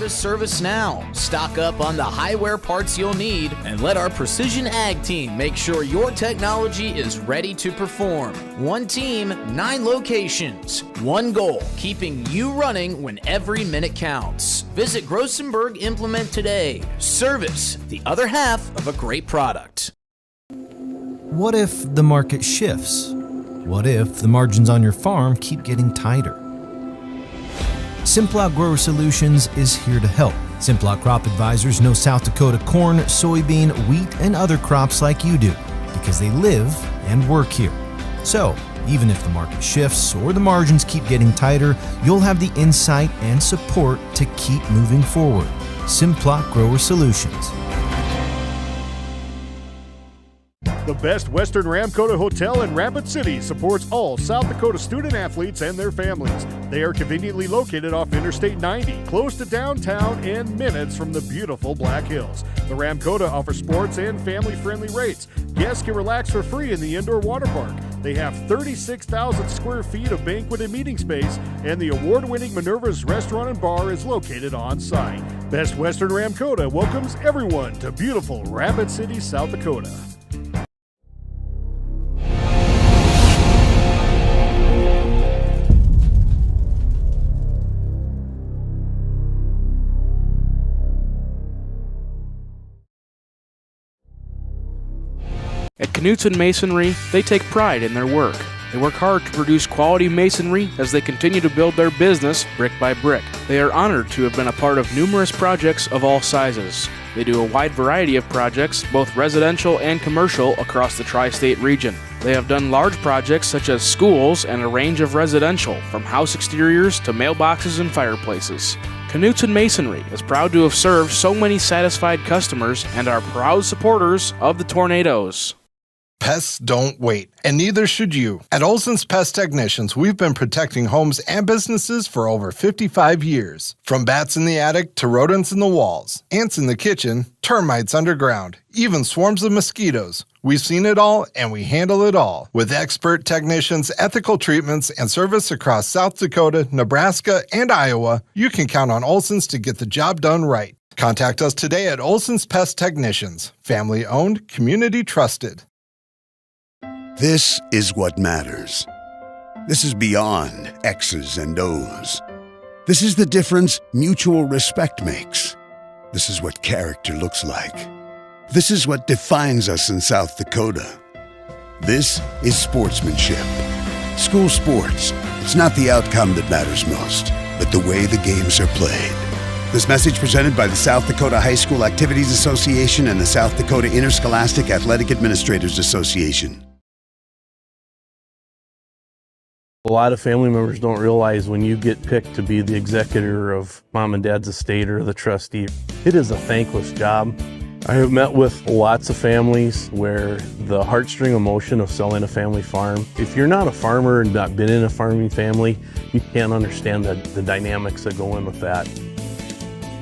Harvest service now. Stock up on the highware parts you'll need and let our Precision Ag team make sure your technology is ready to perform. One team, 9 locations. One goal, keeping you running when every minute counts. Visit Grossenberg Implement today. Service, the other half of a great product. What if the market shifts? What if the margins on your farm keep getting tighter? Simplot Grower Solutions is here to help. Simplot Crop Advisors know South Dakota corn, soybean, wheat, and other crops like you do because they live and work here. So, even if the market shifts or the margins keep getting tighter, you'll have the insight and support to keep moving forward. Simplot Grower Solutions. The Best Western Ramkota Hotel in Rapid City supports all South Dakota student athletes and their families. They are conveniently located off Interstate 90, close to downtown and minutes from the beautiful Black Hills. The Ramkota offers sports and family-friendly rates. Guests can relax for free in the indoor water park. They have 36,000 square feet of banquet and meeting space, and the award-winning Minerva's Restaurant and Bar is located on site. Best Western Ramkota welcomes everyone to beautiful Rapid City, South Dakota. At Knutson Masonry, they take pride in their work. They work hard to produce quality masonry as they continue to build their business brick by brick. They are honored to have been a part of numerous projects of all sizes. They do a wide variety of projects, both residential and commercial, across the tri-state region. They have done large projects such as schools and a range of residential, from house exteriors to mailboxes and fireplaces. Knutson Masonry is proud to have served so many satisfied customers and are proud supporters of the Tornadoes. Pests don't wait, and neither should you. At Olson's Pest Technicians, we've been protecting homes and businesses for over 55 years. From bats in the attic to rodents in the walls, ants in the kitchen, termites underground, even swarms of mosquitoes. We've seen it all, and we handle it all. With expert technicians, ethical treatments, and service across South Dakota, Nebraska, and Iowa, you can count on Olson's to get the job done right. Contact us today at Olson's Pest Technicians. Family-owned, community-trusted. This is what matters. This is beyond X's and O's. This is the difference mutual respect makes. This is what character looks like. This is what defines us in South Dakota. This is sportsmanship. School sports. It's not the outcome that matters most, but the way the games are played. This message presented by the South Dakota High School Activities Association and the South Dakota Interscholastic Athletic Administrators Association. A lot of family members don't realize when you get picked to be the executor of mom and dad's estate or the trustee, it is a thankless job. I have met with lots of families where the heartstring emotion of selling a family farm, if you're not a farmer and not been in a farming family, you can't understand the dynamics that go in with that.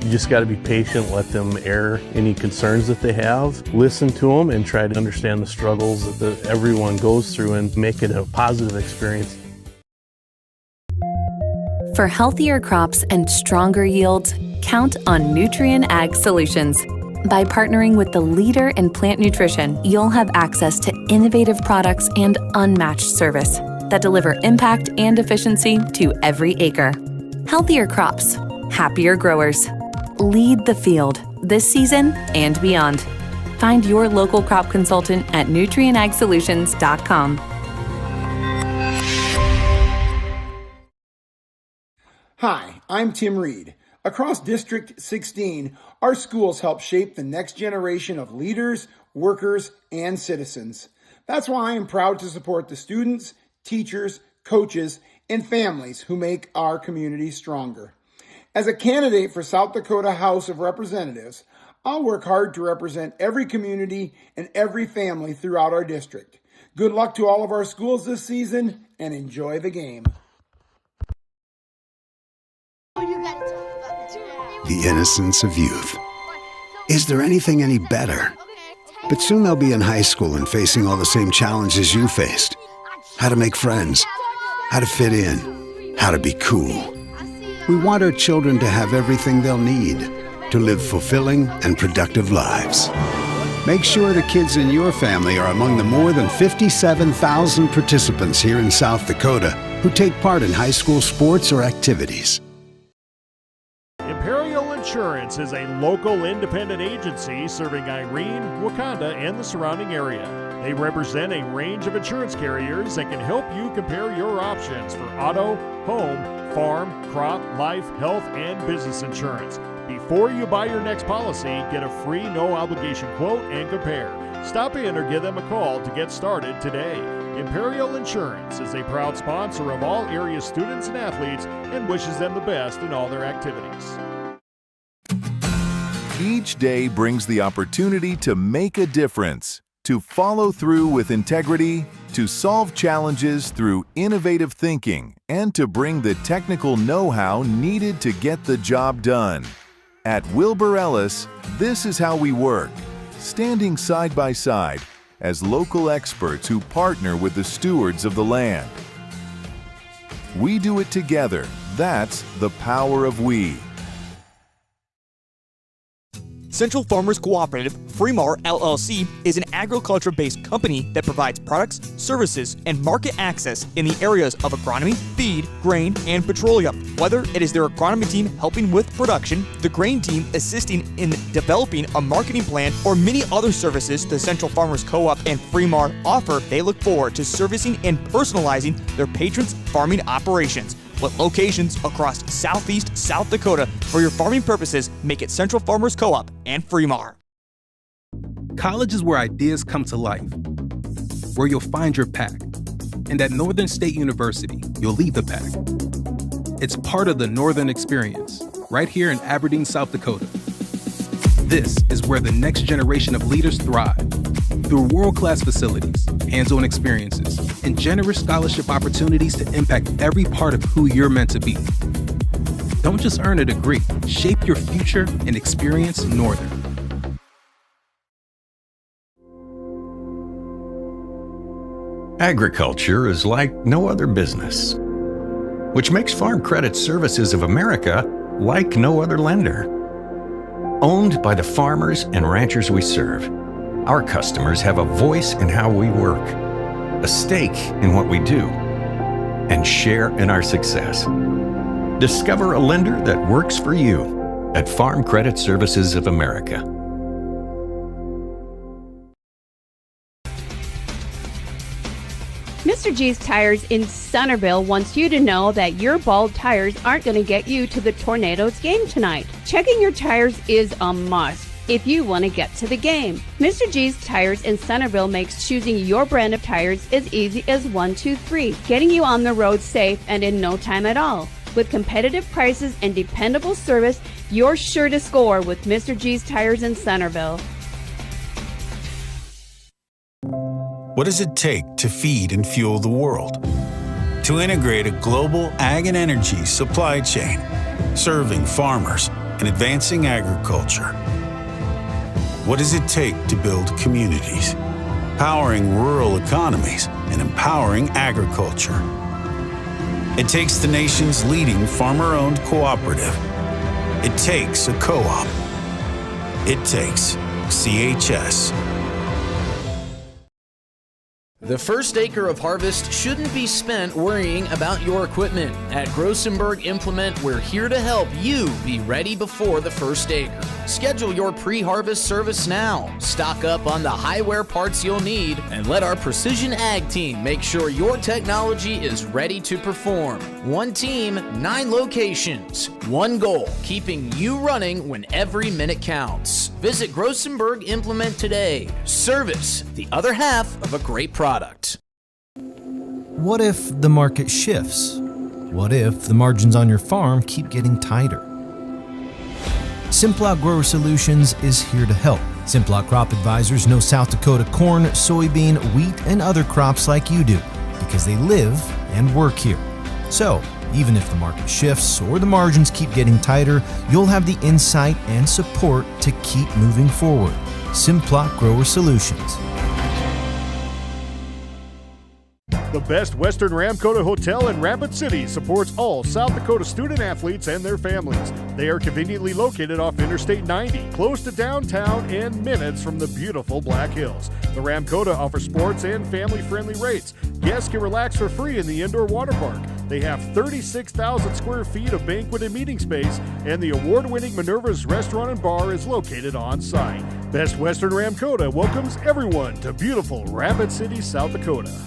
You just got to be patient, let them air any concerns that they have, listen to them, and try to understand the struggles that everyone goes through and make it a positive experience. For healthier crops and stronger yields, count on Nutrien Ag Solutions. By partnering with the leader in plant nutrition, you'll have access to innovative products and unmatched service that deliver impact and efficiency to every acre. Healthier crops, happier growers. Lead the field this season and beyond. Find your local crop consultant at nutrienagsolutions.com. Hi, I'm Tim Reed. Across District 16, our schools help shape the next generation of leaders, workers, and citizens. That's why I am proud to support the students, teachers, coaches, and families who make our community stronger. As a candidate for South Dakota House of Representatives, I'll work hard to represent every community and every family throughout our district. Good luck to all of our schools this season, and enjoy the game. The innocence of youth. Is there anything any better? But soon they'll be in high school and facing all the same challenges you faced. How to make friends, how to fit in, how to be cool. We want our children to have everything they'll need to live fulfilling and productive lives. Make sure the kids in your family are among the more than 57,000 participants here in South Dakota who take part in high school sports or activities. Imperial Insurance is a local independent agency serving Irene, Wakanda, and the surrounding area. They represent a range of insurance carriers and can help you compare your options for auto, home, farm, crop, life, health, and business insurance. Before you buy your next policy, get a free no-obligation quote and compare. Stop in or give them a call to get started today. Imperial Insurance is a proud sponsor of all area students and athletes and wishes them the best in all their activities. Each day brings the opportunity to make a difference, to follow through with integrity, to solve challenges through innovative thinking, and to bring the technical know-how needed to get the job done. At Wilbur Ellis, this is how we work, standing side by side as local experts who partner with the stewards of the land. We do it together. That's the power of we. Central Farmers Cooperative, Fremar LLC, is an agriculture-based company that provides products, services, and market access in the areas of agronomy, feed, grain, and petroleum. Whether it is their agronomy team helping with production, the grain team assisting in developing a marketing plan, or many other services the Central Farmers Co-op and Fremar offer, they look forward to servicing and personalizing their patrons' farming operations. With locations across southeast South Dakota for your farming purposes, make it Central Farmers Co-op and Fremar. College is where ideas come to life, where you'll find your pack. And at Northern State University, you'll leave the pack. It's part of the Northern experience, right here in Aberdeen, South Dakota. This is where the next generation of leaders thrive, through world-class facilities, hands-on experiences, and generous scholarship opportunities to impact every part of who you're meant to be. Don't just earn a degree, shape your future and experience Northern. Agriculture is like no other business, which makes Farm Credit Services of America like no other lender. Owned by the farmers and ranchers we serve, our customers have a voice in how we work, a stake in what we do, and share in our success. Discover a lender that works for you at Farm Credit Services of America. Mr. G's Tires in Centerville wants you to know that your bald tires aren't going to get you to the Tornadoes game tonight. Checking your tires is a must if you want to get to the game. Mr. G's Tires in Centerville makes choosing your brand of tires as easy as 1, 2, 3, getting you on the road safe and in no time at all. With competitive prices and dependable service, you're sure to score with Mr. G's Tires in Centerville. What does it take to feed and fuel the world? To integrate a global ag and energy supply chain, serving farmers and advancing agriculture. What does it take to build communities, powering rural economies and empowering agriculture? It takes the nation's leading farmer-owned cooperative. It takes a co-op. It takes CHS. The first acre of harvest shouldn't be spent worrying about your equipment. At Grossenberg Implement, we're here to help you be ready before the first acre. Schedule your pre-harvest service now. Stock up on the high-wear parts you'll need, and let our Precision Ag team make sure your technology is ready to perform. One team, 9 locations. One goal, keeping you running when every minute counts. Visit Grossenberg Implement today. Service, the other half of a great product. What if the market shifts? What if the margins on your farm keep getting tighter? Simplot Grower Solutions is here to help. Simplot Crop Advisors know South Dakota corn, soybean, wheat, and other crops like you do because they live and work here. So, even if the market shifts or the margins keep getting tighter, you'll have the insight and support to keep moving forward. Simplot Grower Solutions. The Best Western Ramkota Hotel in Rapid City supports all South Dakota student athletes and their families. They are conveniently located off Interstate 90, close to downtown and minutes from the beautiful Black Hills. The Ramkota offers sports and family-friendly rates. Guests can relax for free in the indoor water park. They have 36,000 square feet of banquet and meeting space, and the award-winning Minerva's Restaurant and Bar is located on site. Best Western Ramkota welcomes everyone to beautiful Rapid City, South Dakota.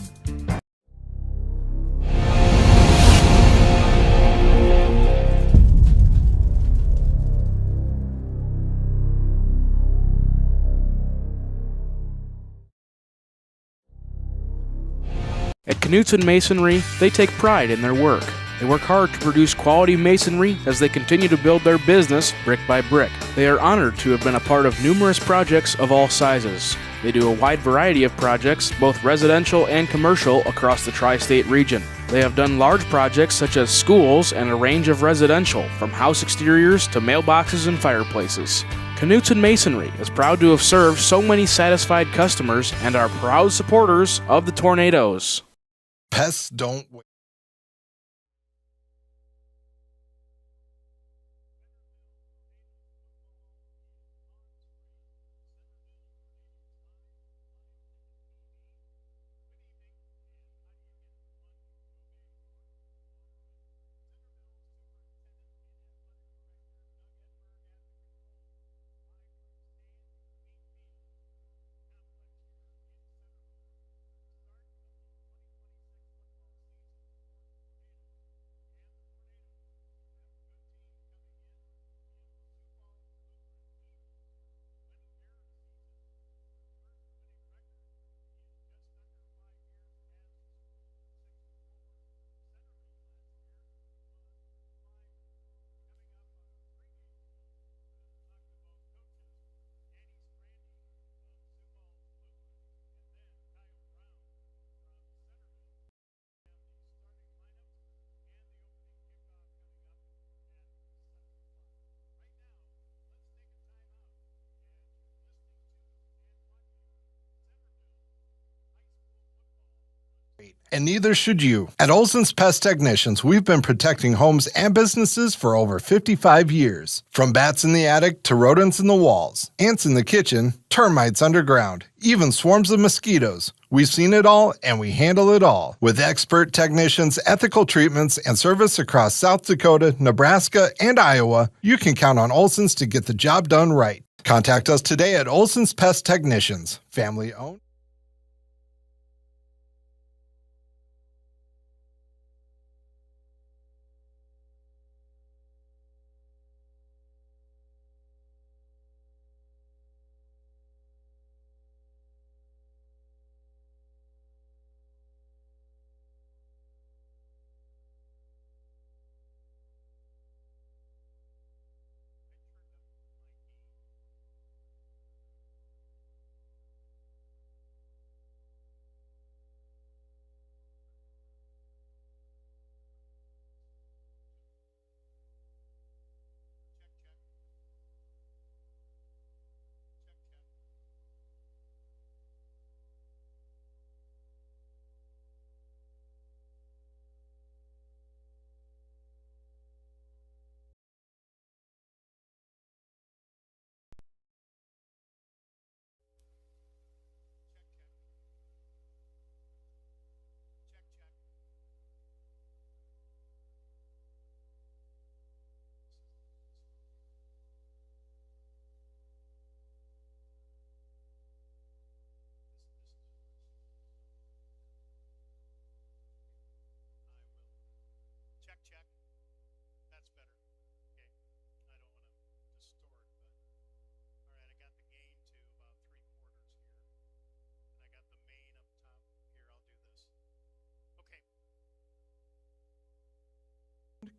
At Knutson Masonry, they take pride in their work. They work hard to produce quality masonry as they continue to build their business brick by brick. They are honored to have been a part of numerous projects of all sizes. They do a wide variety of projects, both residential and commercial, across the tri-state region. They have done large projects such as schools and a range of residential, from house exteriors to mailboxes and fireplaces. Knutson Masonry is proud to have served so many satisfied customers and are proud supporters of the Tornadoes. Pests don't wait. And neither should you. At Olson's Pest Technicians, we've been protecting homes and businesses for over 55 years. From bats in the attic to rodents in the walls, ants in the kitchen, termites underground, even swarms of mosquitoes. We've seen it all and we handle it all. With expert technicians, ethical treatments, and service across South Dakota, Nebraska, and Iowa, you can count on Olson's to get the job done right. Contact us today at Olson's Pest Technicians. Family owned.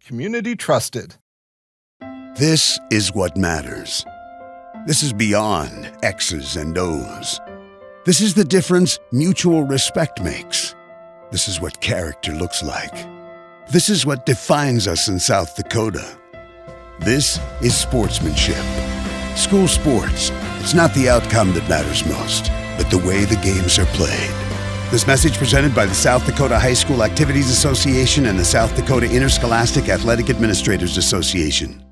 Community trusted. This is what matters. This is beyond X's and O's. This is the difference mutual respect makes. This is what character looks like. This is what defines us in South Dakota. This is sportsmanship. School sports, it's not the outcome that matters most, but the way the games are played. This message presented by the South Dakota High School Activities Association and the South Dakota Interscholastic Athletic Administrators Association.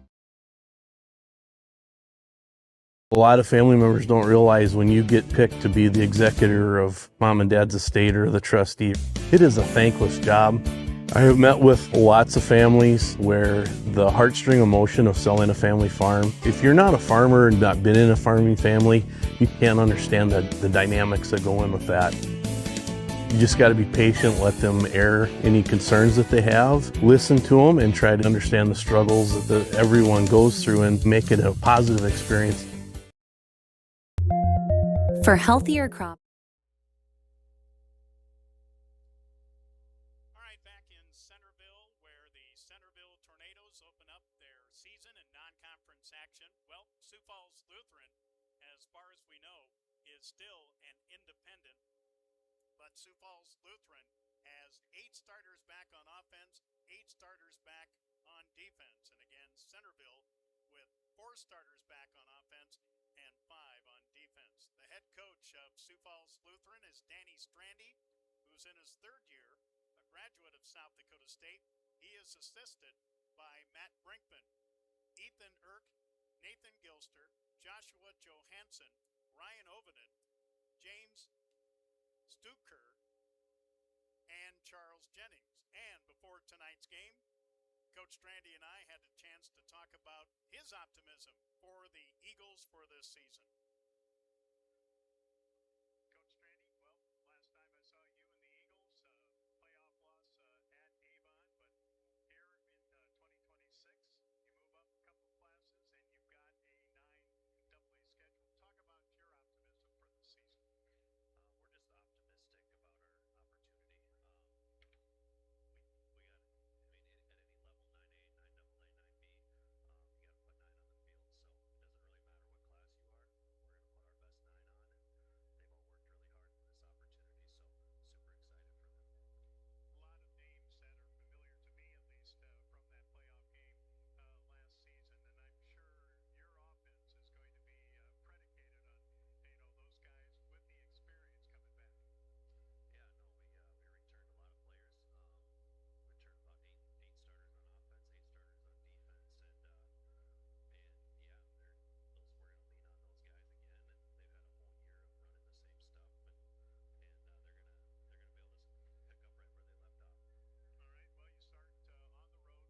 A lot of family members don't realize when you get picked to be the executor of mom and dad's estate or the trustee, it is a thankless job. I have met with lots of families where the heartstring emotion of selling a family farm, if you're not a farmer and not been in a farming family, you can't understand the dynamics that go in with that. You just got to be patient, let them air any concerns that they have, listen to them, and try to understand the struggles that everyone goes through and make it a positive experience. For healthier crops. All right, back in Centerville, where the Centerville Tornadoes open up their season in non-conference action. Well, Sioux Falls Lutheran, as far as we know, is still an independent. But Sioux Falls Lutheran has 8 starters back on offense, 8 starters back on defense. And again, Centerville with 4 starters back on offense and 5 on defense. The head coach of Sioux Falls Lutheran is Danny Strandy, who's in his 3rd year, a graduate of South Dakota State. He is assisted by Matt Brinkman, Ethan Irk, Nathan Gilster, Joshua Johansson, Ryan Ovenden, James Stuker, and Charles Jennings. And before tonight's game, Coach Strandy and I had a chance to talk about his optimism for the Eagles for this season. Coach Strandy, well, last time I saw you and the Eagles, playoff loss at Avon, but here in 2026, you move up a couple classes and you've got a 9AA schedule. Talk about your optimism for the season. We're just optimistic about our opportunity. At any level, 9A, 9AA, 9B, you got to put 9 on the field. So it doesn't really matter what class you are. We're going to put our best 9 on, and they've all worked really hard for this opportunity. So super excited for them. A lot of names that are familiar to me, at least from that playoff game last season, and I'm sure your offense is going to be predicated on those guys with the experience coming back. Yeah, no, we returned a lot of players. We returned about 8 starters on offense, 8 starters on defense, and yeah, we're going to lean on those guys again. And they've had a whole year of running the same stuff, and they're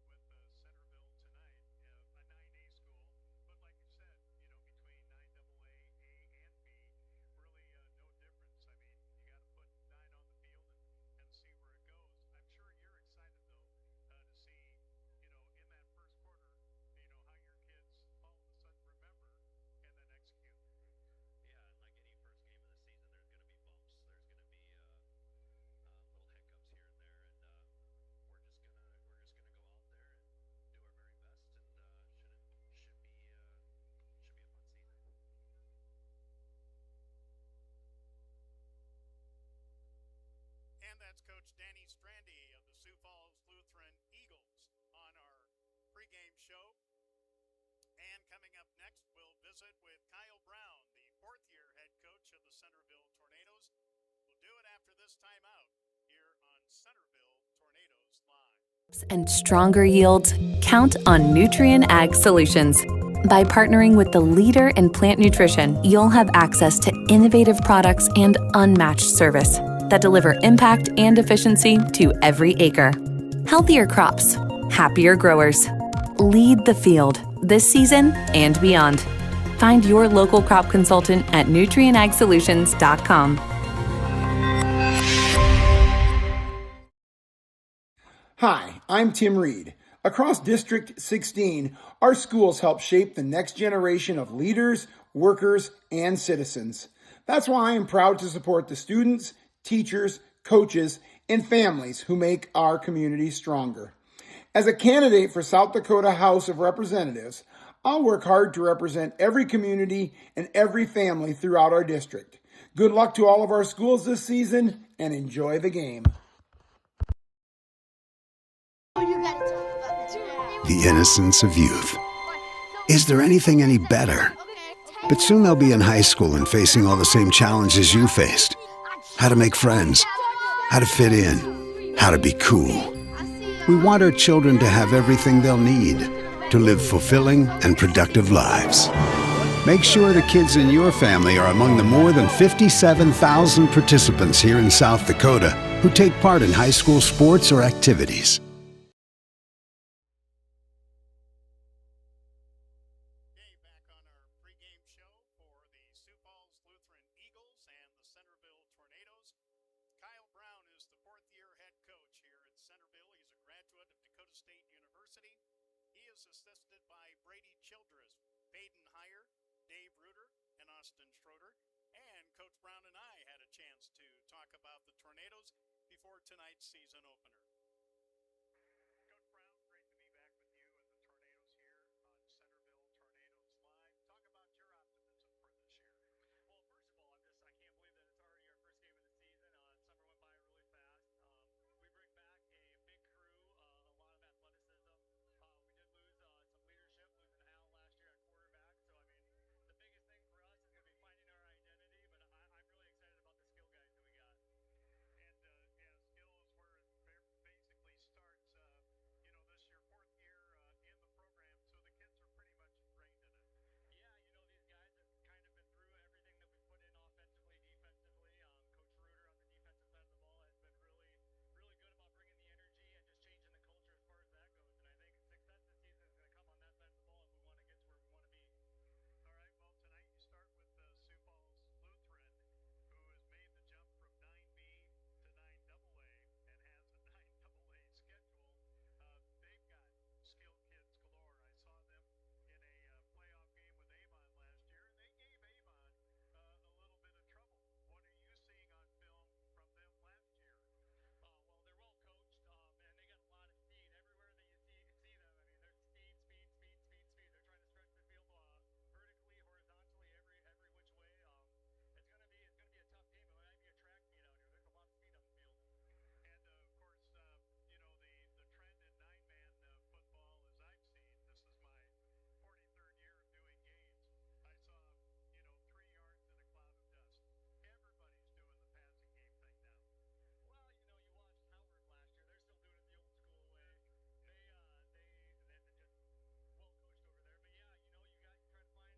going to be able to pick up right where they left off. All right, well, you start on the road with Centerville tonight, a 9A school, but like you said, between 9AA, A, and B, really no difference. I mean, you got to put 9 on the field and see where it goes. I'm sure you're excited, though, to see, in that first quarter, how your kids all of a sudden remember and then execute. Yeah, and like any first game of the season, there's going to be bumps. There's going to be little hiccups here and there, and we're just gonna go out there and do our very best, and should be a fun season. And that's Coach Danny Strandy of the Sioux Falls Lutheran Eagles on our pregame show. And coming up next, we'll visit with Kyle Brown, the 4th-year head coach of the Centerville Tornadoes. We'll do it after this timeout here on Centerville Tornadoes Live. And stronger yields, count on Nutrien Ag Solutions. By partnering with the leader in plant nutrition, you'll have access to innovative products and unmatched service that deliver impact and efficiency to every acre. Healthier crops, happier growers. Lead the field this season and beyond. Find your local crop consultant at nutrienagsolutions.com. Hi, I'm Tim Reed. Across District 16, our schools help shape the next generation of leaders, workers, and citizens. That's why I am proud to support the students, teachers, coaches, and families who make our community stronger. As a candidate for South Dakota House of Representatives, I'll work hard to represent every community and every family throughout our district. Good luck to all of our schools this season, and enjoy the game. The innocence of youth. Is there anything any better? But soon they'll be in high school and facing all the same challenges you faced. How to make friends, how to fit in, how to be cool. We want our children to have everything they'll need to live fulfilling and productive lives. Make sure the kids in your family are among the more than 57,000 participants here in South Dakota who take part in high school sports or activities. Okay, back on our pregame show for the Sioux Falls Lutheran Eagles and the Centerville Tornadoes. Kyle Brown is the fourth-year head coach here at Centerville. He's a graduate of Dakota State University. He is assisted by Brady Childress, Baden Heyer, Dave Reuter, and Austin Schroeder. And Coach Brown and I had a chance to talk about the Tornadoes before tonight's season opener. Coach Brown, great to be back with you and the Tornadoes here on Centerville Tornadoes Live. Talk about your optimism for this year. Well, first of all, I can't believe that it's already our first game of the season. Summer went by really fast. We bring back a big crew, a lot of athleticism. We did lose some leadership, losing Al last year at quarterback. So, I mean, the biggest thing for us is going to be finding our identity, but I'm really excited about the skill guys that we got. And skill is where it basically starts. This is your fourth year in the program, so the kids are pretty much ingrained in it. Yeah, these guys have kind of been through everything that we put in offensively, defensively. Coach Reuter on the defensive side of the ball has been really, really good about bringing the energy and just changing the culture as far as that goes. And I think success this season is going to come on that side of the ball if we want to get to where we want to be. All right, well, tonight you start with Sioux Falls Lutheran, who has made the jump from 9B to 9AA and has a 9AA schedule. They've got skilled kids galore. I saw them in a playoff game with Avon last year, and they gave Avon a little bit of trouble. What are you seeing on film from them last year? Well, they're well coached, and they got a lot of speed. Everywhere that you see them, I mean, there's speed. They're trying to stretch the field vertically, horizontally, every which way. It's gonna be a tough game. It might be a track meet out here. There's a lot of speed on the field. And of course, the trend in nine-man football, as I've seen, this is my 43rd year of doing games. I saw, 3 yards in a cloud of dust. Everybody's doing the passing game thing now. Well, you watched Howard last year. They're still doing it the old school way. They're just well coached over there. But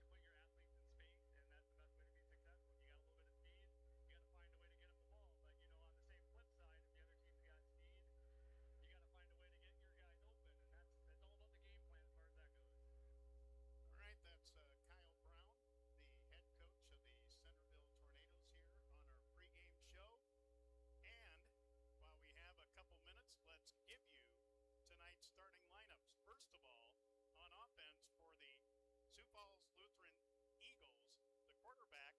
yeah, you try to find a way to put your athletes in space, and that's the best way to be successful. You got a little bit of speed, you got to find a way to get them the ball. But on the same flip side, if the other team's got speed, you got to find a way to get your guys open, and that's all about the game plan as far as that goes. All right, that's Kyle Brown, the head coach of the Centerville Tornadoes here on our pregame show. And while we have a couple minutes, let's give you tonight's starting lineups. First of all, on offense for the Sioux Falls Lutheran Eagles, the quarterback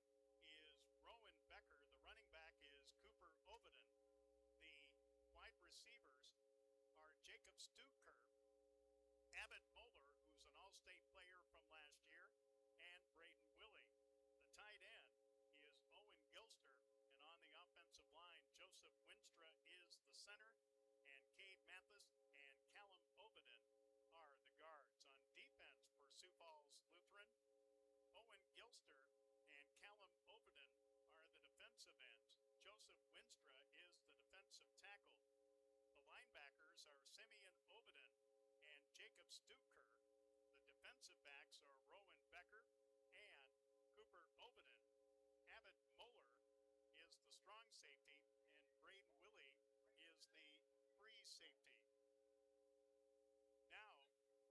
is Rowan Becker. The running back is Cooper Oviden. The wide receivers are Jacob Stuker, Abbott Moeller, who's an all-state player from last year, and Braden Willie. The tight end is Owen Gilster, and on the offensive line, Joseph Winstra is the center, and Cade Mathis and Callum Oviden are the guards. On defense for Sioux Falls Lutheran, Owen Gilster and Callum Oviden are the defensive ends. Joseph Winstra is the defensive tackle. The linebackers are Simeon Oviden and Jacob Stuker. The defensive backs are Rowan Becker and Cooper Oviden. Abbott Moeller is the strong safety, and Braden Willie is the free safety. Now,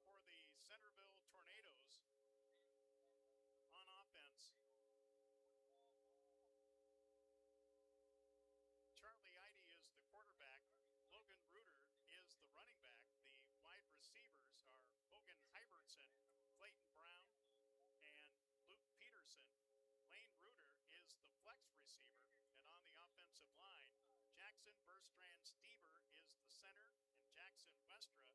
for the Centerville Tornadoes, on offense, Charlie Eide is the quarterback. Logan Reuter is the running back. The wide receivers are Hogan Hybertson, Clayton Brown, and Luke Peterson. Lane Reuter is the flex receiver. And on the offensive line, Jackson Bertrand Stever is the center, and Jackson Westra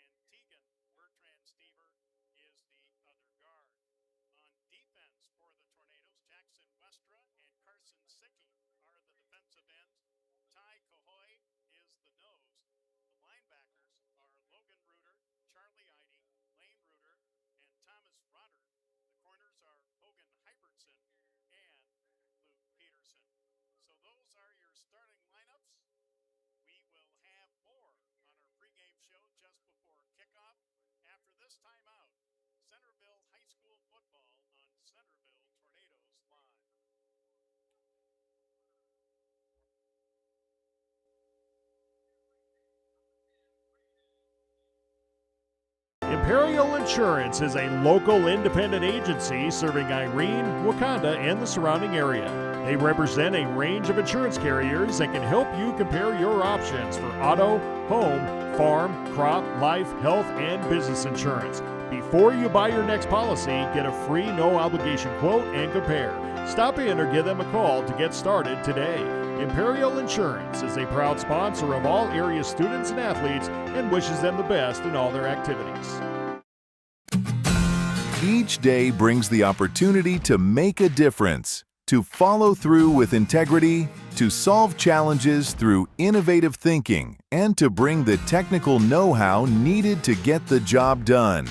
and Tegan Bertrand Stever is the other guard. On defense for the Tornadoes, Jackson Westra and Carson Sickey are the defensive ends. Ty Cahoy is the nose. The linebackers are Logan Reuter, Charlie Eide, Lane Reuter, and Thomas Rodder. The corners are Hogan Hybertson and Luke Peterson. So those are your starting lineups. this time out, Centerville High School football on Centerville Tornadoes Live. Imperial Insurance is a local independent agency serving Irene, Wakanda, and the surrounding area. They represent a range of insurance carriers that can help you compare your options for auto, home, farm, crop, life, health, and business insurance. Before you buy your next policy, get a free no-obligation quote and compare. Stop in or give them a call to get started today. Imperial Insurance is a proud sponsor of all area students and athletes and wishes them the best in all their activities. Each day brings the opportunity to make a difference, to follow through with integrity, to solve challenges through innovative thinking, and to bring the technical know-how needed to get the job done.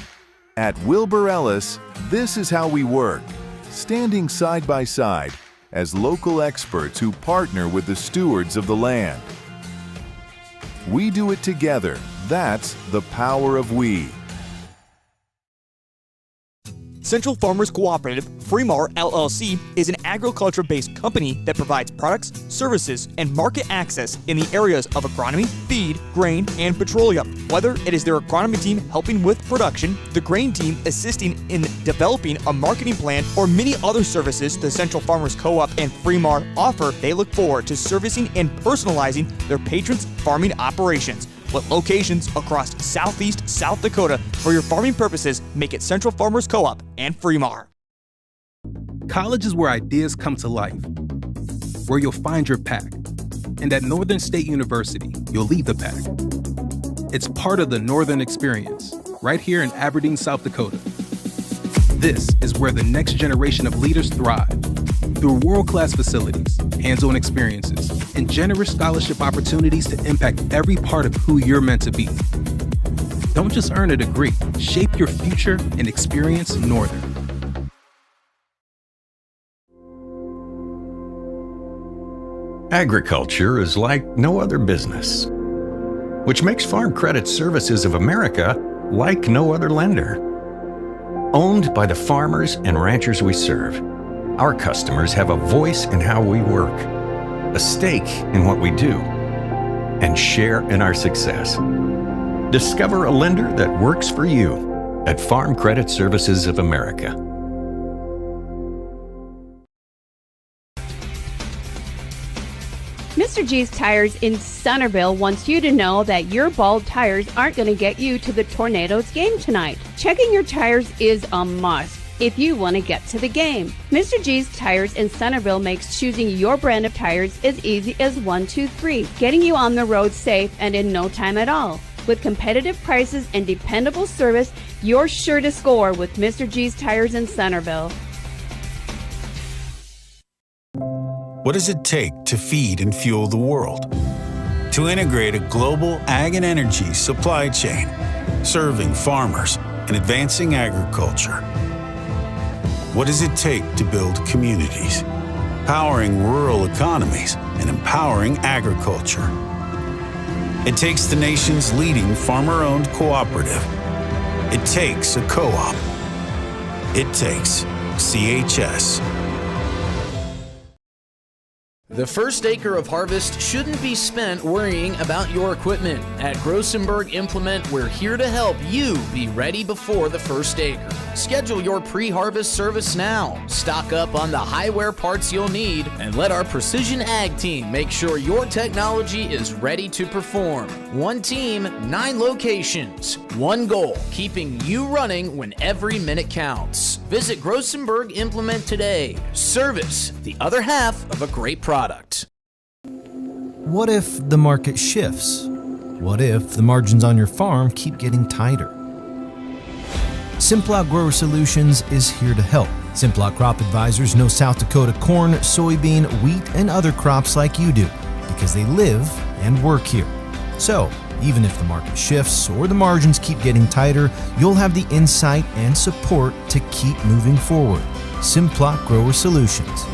At Wilbur Ellis, this is how we work, standing side by side as local experts who partner with the stewards of the land. We do it together. That's the power of we. Central Farmers Cooperative, Fremar LLC, is an agriculture-based company that provides products, services, and market access in the areas of agronomy, feed, grain, and petroleum. Whether it is their agronomy team helping with production, the grain team assisting in developing a marketing plan, or many other services the Central Farmers Co-op and Fremar offer, they look forward to servicing and personalizing their patrons' farming operations. With locations across southeast South Dakota, for your farming purposes, make it Central Farmers Co-op and Fremar. College is where ideas come to life, where you'll find your pack. And at Northern State University, you'll leave the pack. It's part of the Northern experience, right here in Aberdeen, South Dakota. This is where the next generation of leaders thrive. Through world-class facilities, hands-on experiences, and generous scholarship opportunities to impact every part of who you're meant to be. Don't just earn a degree, shape your future and experience Northern. Agriculture is like no other business, which makes Farm Credit Services of America like no other lender. Owned by the farmers and ranchers we serve, our customers have a voice in how we work, a stake in what we do, and share in our success. Discover a lender that works for you at Farm Credit Services of America. Mr. G's Tires in Centerville wants you to know that your bald tires aren't going to get you to the Tornadoes game tonight. Checking your tires is a must if you want to get to the game. Mr. G's Tires in Centerville makes choosing your brand of tires as easy as 1, 2, 3, getting you on the road safe and in no time at all. With competitive prices and dependable service, you're sure to score with Mr. G's Tires in Centerville. What does it take to feed and fuel the world? To integrate a global ag and energy supply chain, serving farmers and advancing agriculture. What does it take to build communities, powering rural economies and empowering agriculture? It takes the nation's leading farmer-owned cooperative. It takes a co-op. It takes CHS. The first acre of harvest shouldn't be spent worrying about your equipment. At Grossenberg Implement, we're here to help you be ready before the first acre. Schedule your pre-harvest service now. Stock up on the high-wear parts you'll need and let our Precision Ag team make sure your technology is ready to perform. One team, 9 locations. One goal, keeping you running when every minute counts. Visit Grossenberg Implement today. Service, the other half of a great product. What if the market shifts? What if the margins on your farm keep getting tighter? Simplot Grower Solutions is here to help. Simplot Crop Advisors know South Dakota corn, soybean, wheat, and other crops like you do because they live and work here. So, even if the market shifts or the margins keep getting tighter, you'll have the insight and support to keep moving forward. Simplot Grower Solutions.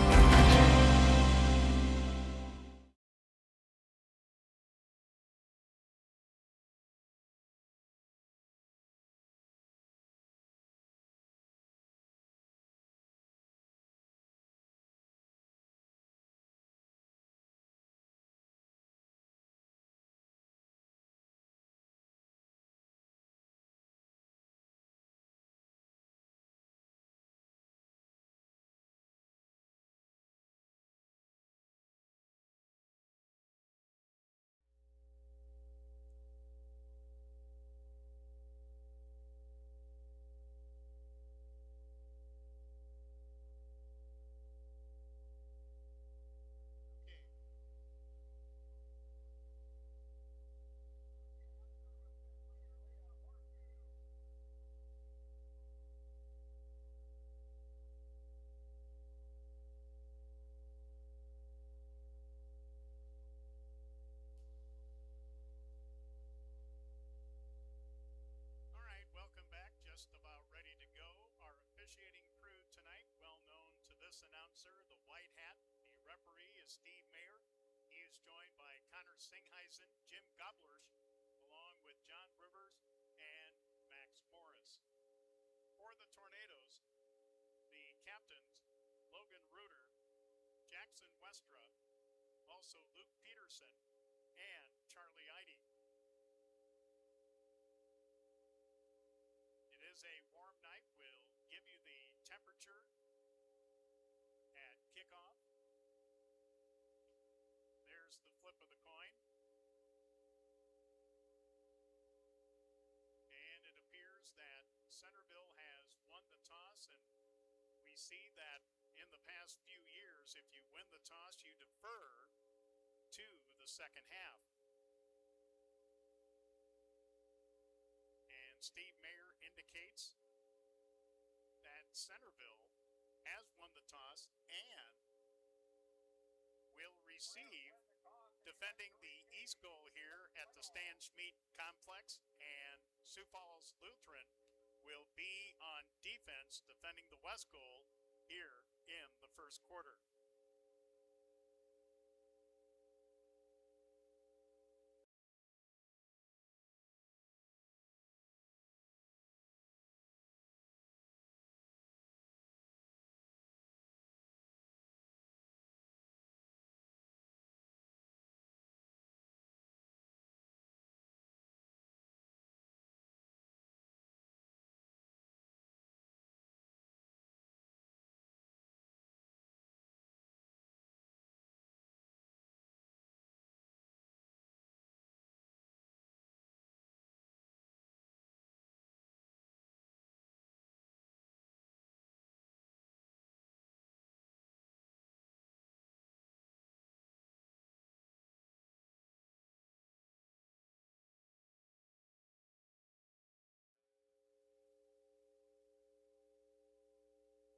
officiating crew tonight, well known to this announcer, the white hat. The referee is Steve Mayer. He is joined by Connor Singheisen, Jim Goblers, along with John Rivers and Max Morris. For the Tornadoes, the captains, Logan Reuter, Jackson Westra, also Luke Peterson, and Charlie Eide. It is a warm night. We'll give you the temperature at kickoff. There's the flip of the coin. And it appears that Centerville has won the toss, and we see that in the past few years, if you win the toss, you defer to the second half. And Steve Mayer indicates that Centerville has won the toss and will receive, defending the east goal here at the Stan Schmidt Complex, and Sioux Falls Lutheran will be on defense defending the west goal here in the first quarter.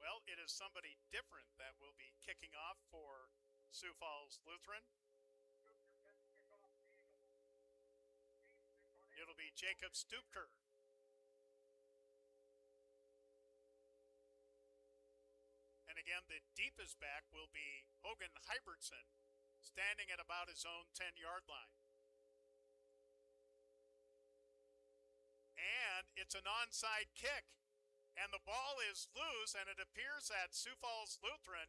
Well, it is somebody different that will be kicking off for Sioux Falls Lutheran. It'll be Jacob Stupker. And again, the deepest back will be Hogan Hybertson, standing at about his own 10-yard line. And it's an onside kick. And the ball is loose, and it appears that Sioux Falls Lutheran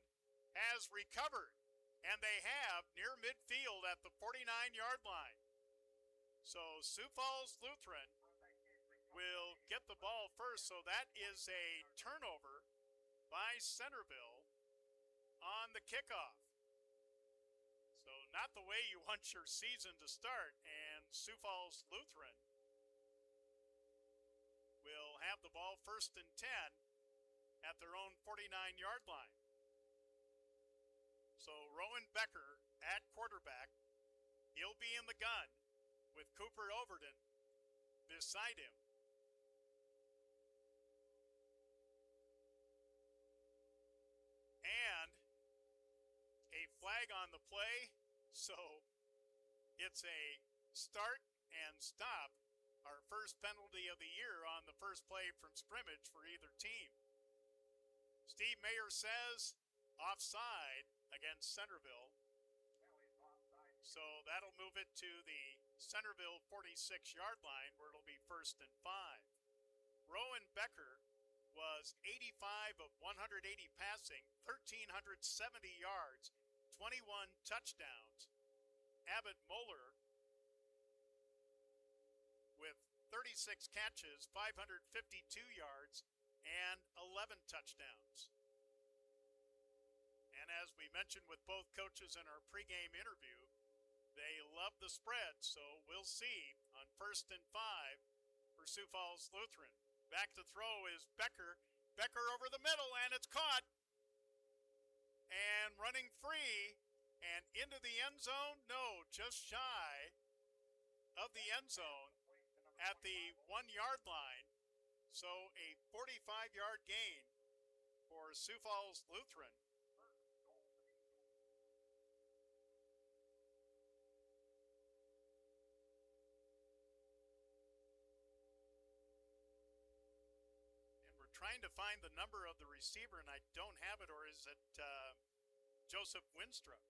has recovered. And they have near midfield at the 49-yard line. So Sioux Falls Lutheran will get the ball first. So that is a turnover by Centerville on the kickoff. So not the way you want your season to start. And Sioux Falls Lutheran will have the ball 1st and 10 at their own 49-yard line. So Rowan Becker at quarterback. He'll be in the gun with Cooper Overton beside him. And a flag on the play, so it's a start and stop. Our first penalty of the year on the first play from scrimmage for either team. Steve Mayer says offside against Centerville. So that'll move it to the Centerville 46-yard line, where it'll be 1st and 5. Rowan Becker was 85 of 180 passing, 1,370 yards, 21 touchdowns. Abbott Moeller with 36 catches, 552 yards, and 11 touchdowns. And as we mentioned with both coaches in our pregame interview, they love the spread, so we'll see on 1st and 5 for Sioux Falls Lutheran. Back to throw is Becker. Becker over the middle, and it's caught. And running free and into the end zone? No, just shy of the end zone at the 1-yard line. So a 45-yard gain for Sioux Falls Lutheran. And we're trying trying to find the number of the receiver, and I don't have it, or is it Joseph Winstrup?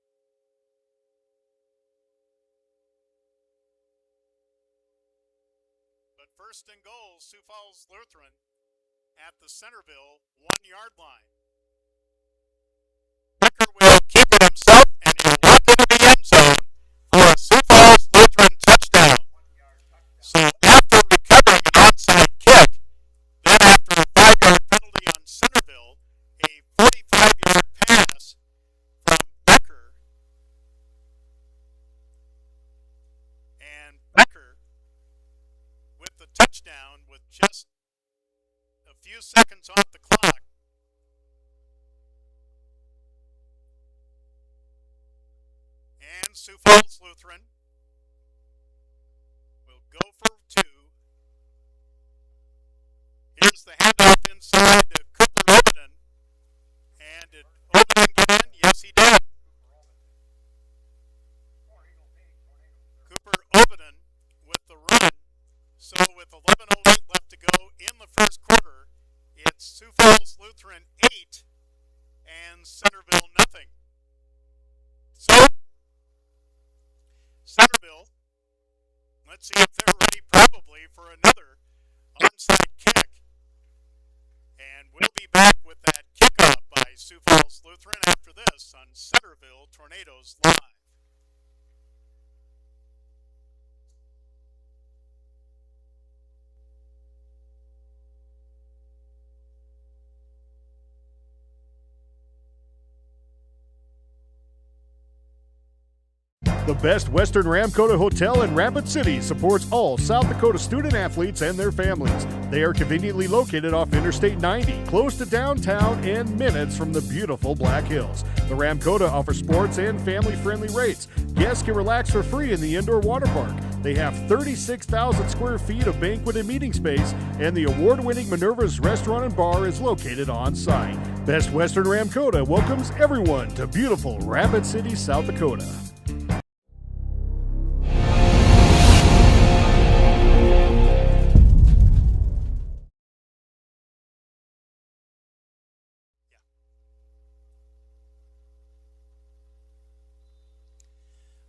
But first and goal, Sioux Falls Lutheran at the Centerville 1-yard line. Becker will keep it himself, and he'll walk into the end zone for a Sioux Falls Lutheran touchdown. So after recovering an onside kick, then after a 5-yard penalty on Centerville, a 45-yard pass from Becker. And Becker with the touchdown with just a few seconds off the clock. And Sioux Falls Lutheran will go for 2. Here's the handoff inside to Cooper Overton. And did Overton get in? Yes, he did. Cooper Overton with the run. So with 11:08 left to go in the first quarter, it's Sioux Falls Lutheran 8 and Centerville nothing. So Centerville, let's see if they're ready probably for another onside kick. And we'll be back with that kickoff by Sioux Falls Lutheran after this on Centerville Tornadoes Live. The Best Western Ramkota Hotel in Rapid City supports all South Dakota student athletes and their families. They are conveniently located off Interstate 90, close to downtown and minutes from the beautiful Black Hills. The Ramkota offers sports and family-friendly rates. Guests can relax for free in the indoor water park. They have 36,000 square feet of banquet and meeting space, and the award-winning Minerva's Restaurant and Bar is located on site. Best Western Ramkota welcomes everyone to beautiful Rapid City, South Dakota.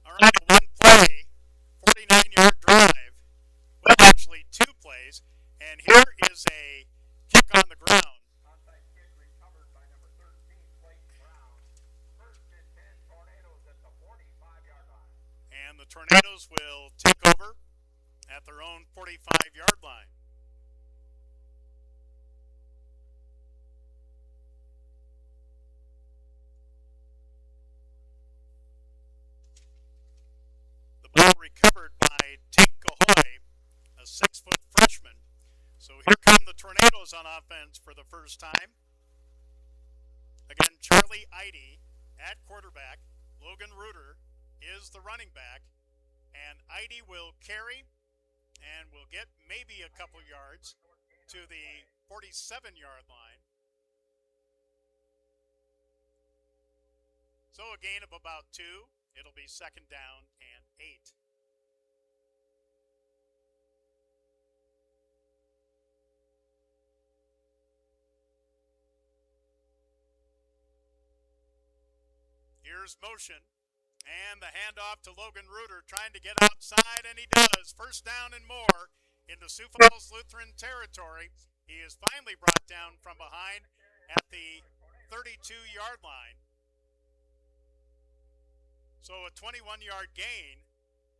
All right, a 1-play, 49-yard drive. Well, actually 2 plays. And here is a kick on the ground. Onside kick recovered by number 13, Clayton Brown. First and 10, Tornadoes at the 45-yard line. And the Tornadoes will take over at their own 45-yard line. Ball recovered by Tink Gahoy, a 6-foot freshman. So here come the Tornadoes on offense for the first time. Again, Charlie Eide at quarterback. Logan Reuter is the running back. And Eide will carry and will get maybe a couple yards to the 47-yard line. So a gain of about 2. It'll be second down and 8. Here's motion, and the handoff to Logan Reuter, trying to get outside, and he does. First down and more into Sioux Falls Lutheran territory. He is finally brought down from behind at the 32-yard line. So a 21-yard gain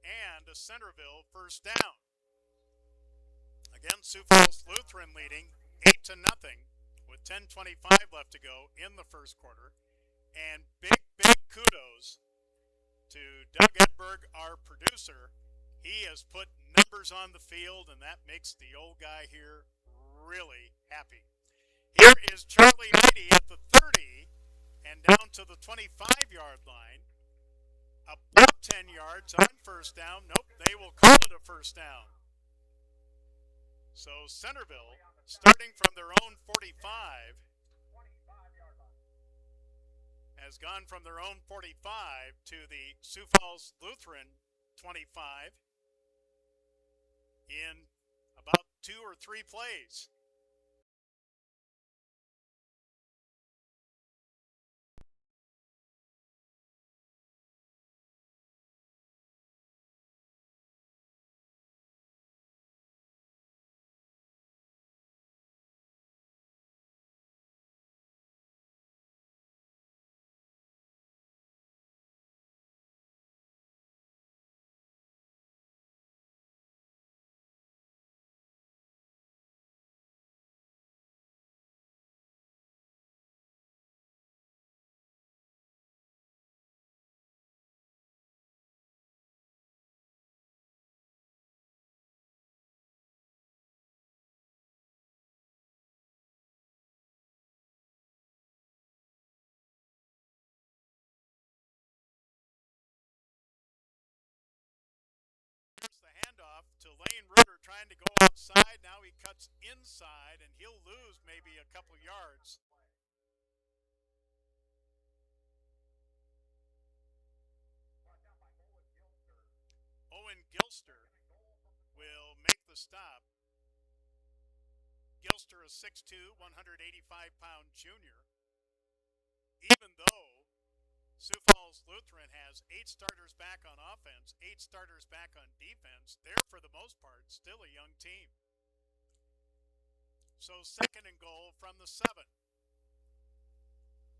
and a Centerville first down. Again, Sioux Falls Lutheran leading 8-0 with 10:25 left to go in the first quarter. And big kudos to Doug Edberg, our producer. He has put numbers on the field, and that makes the old guy here really happy. Here is Charlie Eide at the 30 and down to the 25-yard line. About 10 yards on first down. Nope, they will call it a first down. So Centerville, starting from their own 45, has gone from their own 45 to the Sioux Falls Lutheran 25 in about 2 or 3 plays. Lane Reuter trying to go outside. Now he cuts inside, and he'll lose maybe a couple yards. Owen Gilster will make the stop. Gilster, a 6'2", 185-pound junior. Even though Sioux Falls Lutheran has 8 starters back on offense, 8 starters back on defense, they're for the most part still a young team. So 2nd and goal from the 7.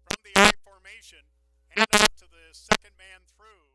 From the I formation, hand off to the second man through.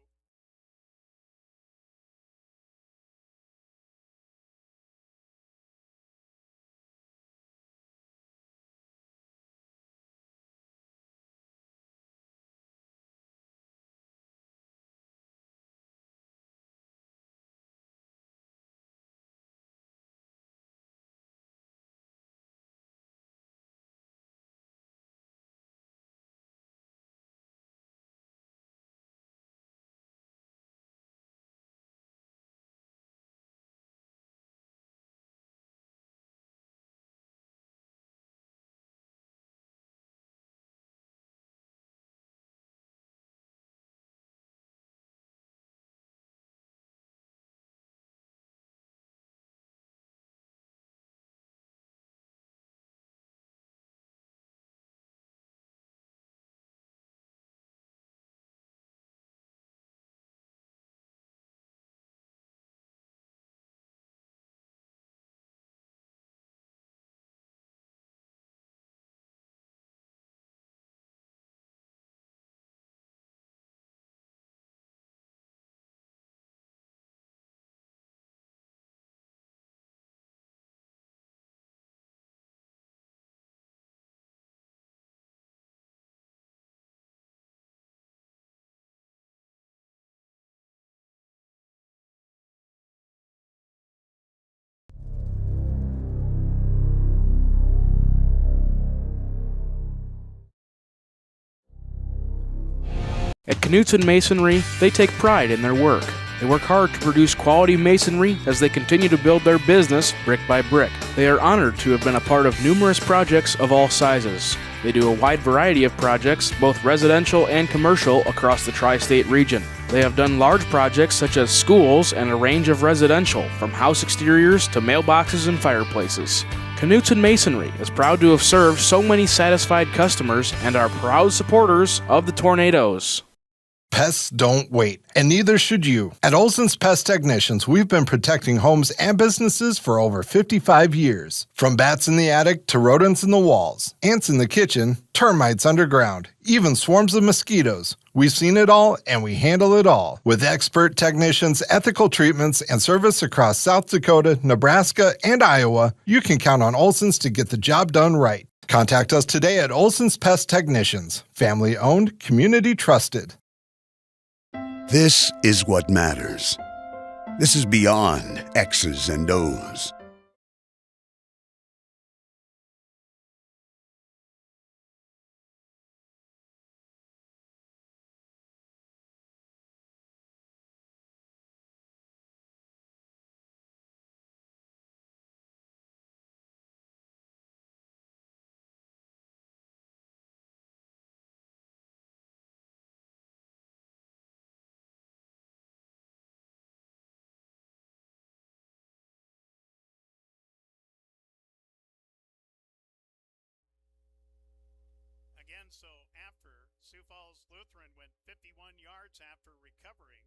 At Knutson Masonry, they take pride in their work. They work hard to produce quality masonry as they continue to build their business brick by brick. They are honored to have been a part of numerous projects of all sizes. They do a wide variety of projects, both residential and commercial, across the tri-state region. They have done large projects such as schools and a range of residential, from house exteriors to mailboxes and fireplaces. Knutson Masonry is proud to have served so many satisfied customers and are proud supporters of the Tornadoes. Pests don't wait, and neither should you. At Olson's Pest Technicians, we've been protecting homes and businesses for over 55 years. From bats in the attic to rodents in the walls, ants in the kitchen, termites underground, even swarms of mosquitoes. We've seen it all, and we handle it all. With expert technicians, ethical treatments, and service across South Dakota, Nebraska, and Iowa, you can count on Olson's to get the job done right. Contact us today at Olson's Pest Technicians. Family owned, community trusted. This is what matters. This is beyond X's and O's. Again, so after Sioux Falls Lutheran went 51 yards after recovering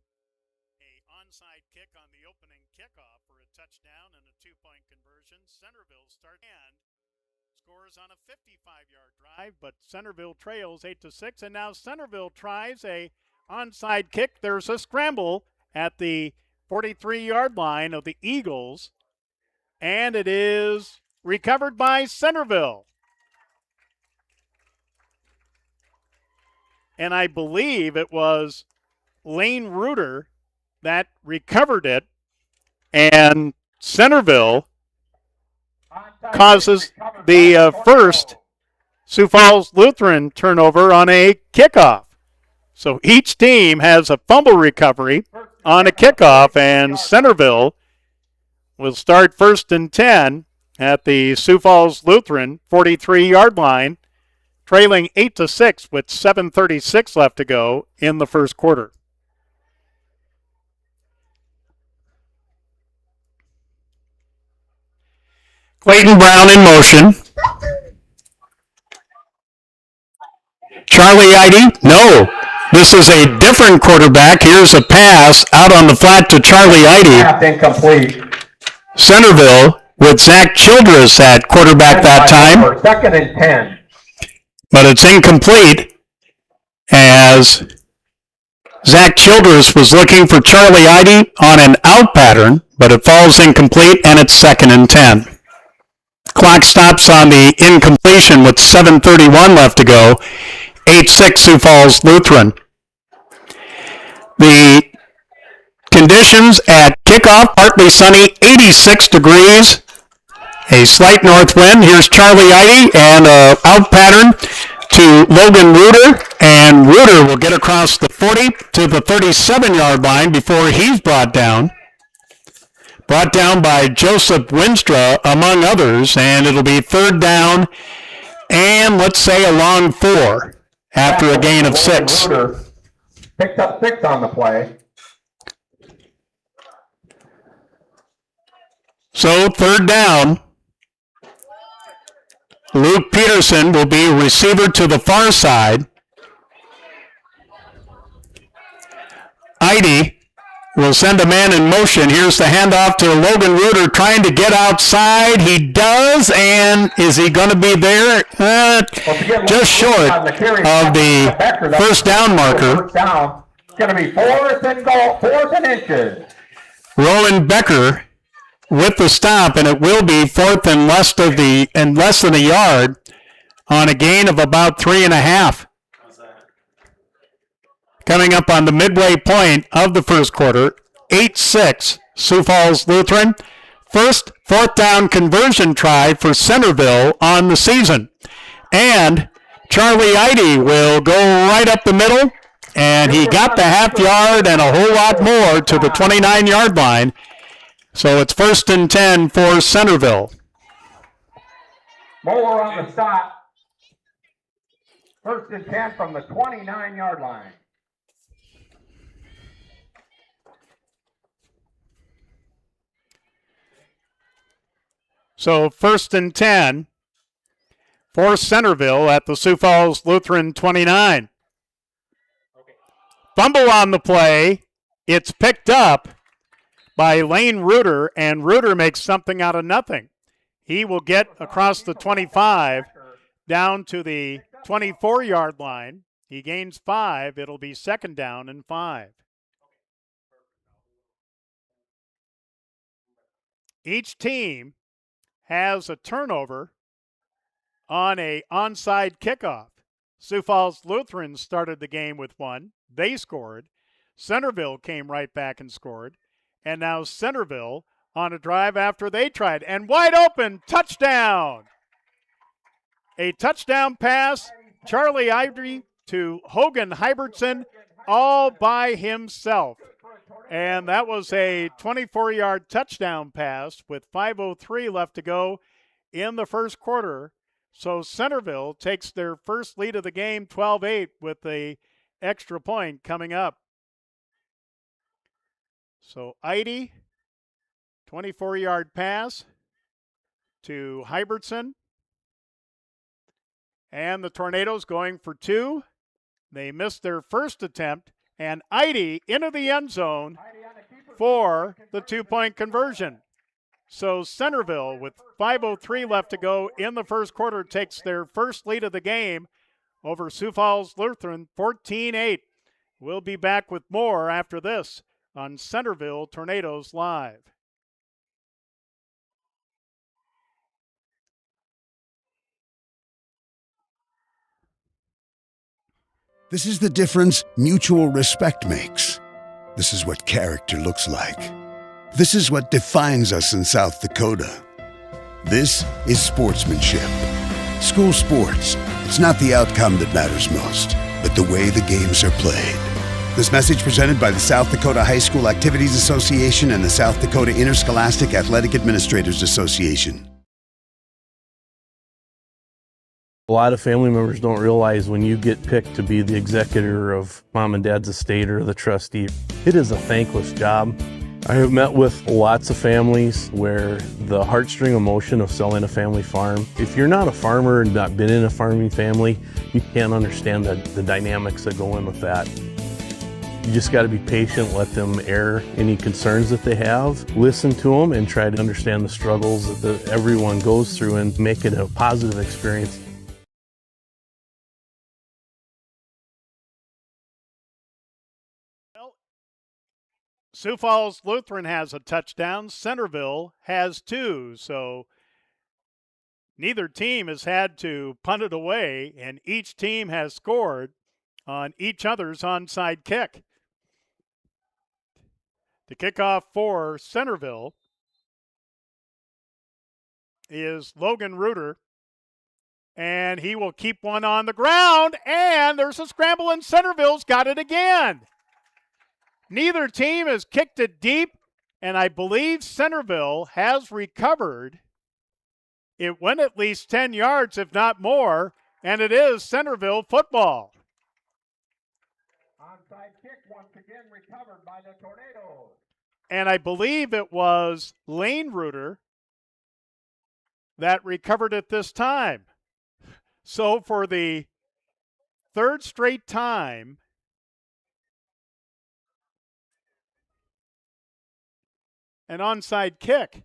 a onside kick on the opening kickoff for a touchdown and a 2-point conversion, Centerville starts and scores on a 55-yard drive, but Centerville trails 8-6, and now Centerville tries a onside kick. There's a scramble at the 43-yard line of the Eagles, and it is recovered by Centerville. And I believe it was Lane Reuter that recovered it, and Centerville causes the first Sioux Falls Lutheran turnover on a kickoff. So each team has a fumble recovery on a kickoff, and Centerville will start 1st and 10 at the Sioux Falls Lutheran 43-yard line, trailing 8-6 with 7:36 left to go in the first quarter. Clayton Brown in motion. Charlie Eide, no. This is a different quarterback. Here's a pass out on the flat to Charlie Eide. Incomplete. Centerville with Zach Childress at quarterback that time. 2nd and 10. But it's incomplete as Zach Childress was looking for Charlie Eide on an out pattern, but it falls incomplete and it's 2nd and 10. Clock stops on the incompletion with 7:31 left to go. 8-6 Sioux Falls Lutheran. The conditions at kickoff, partly sunny, 86 degrees. A slight north wind. Here's Charlie Eide and an out pattern to Logan Reuter. And Reuter will get across the 40 to the 37-yard line before he's brought down. Brought down by Joseph Winstra, among others. And it'll be 3rd down and let's say a long 4 after a gain of 6. Picked up 6 on the play. So 3rd down. Luke Peterson will be receiver to the far side. Eide will send a man in motion. Here's the handoff to Logan Reuter trying to get outside. He does, and is he going to be there? Just short of the first down marker. It's going to be 4th and inches. Roland Becker with the stop, and it will be 4th and less than a yard on a gain of about 3.5. Coming up on the midway point of the first quarter, 8-6 Sioux Falls Lutheran. First 4th down conversion try for Centerville on the season. And Charlie Eide will go right up the middle, and he got the half yard and a whole lot more to the 29-yard line. So it's 1st and 10 for Centerville. Moeller on the stop. 1st and 10 from the 29-yard line. So 1st and 10 for Centerville at the Sioux Falls Lutheran 29. Fumble on the play. It's picked up by Lane Reuter, and Reuter makes something out of nothing. He will get across the 25 down to the 24-yard line. He gains 5. It'll be 2nd down and 5. Each team has a turnover on a onside kickoff. Sioux Falls Lutheran started the game with 1. They scored. Centerville came right back and scored. And now Centerville on a drive after they tried. And wide open, touchdown! A touchdown pass, Charlie Eide to Hogan Hybertson all by himself. And that was a 24-yard touchdown pass with 5:03 left to go in the first quarter. So Centerville takes their first lead of the game, 12-8, with the extra point coming up. So Eide, 24-yard pass to Hybertson. And the Tornadoes going for 2. They missed their first attempt. And Eide into the end zone for the 2-point conversion. So Centerville, with 5:03 left to go in the first quarter, takes their first lead of the game over Sioux Falls Lutheran, 14-8. We'll be back with more after this on Centerville Tornadoes Live. This is the difference mutual respect makes. This is what character looks like. This is what defines us in South Dakota. This is sportsmanship. School sports, it's not the outcome that matters most, but the way the games are played. This message presented by the South Dakota High School Activities Association and the South Dakota Interscholastic Athletic Administrators Association. A lot of family members don't realize when you get picked to be the executor of mom and dad's estate or the trustee, it is a thankless job. I have met with lots of families where the heartstring emotion of selling a family farm, if you're not a farmer and not been in a farming family, you can't understand the dynamics that go in with that. You just got to be patient, let them air any concerns that they have, listen to them, and try to understand the struggles that everyone goes through and make it a positive experience. Sioux Falls Lutheran has a touchdown. Centerville has 2. So neither team has had to punt it away, and each team has scored on each other's onside kick. The kickoff for Centerville is Logan Reuter, and he will keep one on the ground, and there's a scramble, and Centerville's got it again. Neither team has kicked it deep, and I believe Centerville has recovered. It went at least 10 yards, if not more, and it is Centerville football. Onside kick once again recovered by the Tornadoes. And I believe it was Lane Reuter that recovered it this time. So for the third straight time, an onside kick.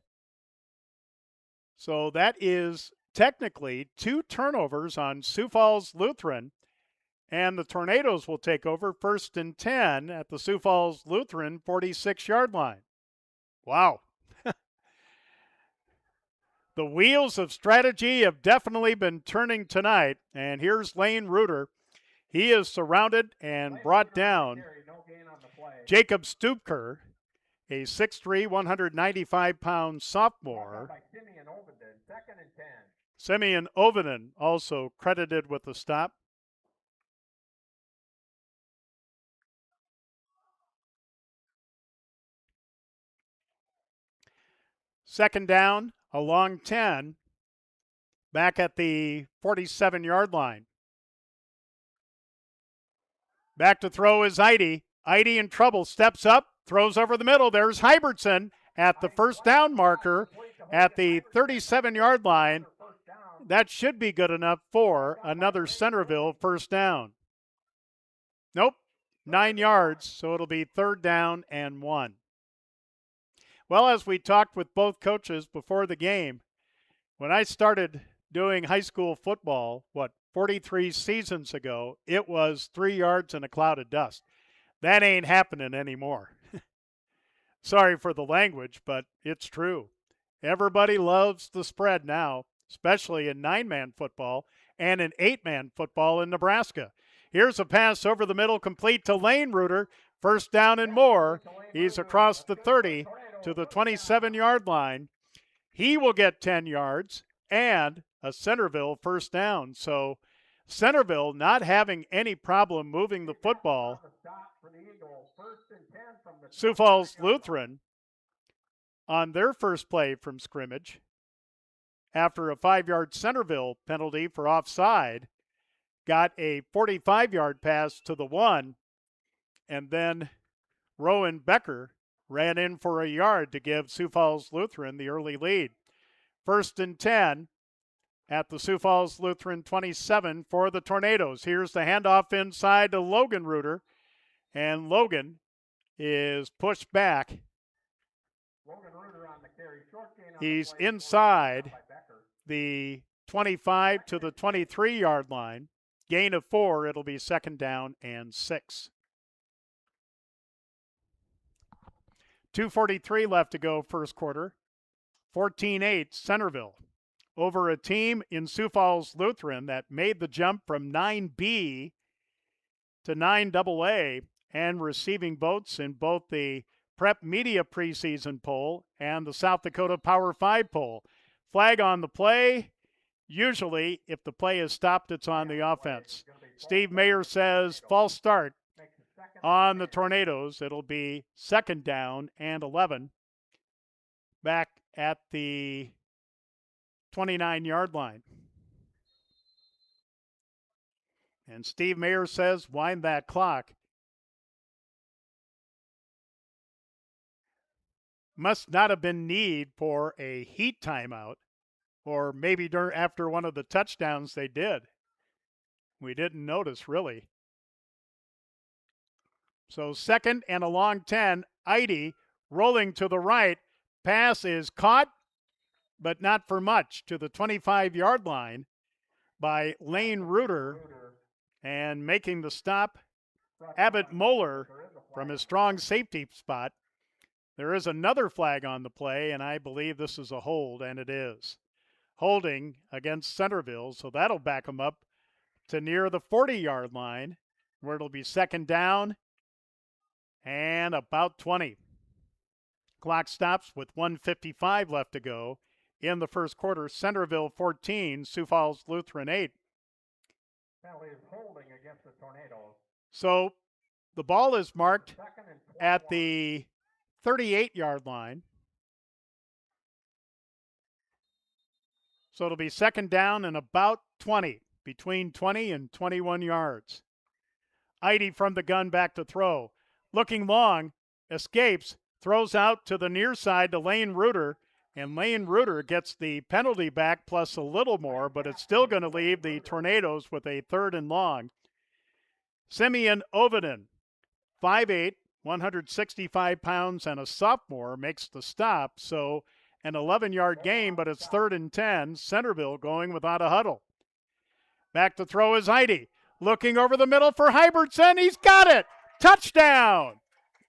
So that is technically 2 turnovers on Sioux Falls Lutheran, and the Tornadoes will take over 1st and 10 at the Sioux Falls Lutheran 46-yard line. Wow. The wheels of strategy have definitely been turning tonight, and here's Lane Reuter. He is surrounded and brought down Jacob Stupker, a 6'3", 195-pound sophomore. Simeon Ovenden also credited with the stop. Second down, a long 10, back at the 47-yard line. Back to throw is Eide. Eide in trouble, steps up, throws over the middle. There's Hybertson at the first down marker at the 37-yard line. That should be good enough for another Centerville first down. Nope, 9 yards, so it'll be 3rd down and 1. Well, as we talked with both coaches before the game, when I started doing high school football, 43 seasons ago, it was 3 yards and a cloud of dust. That ain't happening anymore. Sorry for the language, but it's true. Everybody loves the spread now, especially in 9-man football and in 8-man football in Nebraska. Here's a pass over the middle, complete to Lane Reuter. First down and more. He's across the 30 to the 27-yard line. He will get 10 yards and a Centerville first down. So Centerville not having any problem moving the football. Sioux Falls Lutheran on their first play from scrimmage, after a 5-yard Centerville penalty for offside, got a 45-yard pass to the 1, and then Rowan Becker ran in for a yard to give Sioux Falls Lutheran the early lead. 1st and 10 at the Sioux Falls Lutheran 27 for the Tornadoes. Here's the handoff inside to Logan Reuter, and Logan is pushed back. He's inside the 25 to the 23-yard line. Gain of 4, it'll be 2nd down and 6. 2:43 left to go first quarter. 14-8 Centerville over a team in Sioux Falls Lutheran that made the jump from 9B to 9AA and receiving votes in both the Prep Media preseason poll and the South Dakota Power 5 poll. Flag on the play. Usually, if the play is stopped, it's on the offense. Steve Mayer says false start on the Tornadoes. It'll be 2nd down and 11 back at the 29-yard line. And Steve Mayer says, wind that clock. Must not have been need for a heat timeout, or maybe after one of the touchdowns they did. We didn't notice, really. So 2nd and a long 10. Eide rolling to the right. Pass is caught, but not for much, to the 25-yard line by Lane Reuter. And making the stop, Abbott Moeller from his strong safety spot. There is another flag on the play, and I believe this is a hold, and it is. Holding against Centerville, so that'll back them up to near the 40-yard line, where it'll be 2nd down and about 20. Clock stops with 1:55 left to go in the first quarter. Centerville 14, Sioux Falls Lutheran 8. Penalty is holding against the Tornadoes. So the ball is marked at the 38-yard line. So it'll be 2nd down and about 20, between 20 and 21 yards. Eide from the gun back to throw. Looking long, escapes, throws out to the near side to Lane Reuter, and Lane Reuter gets the penalty back plus a little more, but it's still going to leave the Tornadoes with a 3rd and long. Simeon Oviden, 5'8", 165 pounds, and a sophomore, makes the stop. So an 11-yard gain, but it's 3rd and 10. Centerville going without a huddle. Back to throw is Eide. Looking over the middle for Hybertson. He's got it. Touchdown.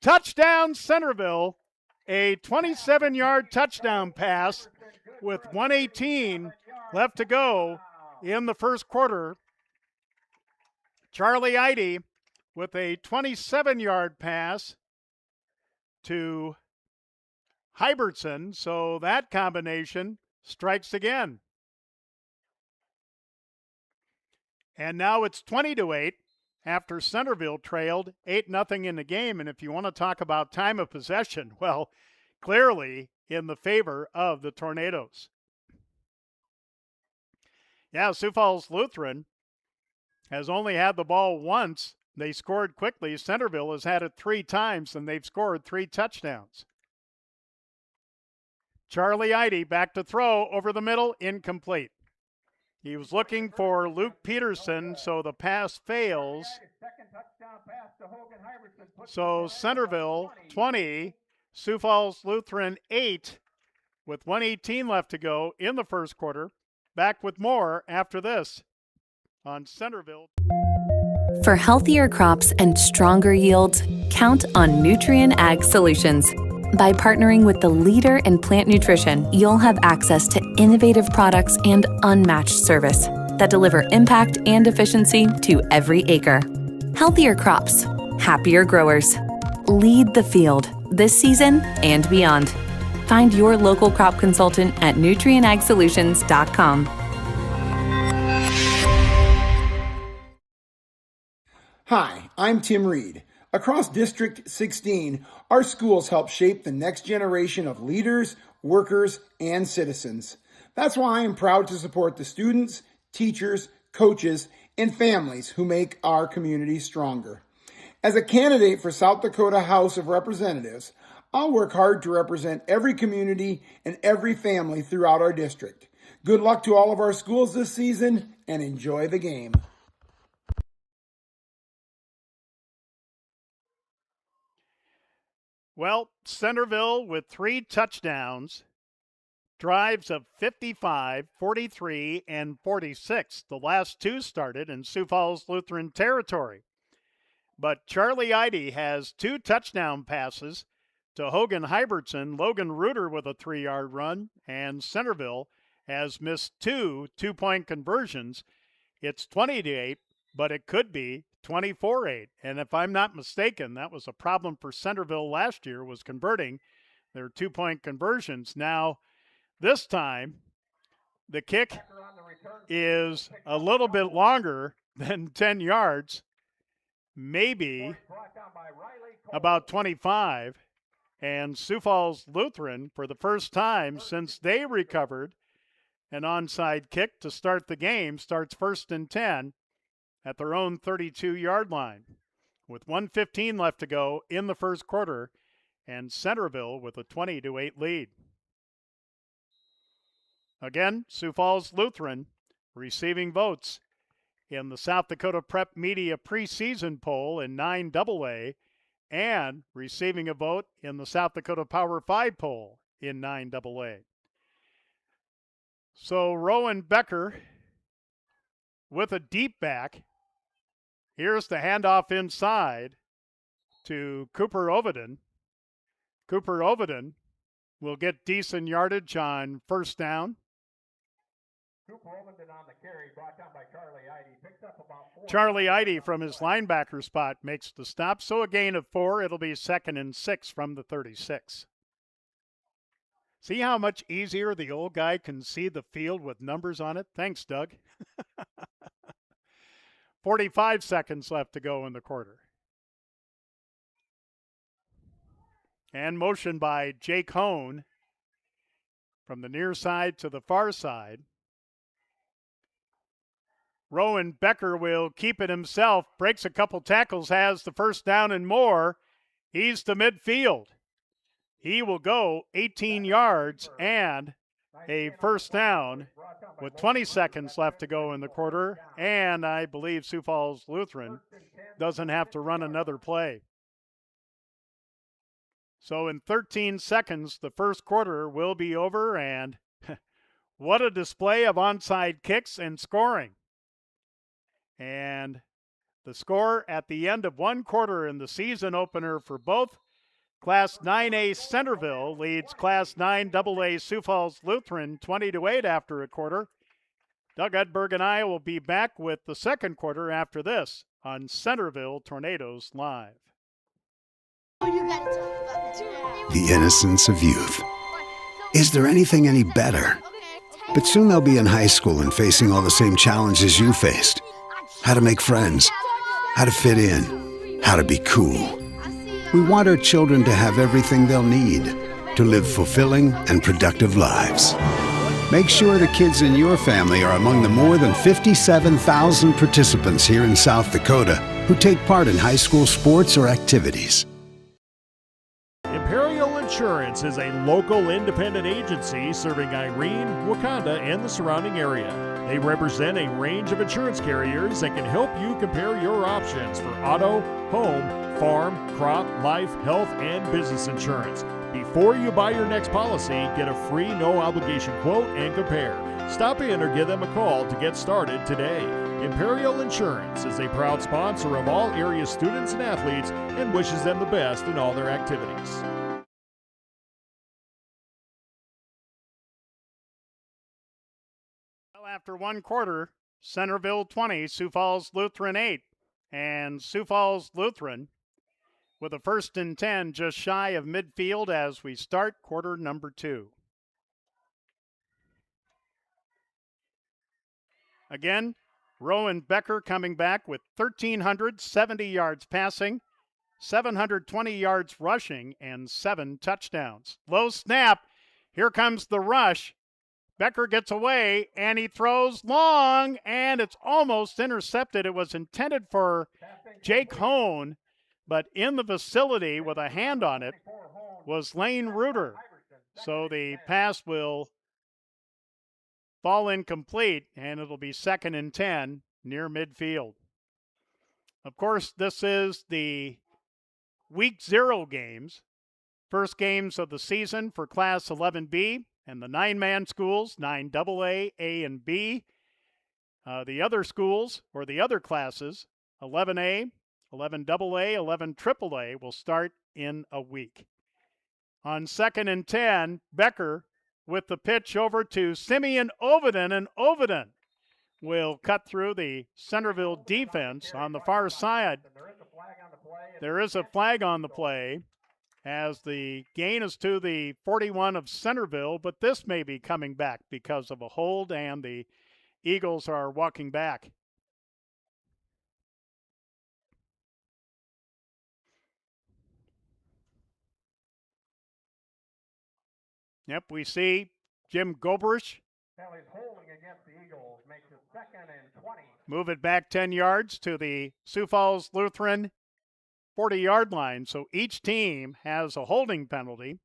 Touchdown, Centerville. A 27-yard touchdown pass with 1:18 left to go in the first quarter. Charlie Eide with a 27-yard pass to Hybertson. So that combination strikes again. And now it's 20-8 after Centerville trailed 8-0 in the game. And if you want to talk about time of possession, well, clearly in the favor of the Tornadoes. Yeah, Sioux Falls Lutheran has only had the ball once. They scored quickly. Centerville has had it 3 times, and they've scored 3 touchdowns. Charlie Eide back to throw over the middle, incomplete. He was looking for Luke Peterson, so the pass fails. So Centerville 20, Sioux Falls Lutheran 8, with 1:18 left to go in the first quarter. Back with more after this on Centerville. For healthier crops and stronger yields, count on Nutrien Ag Solutions. By partnering with the leader in plant nutrition, you'll have access to innovative products and unmatched service that deliver impact and efficiency to every acre. Healthier crops, happier growers. Lead the field this season and beyond. Find your local crop consultant at nutrienagsolutions.com. Hi, I'm Tim Reed. Across District 16, our schools help shape the next generation of leaders, workers, and citizens. That's why I am proud to support the students, teachers, coaches, and families who make our community stronger. As a candidate for South Dakota House of Representatives, I'll work hard to represent every community and every family throughout our district. Good luck to all of our schools this season, and enjoy the game. Well, Centerville with 3 touchdowns, drives of 55, 43, and 46. The last 2 started in Sioux Falls Lutheran territory. But Charlie Eide has 2 touchdown passes to Hogan Hybertson, Logan Reuter with a 3-yard run, and Centerville has missed 2 two-point conversions. It's 20-8, but it could be 24-8. And if I'm not mistaken, that was a problem for Centerville last year, was converting their 2-point conversions. Now, this time, the kick is a little bit longer than 10 yards. maybe about 25. And Sioux Falls Lutheran, for the first time since they recovered an onside kick to start the game, starts 1st and 10 at their own 32-yard line with 1:15 left to go in the first quarter, and Centerville with a 20-8 lead. Again, Sioux Falls Lutheran receiving votes in the South Dakota Prep Media preseason poll in 9AA and receiving a vote in the South Dakota Power 5 poll in 9AA. So Rowan Becker with a deep back. Here's the handoff inside to Cooper Oviden. Cooper Oviden will get decent yardage on first down. Charlie Eide from his linebacker spot makes the stop. So a gain of 4. It'll be 2nd and 6 from the 36. See how much easier the old guy can see the field with numbers on it? Thanks, Doug. 45 seconds left to go in the quarter. And motion by Jake Hone from the near side to the far side. Rowan Becker will keep it himself, breaks a couple tackles, has the first down and more. He's to midfield. He will go 18 yards and a first down with 20 seconds left to go in the quarter. And I believe Sioux Falls Lutheran doesn't have to run another play. So in 13 seconds, the first quarter will be over, and what a display of onside kicks and scoring. And the score at the end of one quarter in the season opener for both Class 9A Centerville leads Class 9AA Sioux Falls Lutheran 20-8 after a quarter. Doug Edberg and I will be back with the second quarter after this on Centerville Tornadoes Live. The innocence of youth. Is there anything any better? But soon they'll be in high school and facing all the same challenges you faced. How to make friends, how to fit in, how to be cool. We want our children to have everything they'll need to live fulfilling and productive lives. Make sure the kids in your family are among the more than 57,000 participants here in South Dakota who take part in high school sports or activities. Imperial Insurance is a local independent agency serving Irene, Wakanda, and the surrounding area. They represent a range of insurance carriers that can help you compare your options for auto, home, farm, crop, life, health, and business insurance. Before you buy your next policy, get a free no-obligation quote and compare. Stop in or give them a call to get started today. Imperial Insurance is a proud sponsor of all area students and athletes and wishes them the best in all their activities. Well, after one quarter, Centerville 20, Sioux Falls Lutheran 8. And Sioux Falls Lutheran with a 1st and 10 just shy of midfield as we start quarter number 2. Again, Rowan Becker coming back with 1,370 yards passing, 720 yards rushing, and 7 touchdowns. Low snap. Here comes the rush. Becker gets away, and he throws long, and it's almost intercepted. It was intended for Jake Hone, but in the vicinity with a hand on it was Lane Reuter. So the pass will fall incomplete, and it'll be 2nd and 10 near midfield. Of course, this is the Week 0 games, first games of the season for Class 11B and the 9-man schools, 9AA, A and B. The other schools, or the other classes, 11A, 11AA, 11AAA, will start in a week. On 2nd and 10, Becker with the pitch over to Simeon Oviden, and Oviden will cut through the Centerville defense on the far side. There is a flag on the play as the gain is to the 41 of Centerville, but this may be coming back because of a hold, and the Eagles are walking back. Yep, we see Jim Gobrish Penalties holding against the Eagles makes it 2nd and 20. move it back 10 yards to the Sioux Falls Lutheran 40-yard line. So each team has a holding penalty.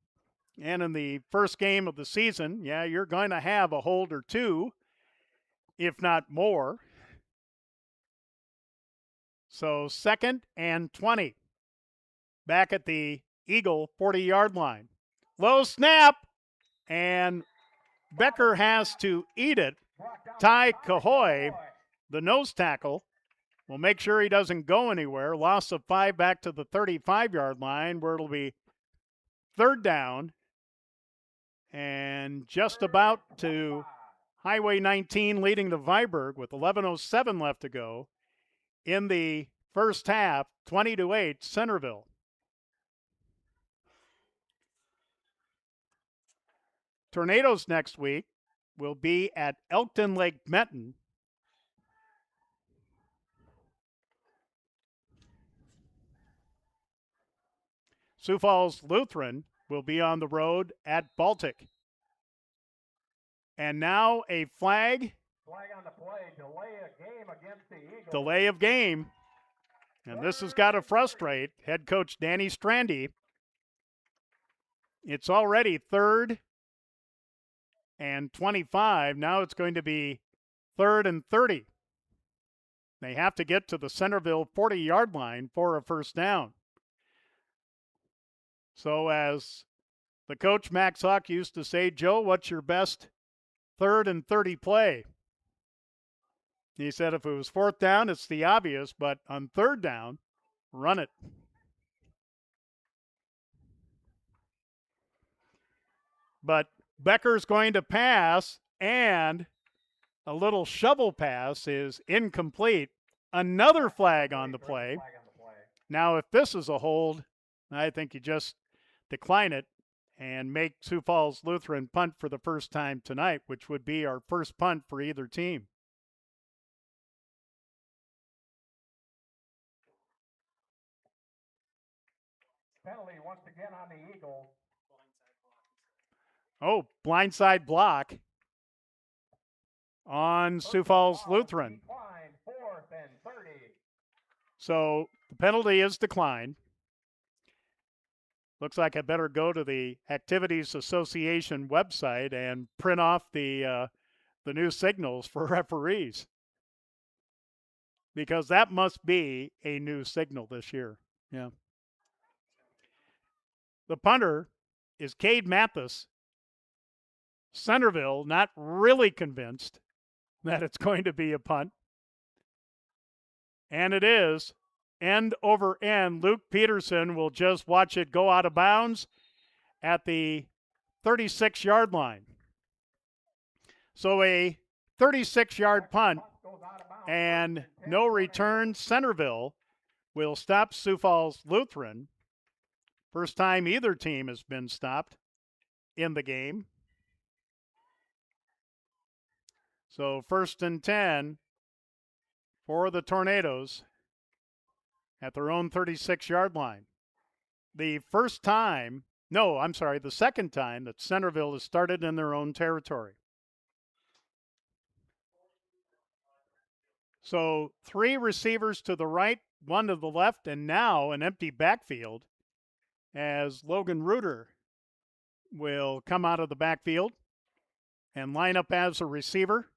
And in the first game of the season, yeah, you're going to have a hold or two, if not more. So 2nd and 20. Back at the Eagle 40-yard line. Low snap, and Becker has to eat it. Ty Cahoy, the nose tackle, will make sure he doesn't go anywhere. Loss of 5 back to the 35-yard line, where it'll be 3rd down and just about to Highway 19, leading to Viborg with 11:07 left to go in the first half. 20-8 Centerville. Tornadoes next week will be at Elkton Lake Benton. Sioux Falls Lutheran will be on the road at Baltic. And now a flag. Flag on the play, delay of game against the Eagles. Delay of game. And this has got to frustrate head coach Danny Strandy. It's already 3rd and 25. Now it's going to be 3rd and 30. They have to get to the Centerville 40-yard line for a first down. So as the coach Max Hawk used to say, Joe, what's your best 3rd and 30 play? He said if it was 4th down, it's the obvious, but on 3rd down, run it. But Becker's going to pass, and a little shovel pass is incomplete. Another flag on the play. Now, if this is a hold, I think you just decline it and make Sioux Falls Lutheran punt for the first time tonight, which would be our first punt for either team. Penalty once again on the Eagles. Oh, blindside block on Sioux Falls Lutheran. 4th and 30. So the penalty is declined. Looks like I better go to the Activities Association website and print off the new signals for referees, because that must be a new signal this year. Yeah. The punter is Cade Mathis. Centerville not really convinced that it's going to be a punt. And it is. End over end. Luke Peterson will just watch it go out of bounds at the 36-yard line. So a 36-yard punt and no return. Centerville will stop Sioux Falls Lutheran. First time either team has been stopped in the game. So 1st and 10 for the Tornadoes at their own 36-yard line. The second time that Centerville has started in their own territory. So 3 receivers to the right, 1 to the left, and now an empty backfield as Logan Reuter will come out of the backfield and line up as a receiver.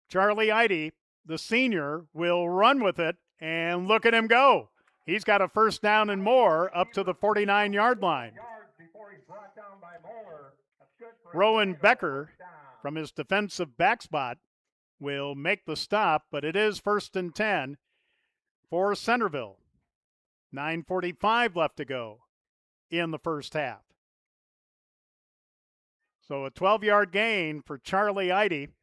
Charlie Eide, the senior, will run with it, and look at him go. He's got a first down and more up to the 49-yard line. Rowan Becker, from his defensive back spot, will make the stop, but it is 1st and 10 for Centerville. 9:45 left to go in the first half. So a 12-yard gain for Charlie Eide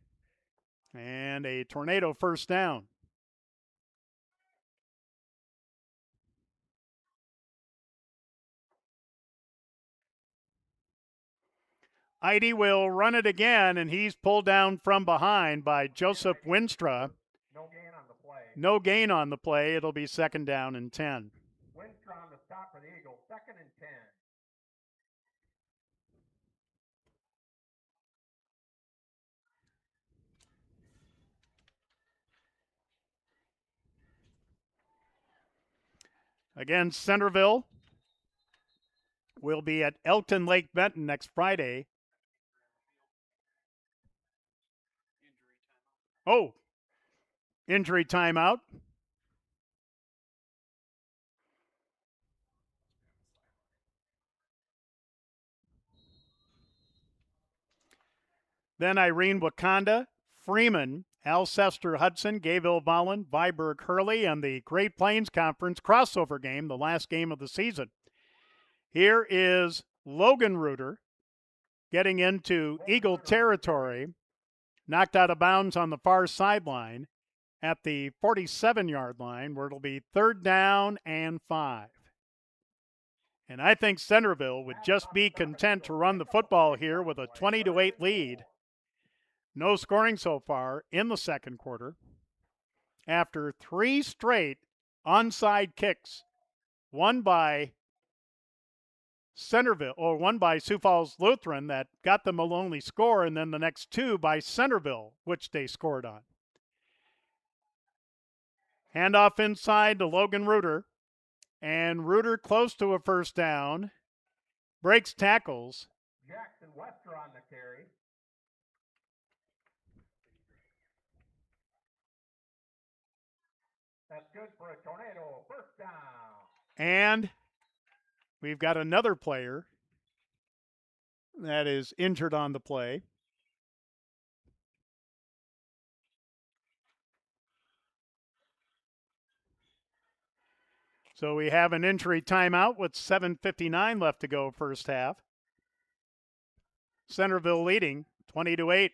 and a Tornado first down. Eide will run it again, and he's pulled down from behind by Joseph Winstra. No gain on the play. It'll be 2nd down and 10. Winstra on the stop for the Eagles, 2nd and 10. Again, Centerville will be at Elkton Lake Benton next Friday. Oh, injury timeout. Then Irene Wakanda, Freeman, Alcester Hudson, Gayville Vollen, Viborg Hurley, and the Great Plains Conference crossover game, the last game of the season. Here is Logan Reuter getting into Eagle territory, knocked out of bounds on the far sideline at the 47-yard line, where it'll be 3rd down and 5. And I think Centerville would just be content to run the football here with a 20-8 lead. No scoring so far in the second quarter. After 3 straight onside kicks, one by Centerville, or one by Sioux Falls Lutheran that got them a lonely score, and then the next 2 by Centerville, which they scored on. Handoff inside to Logan Reuter, and Reuter close to a 1st down, breaks tackles. Jackson Wester on the carry. That's good for a tornado. 1st down. And we've got another player that is injured on the play. So we have an injury timeout with 7:59 left to go first half. Centerville leading 20-8.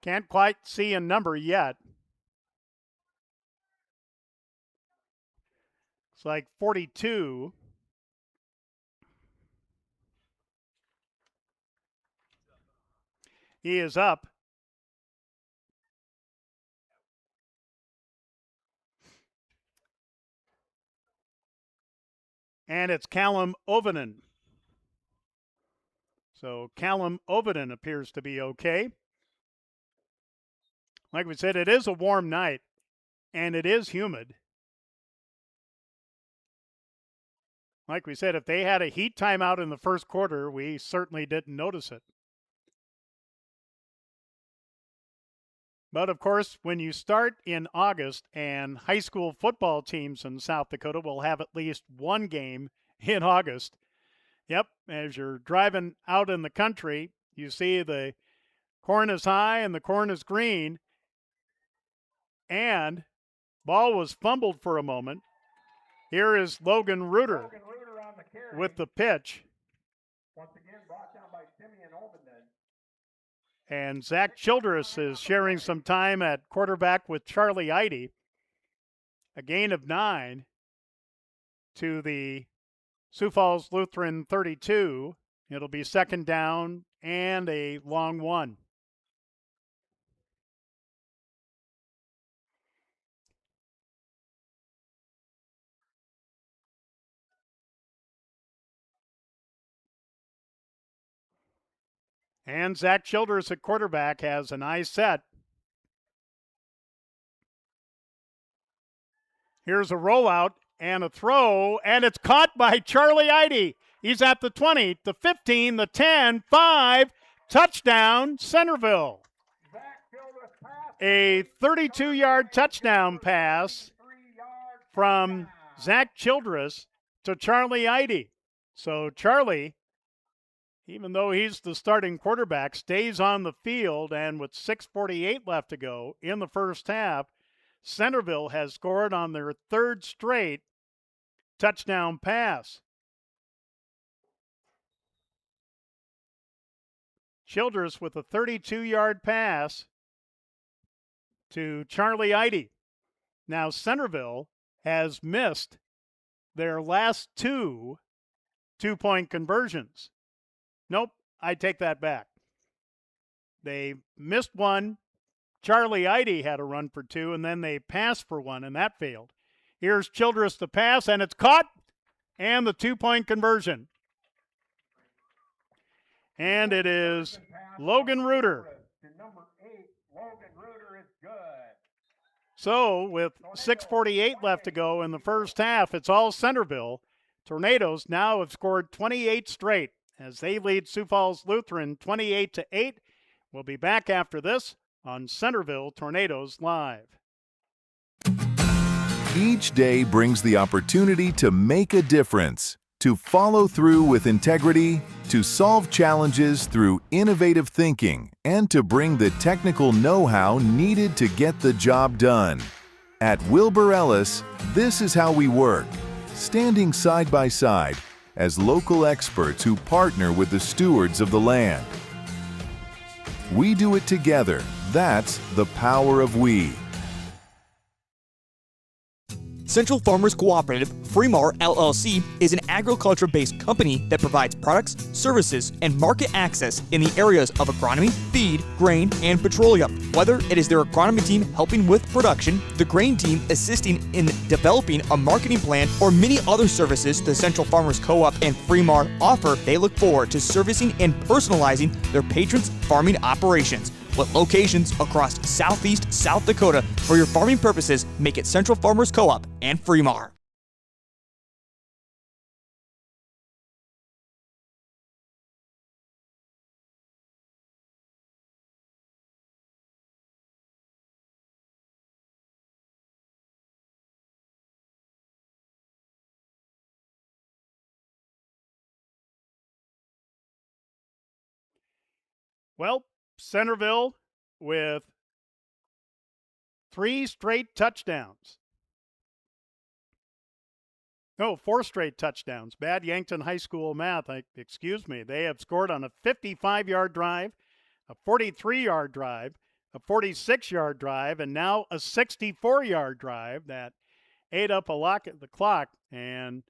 Can't quite see a number yet. It's like 42. He is up. And it's Callum Ovenden. So Callum Ovenden appears to be okay. Like we said, it is a warm night, and it is humid. Like we said, if they had a heat timeout in the first quarter, we certainly didn't notice it. But of course, when you start in August, and high school football teams in South Dakota will have at least one game in August. Yep, as you're driving out in the country, you see the corn is high and the corn is green. And ball was fumbled for a moment. Here is Logan Reuter with the pitch. Once again brought down by Simeon Ovenden. And Zach Childress is sharing some time at quarterback with Charlie Eide. A gain of 9 to the Sioux Falls Lutheran 32. It'll be 2nd down and a long 1. And Zach Childress at quarterback has an eye set. Here's a rollout and a throw, and it's caught by Charlie Eide. He's at the 20, the 15, the 10, 5, touchdown, Centerville. A 32-yard touchdown pass from Zach Childress to Charlie Eide. So Charlie, even though he's the starting quarterback, stays on the field, and with 6:48 left to go in the first half, Centerville has scored on their 3rd straight touchdown pass. Childress with a 32-yard pass to Charlie Eide. Now Centerville has missed their last 2 two-point conversions. Nope, I take that back. They missed one. Charlie Eide had a run for 2, and then they passed for 1, and that failed. Here's Childress to pass, and it's caught, and the 2-point conversion. And it is Logan Reuter. To number 8, Logan Reuter So with 6:48 left to go in the first half, it's all Centerville. Tornadoes now have scored 28 straight as they lead Sioux Falls Lutheran 28-8. We'll be back after this on Centerville Tornadoes Live. Each day brings the opportunity to make a difference, to follow through with integrity, to solve challenges through innovative thinking, and to bring the technical know-how needed to get the job done. At Wilbur Ellis, this is how we work, standing side by side as local experts who partner with the stewards of the land. We do it together. That's the power of we. Central Farmers Cooperative, Fremar LLC, is an agriculture-based company that provides products, services, and market access in the areas of agronomy, feed, grain, and petroleum. Whether it is their agronomy team helping with production, the grain team assisting in developing a marketing plan, or many other services the Central Farmers Co-op and Fremar offer, they look forward to servicing and personalizing their patrons' farming operations. With locations across southeast South Dakota for your farming purposes, make it Central Farmers Co-op and Fremar. Well, Centerville with 3 straight touchdowns. No, 4 straight touchdowns. Bad Yankton High School math. Excuse me. They have scored on a 55-yard drive, a 43-yard drive, a 46-yard drive, and now a 64-yard drive that ate up a lot at the clock. And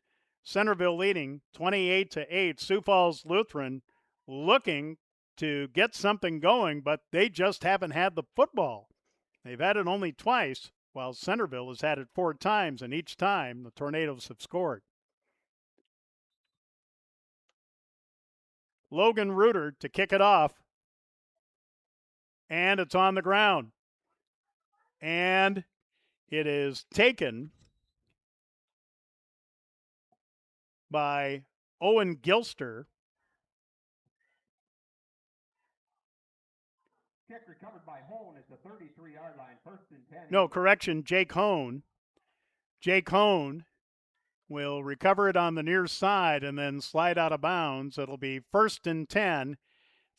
Centerville leading 28-8. Sioux Falls Lutheran looking to get something going, but they just haven't had the football. They've had it only twice, while Centerville has had it 4 times, and each time the Tornadoes have scored. Logan Reuter to kick it off, and it's on the ground. And it is taken by Owen Gilster. Kick recovered by Hone at the 33-yard line, 1st and 10. No, correction, Jake Hone. Jake Hone will recover it on the near side and then slide out of bounds. It'll be 1st and 10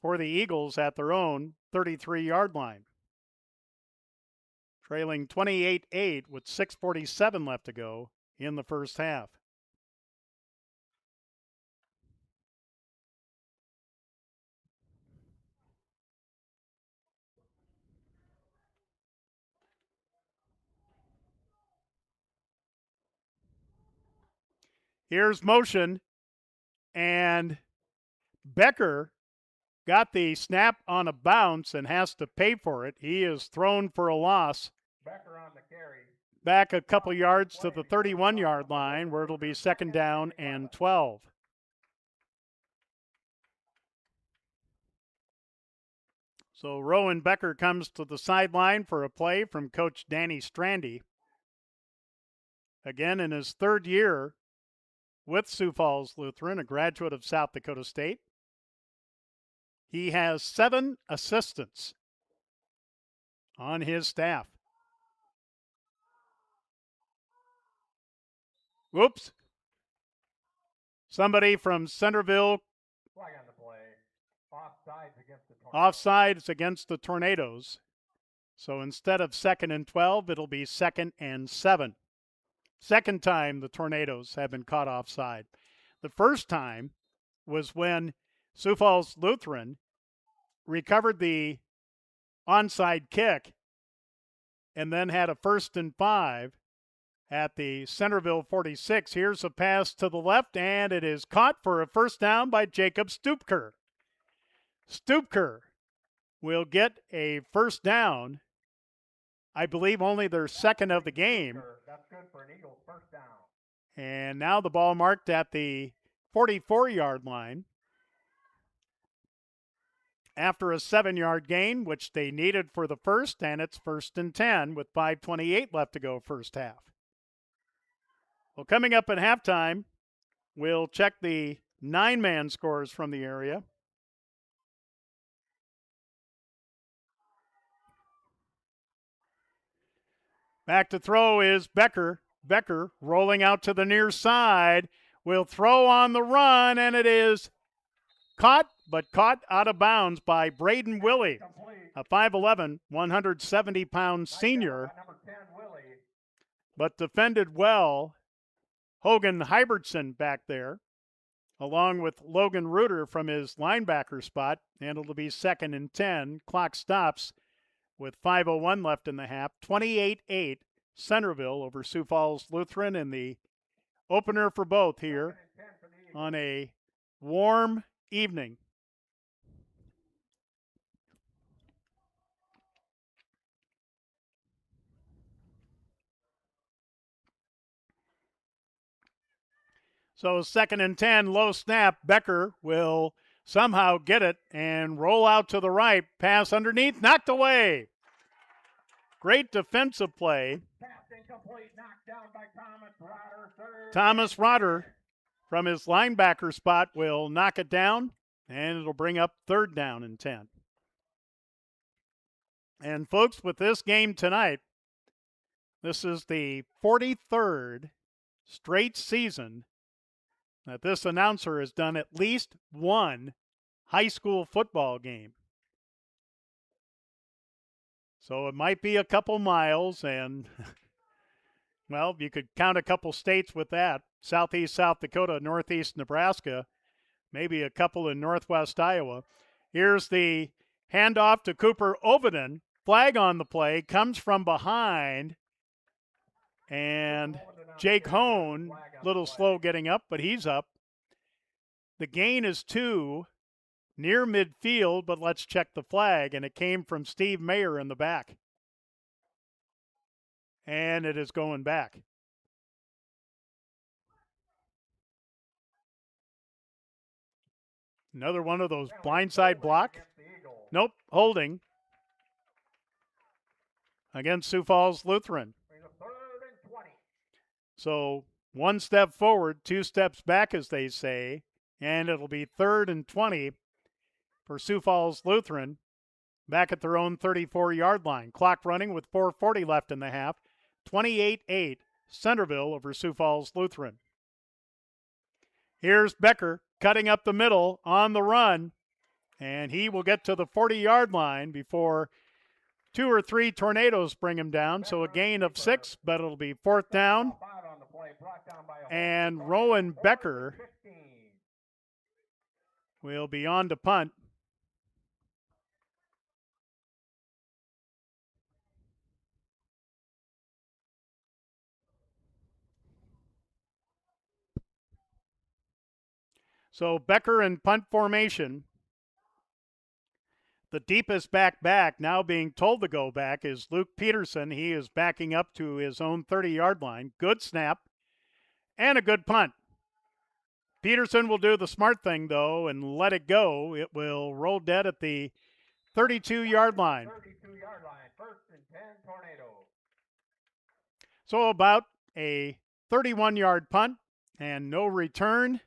for the Eagles at their own 33-yard line. Trailing 28-8 with 6:47 left to go in the first half. Here's motion, and Becker got the snap on a bounce and has to pay for it. He is thrown for a loss. Becker on the carry. Back a couple yards to the 31-yard line, where it'll be 2nd down and 12. So Rowan Becker comes to the sideline for a play from Coach Danny Strandy. Again, in his 3rd year with Sioux Falls Lutheran, a graduate of South Dakota State. He has 7 assistants on his staff. Whoops. Somebody from Centerville. Flag on the play. Offsides against the Tornadoes. So instead of 2nd and 12, it'll be 2nd and 7. Second time the Tornadoes have been caught offside. The first time was when Sioux Falls Lutheran recovered the onside kick and then had a 1st and 5 at the Centerville 46. Here's a pass to the left, and it is caught for a 1st down by Jacob Stupker. Stupker will get a 1st down. I believe only their 2nd of the game. That's good for an Eagles 1st down. And now the ball marked at the 44-yard line. after a 7-yard gain, which they needed for the first, and it's 1st and 10 with 5:28 left to go first half. Well, coming up at halftime, we'll check the 9-man scores from the area. Back to throw is Becker. Becker rolling out to the near side. Will throw on the run, and it is caught out of bounds by Braden Willie, a 5'11", 170-pound senior, but defended well. Hogan Hybertson back there, along with Logan Reuter from his linebacker spot, and it'll be 2nd and 10. Clock stops with 5:01 left in the half. 28-8 Centerville over Sioux Falls Lutheran in the opener for both here on a warm evening. So 2nd and 10, low snap. Becker will somehow get it and roll out to the right. Pass underneath, knocked away. Great defensive play. Thomas Rotter from his linebacker spot will knock it down, and it'll bring up 3rd down and 10. And folks, with this game tonight, this is the 43rd straight season that this announcer has done at least one high school football game. So it might be a couple miles, and, well, you could count a couple states with that. Southeast South Dakota, Northeast Nebraska, maybe a couple in Northwest Iowa. Here's the handoff to Cooper Ovenden. Flag on the play, comes from behind, and Jake Hone, a little slow getting up, but he's up. The gain is 2 near midfield, but let's check the flag, and it came from Steve Mayer in the back. And it is going back. Another one of those blindside block. Nope, holding against Sioux Falls Lutheran. So 1 step forward, 2 steps back, as they say, and it'll be 3rd and 20 for Sioux Falls Lutheran, back at their own 34-yard line. Clock running with 4:40 left in the half. 28-8 Centerville over Sioux Falls Lutheran. Here's Becker cutting up the middle on the run, and he will get to the 40-yard line before 2 or 3 tornadoes bring him down. So a gain of 6, but it'll be 4th down. And Rowan Becker will be on to punt. So Becker in punt formation. The deepest back now being told to go back is Luke Peterson. He is backing up to his own 30-yard line. Good snap and a good punt. Peterson will do the smart thing, though, and let it go. It will roll dead at the 32-yard line. 32-yard line, 1st and 10 Tornado. So about a 31-yard punt and no return.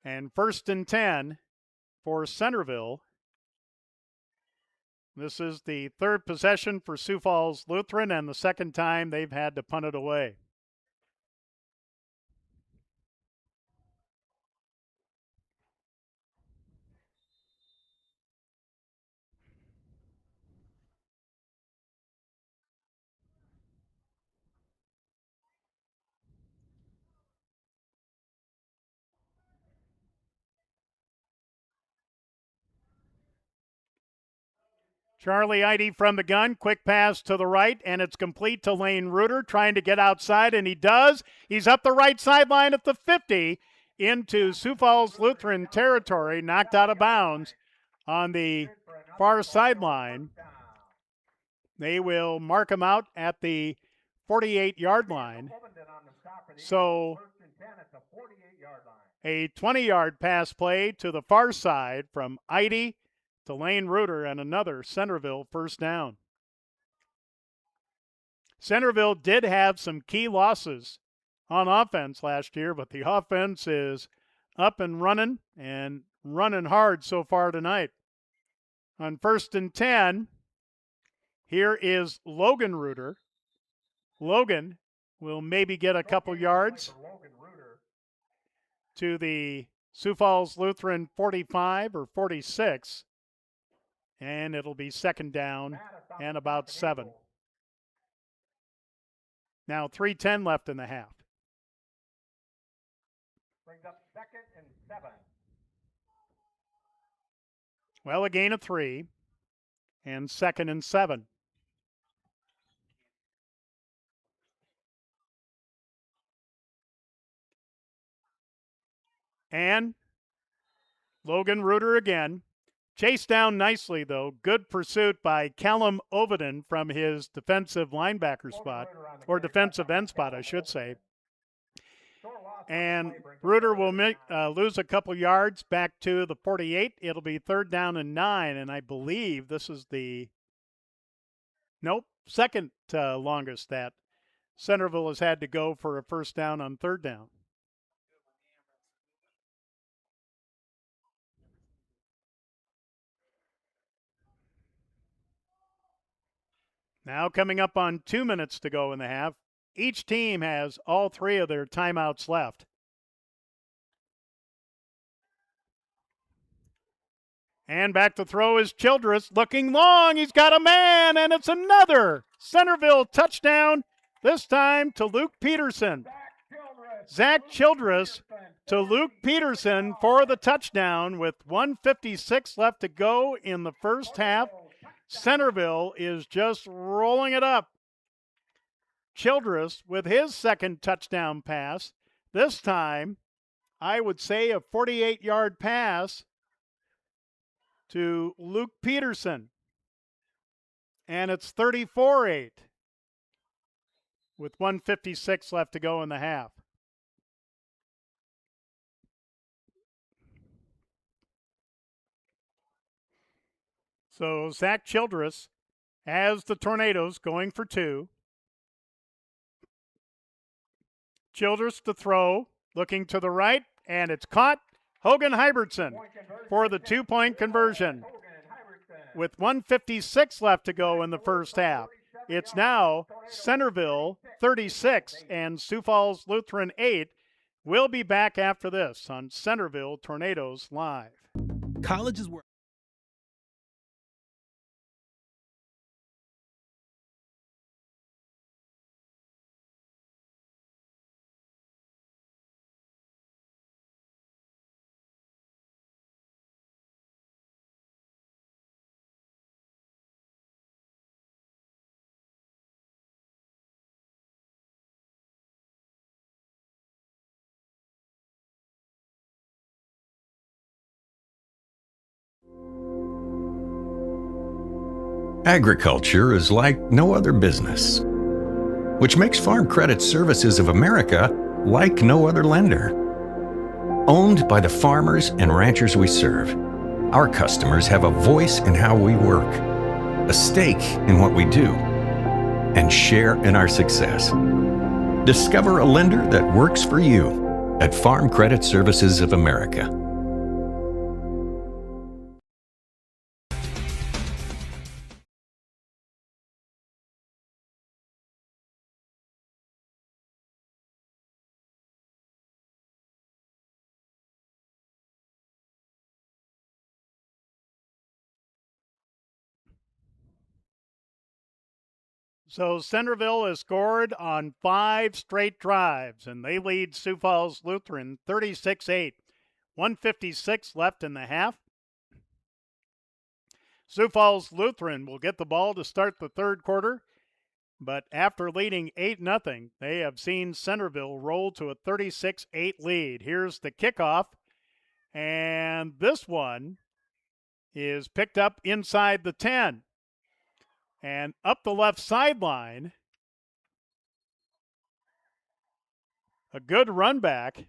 And 1st and 10 for Centerville. This is the 3rd possession for Sioux Falls Lutheran and the 2nd time they've had to punt it away. Charlie Idy from the gun, quick pass to the right, and it's complete to Lane Reuter, trying to get outside, and he does. He's up the right sideline at the 50 into Sioux Falls Lutheran territory, knocked out of bounds on the far sideline. They will mark him out at the 48-yard line. So a 20-yard pass play to the far side from Idy to Lane Reuter and another Centerville first down. Centerville did have some key losses on offense last year, but the offense is up and running hard so far tonight. On 1st and 10, here is Logan Reuter. Logan will maybe get a couple yards to the Sioux Falls Lutheran 45 or 46, and it'll be 2nd down and about 7. Now 3:10 left in the half. Brings up 2nd and 7. Well, a gain of 3 and 2nd and 7. And Logan Reuter again. Chased down nicely, though. Good pursuit by Callum Ovenden from his defensive linebacker spot, or defensive end spot, I should say. And Reuter will lose a couple yards back to the 48. It'll be 3rd down and 9, and I believe this is the second longest that Centerville has had to go for a first down on 3rd down. Now coming up on 2 minutes to go in the half. Each team has all 3 of their timeouts left. And back to throw is Childress, looking long. He's got a man, and it's another Centerville touchdown, this time to Luke Peterson. Zach Childress to Luke Peterson for the touchdown with 1:56 left to go in the first half. Centerville is just rolling it up. Childress with his second touchdown pass. This time, I would say a 48-yard pass to Luke Peterson. And it's 34-8 with 1:56 left to go in the half. So Zach Childress has the Tornadoes going for 2. Childress to throw, looking to the right, and it's caught. Hogan Hybertson for the 2-point conversion. With 1:56 left to go in the first half. It's now Centerville 36 and Sioux Falls Lutheran 8. We'll be back after this on Centerville Tornadoes Live. College is where Agriculture is like no other business, which makes Farm Credit Services of America like no other lender. Owned by the farmers and ranchers we serve, our customers have a voice in how we work, a stake in what we do, and share in our success. Discover a lender that works for you at Farm Credit Services of America. So Centerville has scored on 5 straight drives, and they lead Sioux Falls Lutheran 36-8. 1:56 left in the half. Sioux Falls Lutheran will get the ball to start the third quarter, but after leading 8-0, they have seen Centerville roll to a 36-8 lead. Here's the kickoff, and this one is picked up inside the 10. And up the left sideline, a good run back.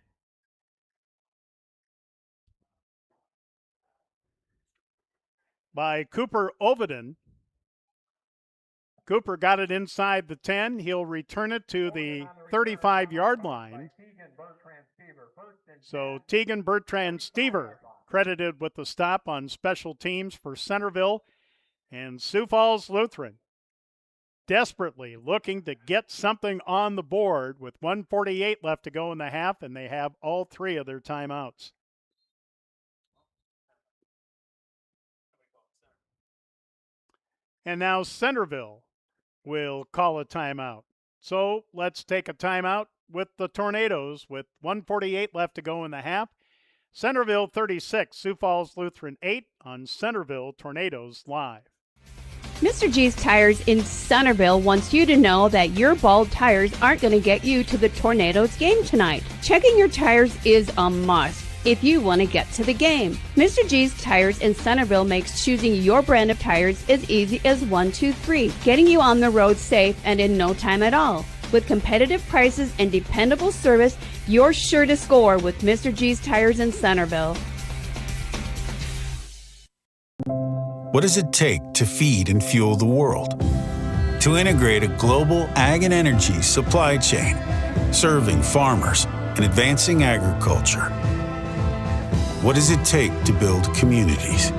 by Cooper Oviden. Cooper got it inside the 10. He'll return it to the 35-yard line. So Tegan Bertrand Stever credited with the stop on special teams for Centerville, and Sioux Falls Lutheran desperately looking to get something on the board with 1:48 left to go in the half, and they have all three of their timeouts. And now Centerville will call a timeout. So let's take a timeout with the Tornadoes with 1:48 left to go in the half. Centerville 36, Sioux Falls Lutheran 8 on Centerville Tornadoes Live. Mr. G's Tires in Centerville wants you to know that your bald tires aren't going to get you to the Tornadoes game tonight. Checking your tires is a must if you want to get to the game. Mr. G's Tires in Centerville makes choosing your brand of tires as easy as 1, 2, 3, getting you on the road safe and in no time at all. With competitive prices and dependable service, you're sure to score with Mr. G's Tires in Centerville. What does it take to feed and fuel the world? To integrate a global ag and energy supply chain, serving farmers and advancing agriculture. What does it take to build communities,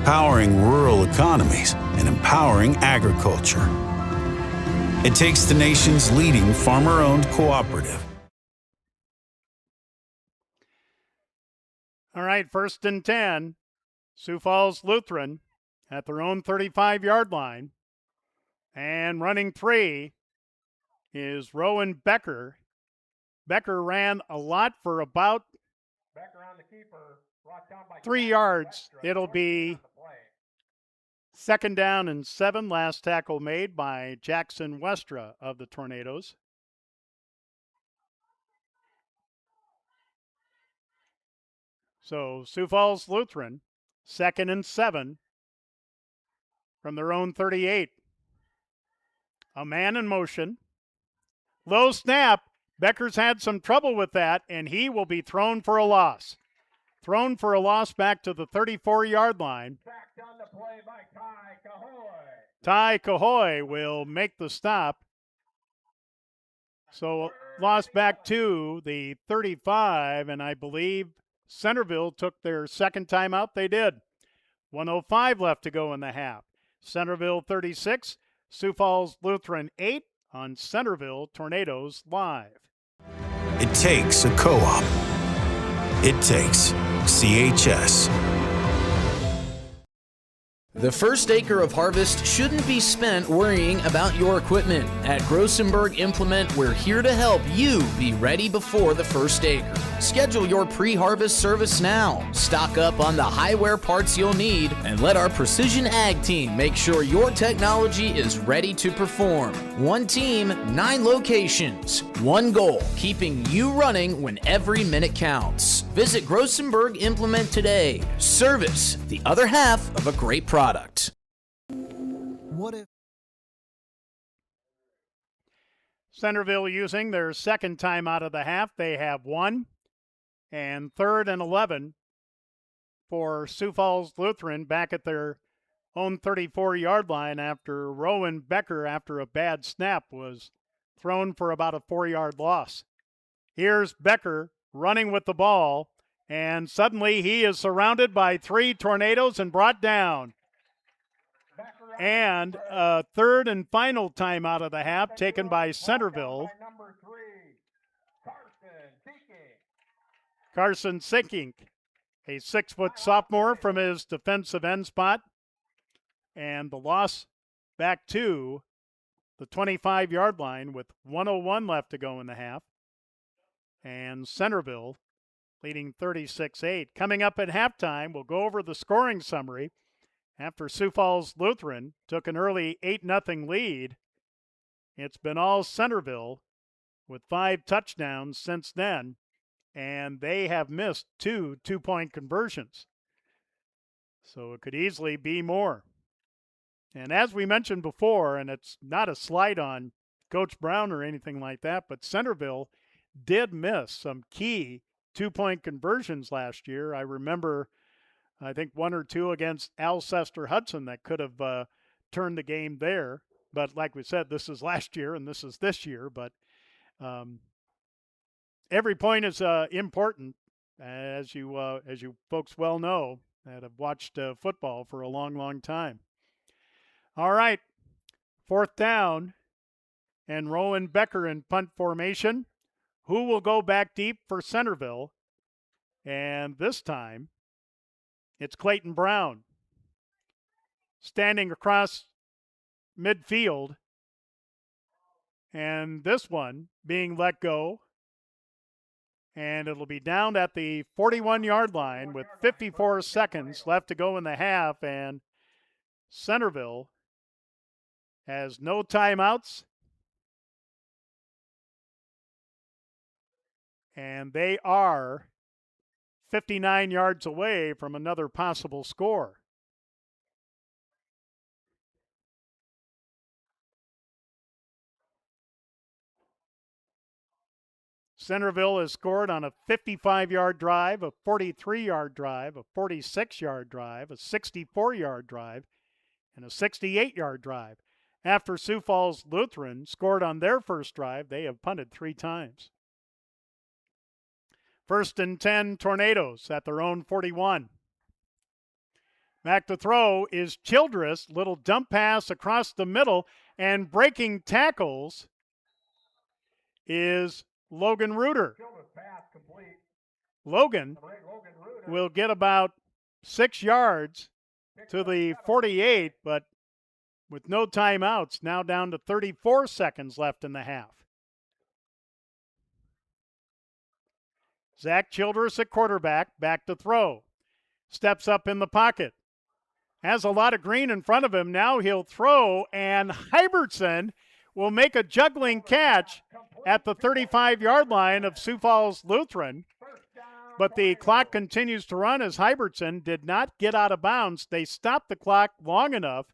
powering rural economies and empowering agriculture? It takes the nation's leading farmer-owned cooperative. All right, 1st and 10. Sioux Falls Lutheran at their own 35-yard line. And running 3 is Rowan Becker. Becker ran a lot for about 3 yards. It'll be 2nd down and 7. Last tackle made by Jackson Westra of the Tornadoes. So Sioux Falls Lutheran, 2nd and 7 from their own 38. A man in motion. Low snap. Becker's had some trouble with that, and he will be thrown for a loss. Thrown for a loss back to the 34-yard line. Ty Cahoy will make the stop. So lost back to the 35, and I believe Centerville took their second timeout. They did. 1:05 left to go in the half. Centerville 36, Sioux Falls Lutheran 8 on Centerville Tornadoes Live. It takes a co-op. It takes CHS. The first acre of harvest shouldn't be spent worrying about your equipment. At Grossenberg Implement, we're here to help you be ready before the first acre. Schedule your pre-harvest service now. Stock up on the high-wear parts you'll need, and let our Precision Ag team make sure your technology is ready to perform. One team, 9 locations. One goal, keeping you running when every minute counts. Visit Grossenberg Implement today. Service, the other half of a great product. What if Centerville using their second time out of the half. They have 1, and 3rd and 11 for Sioux Falls Lutheran back at their own 34-yard line after Rowan Becker, after a bad snap, was thrown for about a 4-yard loss. Here's Becker running with the ball, and suddenly he is surrounded by 3 Tornadoes and brought down. And a 3rd and final time out of the half taken by Centerville. Carson Sinkink, a 6-foot sophomore from his defensive end spot. And the loss back to the 25-yard line with 1:01 left to go in the half. And Centerville leading 36-8. Coming up at halftime, we'll go over the scoring summary. After Sioux Falls Lutheran took an early 8-0 lead, it's been all Centerville with 5 touchdowns since then, and they have missed 2 two-point conversions. So it could easily be more. And as we mentioned before, and it's not a slight on Coach Brown or anything like that, but Centerville did miss some key two-point conversions last year. I remember I think one or two against Alcester Hudson that could have turned the game there. But like we said, this is last year and this is this year. But every point is important, as you folks well know that have watched football for a long, long time. All right, 4th down, and Rowan Becker in punt formation. Who will go back deep for Centerville? And this time, it's Clayton Brown standing across midfield, and this one being let go, and it'll be down at the 41-yard line with 54 seconds left to go in the half, and Centerville has no timeouts, and they are 59 yards away from another possible score. Centerville has scored on a 55-yard drive, a 43-yard drive, a 46-yard drive, a 64-yard drive, and a 68-yard drive. After Sioux Falls Lutheran scored on their first drive, they have punted 3 times. 1st and 10, Tornadoes at their own 41. Back to throw is Childress. Little dump pass across the middle, and breaking tackles is Logan Reuter. Logan will get about 6 yards to the 48, but with no timeouts, now down to 34 seconds left in the half. Zach Childress at quarterback, back to throw. Steps up in the pocket. Has a lot of green in front of him. Now he'll throw, and Hybertson will make a juggling catch at the 35-yard line of Sioux Falls Lutheran. But the clock continues to run as Hybertson did not get out of bounds. They stopped the clock long enough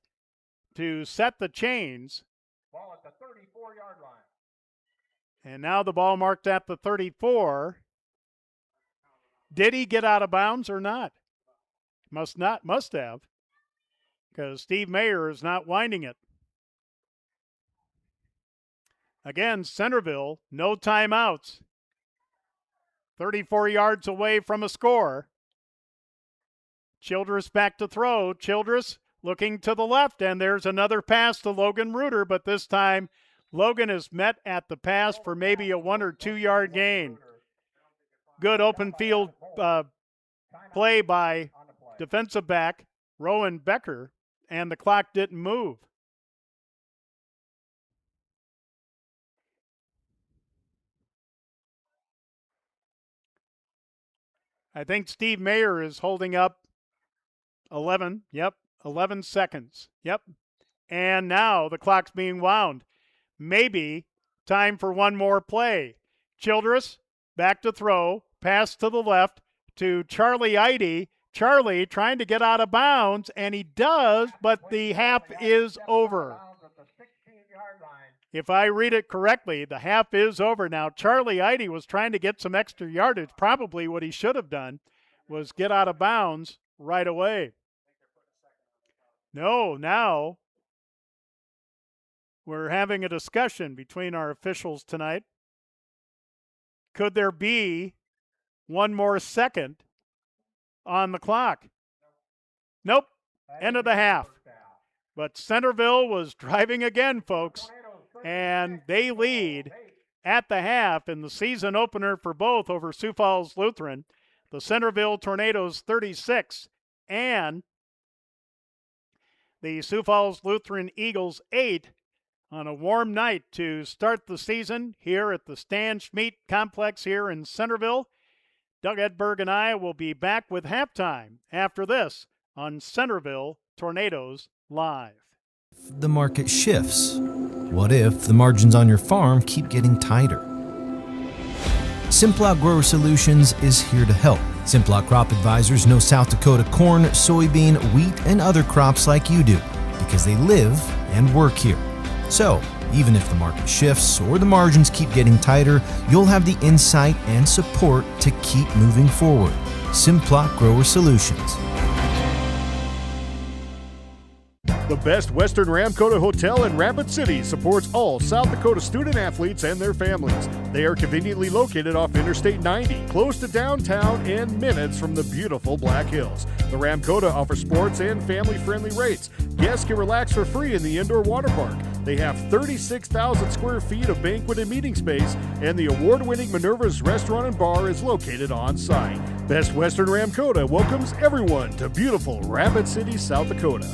to set the chains. Ball at the 34-yard line. And now the ball marked at the 34. Did he get out of bounds or not? Must have, because Steve Mayer is not winding it. Again, Centerville, no timeouts. 34 yards away from a score. Childress back to throw. Childress looking to the left, and there's another pass to Logan Reuter, but this time Logan is met at the pass for maybe a 1 or 2 yard gain. Good open field play by defensive back Rowan Becker, and the clock didn't move. I think Steve Mayer is holding up 11 seconds. Yep. And now the clock's being wound. Maybe time for one more play. Childress back to throw, pass to the left to Charlie Eide. Charlie trying to get out of bounds, and he does, but the half is over. If I read it correctly, the half is over now. Charlie Eide was trying to get some extra yardage. Probably what he should have done was get out of bounds right away. No, now we're having a discussion between our officials tonight. Could there be one more second on the clock? Nope. End of the half. But Centerville was driving again, folks, and they lead at the half in the season opener for both over Sioux Falls Lutheran. The Centerville Tornadoes 36 and the Sioux Falls Lutheran Eagles 8 on a warm night to start the season here at the Stan Schmidt Complex here in Centerville. Doug Edberg and I will be back with halftime after this on Centerville Tornadoes Live. The market shifts. What if the margins on your farm keep getting tighter? Simplot Grower Solutions is here to help. Simplot Crop Advisors know South Dakota corn, soybean, wheat, and other crops like you do because they live and work here. So, even if the market shifts or the margins keep getting tighter, you'll have the insight and support to keep moving forward. Simplot Grower Solutions. The best Western Ramkota Hotel in Rapid City supports all South Dakota student athletes and their families. They are conveniently located off Interstate 90, close to downtown and minutes from the beautiful Black Hills. The Ramkota offers sports and family-friendly rates. Guests can relax for free in the indoor water park. They have 36,000 square feet of banquet and meeting space, and the award-winning Minerva's Restaurant and Bar is located on site. Best Western Ramkota welcomes everyone to beautiful Rapid City, South Dakota.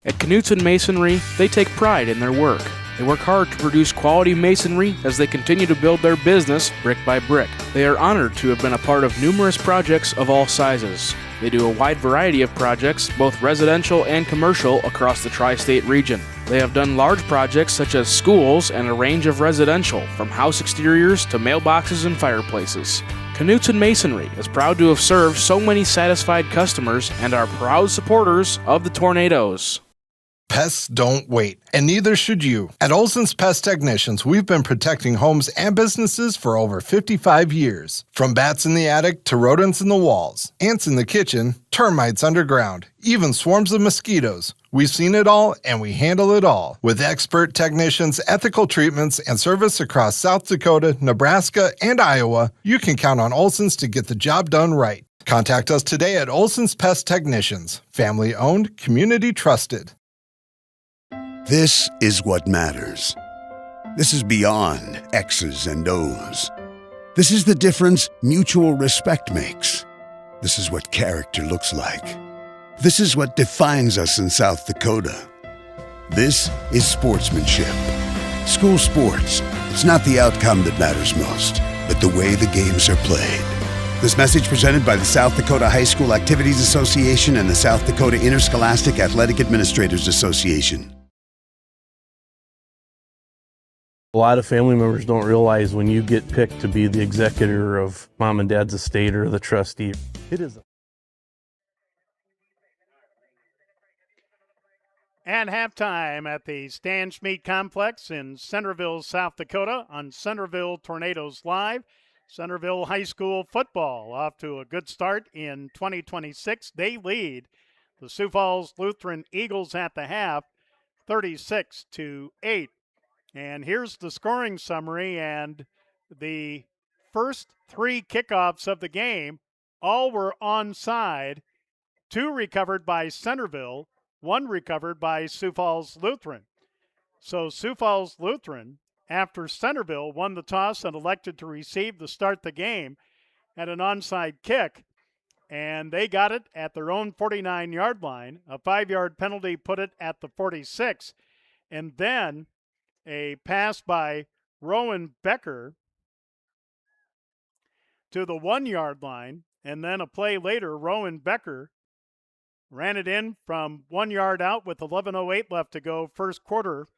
At Knutson Masonry, they take pride in their work. They work hard to produce quality masonry as they continue to build their business brick by brick. They are honored to have been a part of numerous projects of all sizes. They do a wide variety of projects, both residential and commercial, across the tri-state region. They have done large projects such as schools and a range of residential, from house exteriors to mailboxes and fireplaces. Knutson Masonry is proud to have served so many satisfied customers and are proud supporters of the Tornadoes. Pests don't wait, and neither should you. At Olson's Pest Technicians, we've been protecting homes and businesses for over 55 years. From bats in the attic to rodents in the walls, ants in the kitchen, termites underground, even swarms of mosquitoes. We've seen it all, and we handle it all. With expert technicians, ethical treatments, and service across South Dakota, Nebraska, and Iowa, you can count on Olson's to get the job done right. Contact us today at Olson's Pest Technicians. Family-owned, community-trusted. This is what matters. This is beyond X's and O's. This is the difference mutual respect makes. This is what character looks like. This is what defines us in South Dakota. This is sportsmanship. School sports. It's not the outcome that matters most, but the way the games are played. This message presented by the South Dakota High School Activities Association and the South Dakota Interscholastic Athletic Administrators Association. A lot of family members don't realize when you get picked to be the executor of mom and dad's estate or the trustee, it is. And halftime at the Stan Schmeat Complex in Centerville, South Dakota on Centerville Tornadoes Live. Centerville High School football off to a good start in 2026. They lead the Sioux Falls Lutheran Eagles at the half, 36-8. And here's the scoring summary, and the first three kickoffs of the game all were onside. 2 recovered by Centerville, 1 recovered by Sioux Falls Lutheran. So Sioux Falls Lutheran, after Centerville won the toss and elected to receive to start the game, had an onside kick, and they got it at their own 49-yard line. A 5-yard penalty put it at the 46, and then a pass by Rowan Becker to the 1-yard line, and then a play later, Rowan Becker ran it in from 1 yard out with 11:08 left to go first quarter,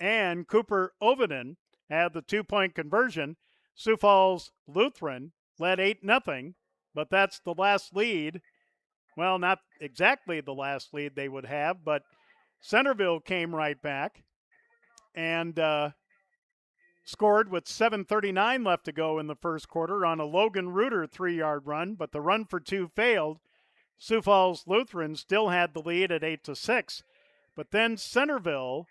and Cooper Ovenden had the 2-point conversion. Sioux Falls Lutheran led 8-0, but that's the last lead. Well, not exactly the last lead they would have, but Centerville came right back and scored with 7:39 left to go in the first quarter on a Logan Reuter 3-yard run, but the run for 2 failed. Sioux Falls Lutheran still had the lead at 8-6, but then Centerville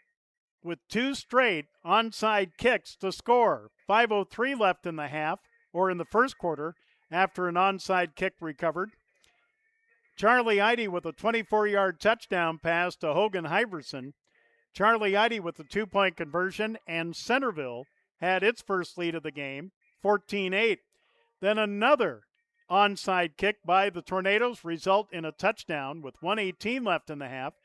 with 2 straight onside kicks to score. 5:03 left in the half, or in the first quarter, after an onside kick recovered. Charlie Eide with a 24-yard touchdown pass to Hogan Hyverson. Charlie Eide with the 2-point conversion, and Centerville had its first lead of the game, 14-8. Then another onside kick by the Tornadoes result in a touchdown with 1:18 left in the half.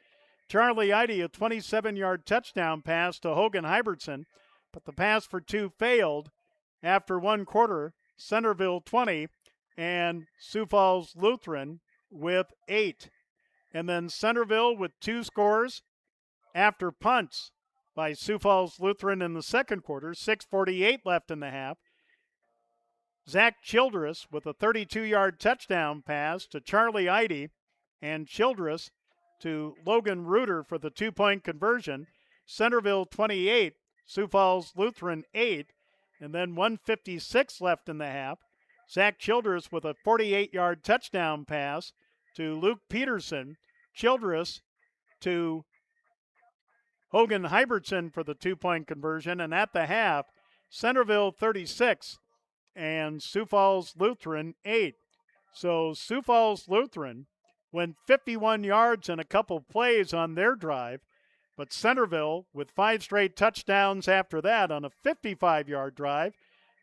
Charlie Eide, a 27-yard touchdown pass to Hogan Hybertson, but the pass for 2 failed after 1 quarter. Centerville 20 and Sioux Falls Lutheran with 8. And then Centerville with 2 scores after punts by Sioux Falls Lutheran in the second quarter, 6:48 left in the half. Zach Childress with a 32-yard touchdown pass to Charlie Eide, and Childress to Logan Reuter for the 2-point conversion. Centerville 28, Sioux Falls Lutheran 8, and then 1:56 left in the half. Zach Childress with a 48-yard touchdown pass to Luke Peterson. Childress to Hogan Hybertson for the 2-point conversion. And at the half, Centerville 36 and Sioux Falls Lutheran 8. So Sioux Falls Lutheran went 51 yards and a couple plays on their drive, but Centerville with 5 straight touchdowns after that on a 55-yard drive,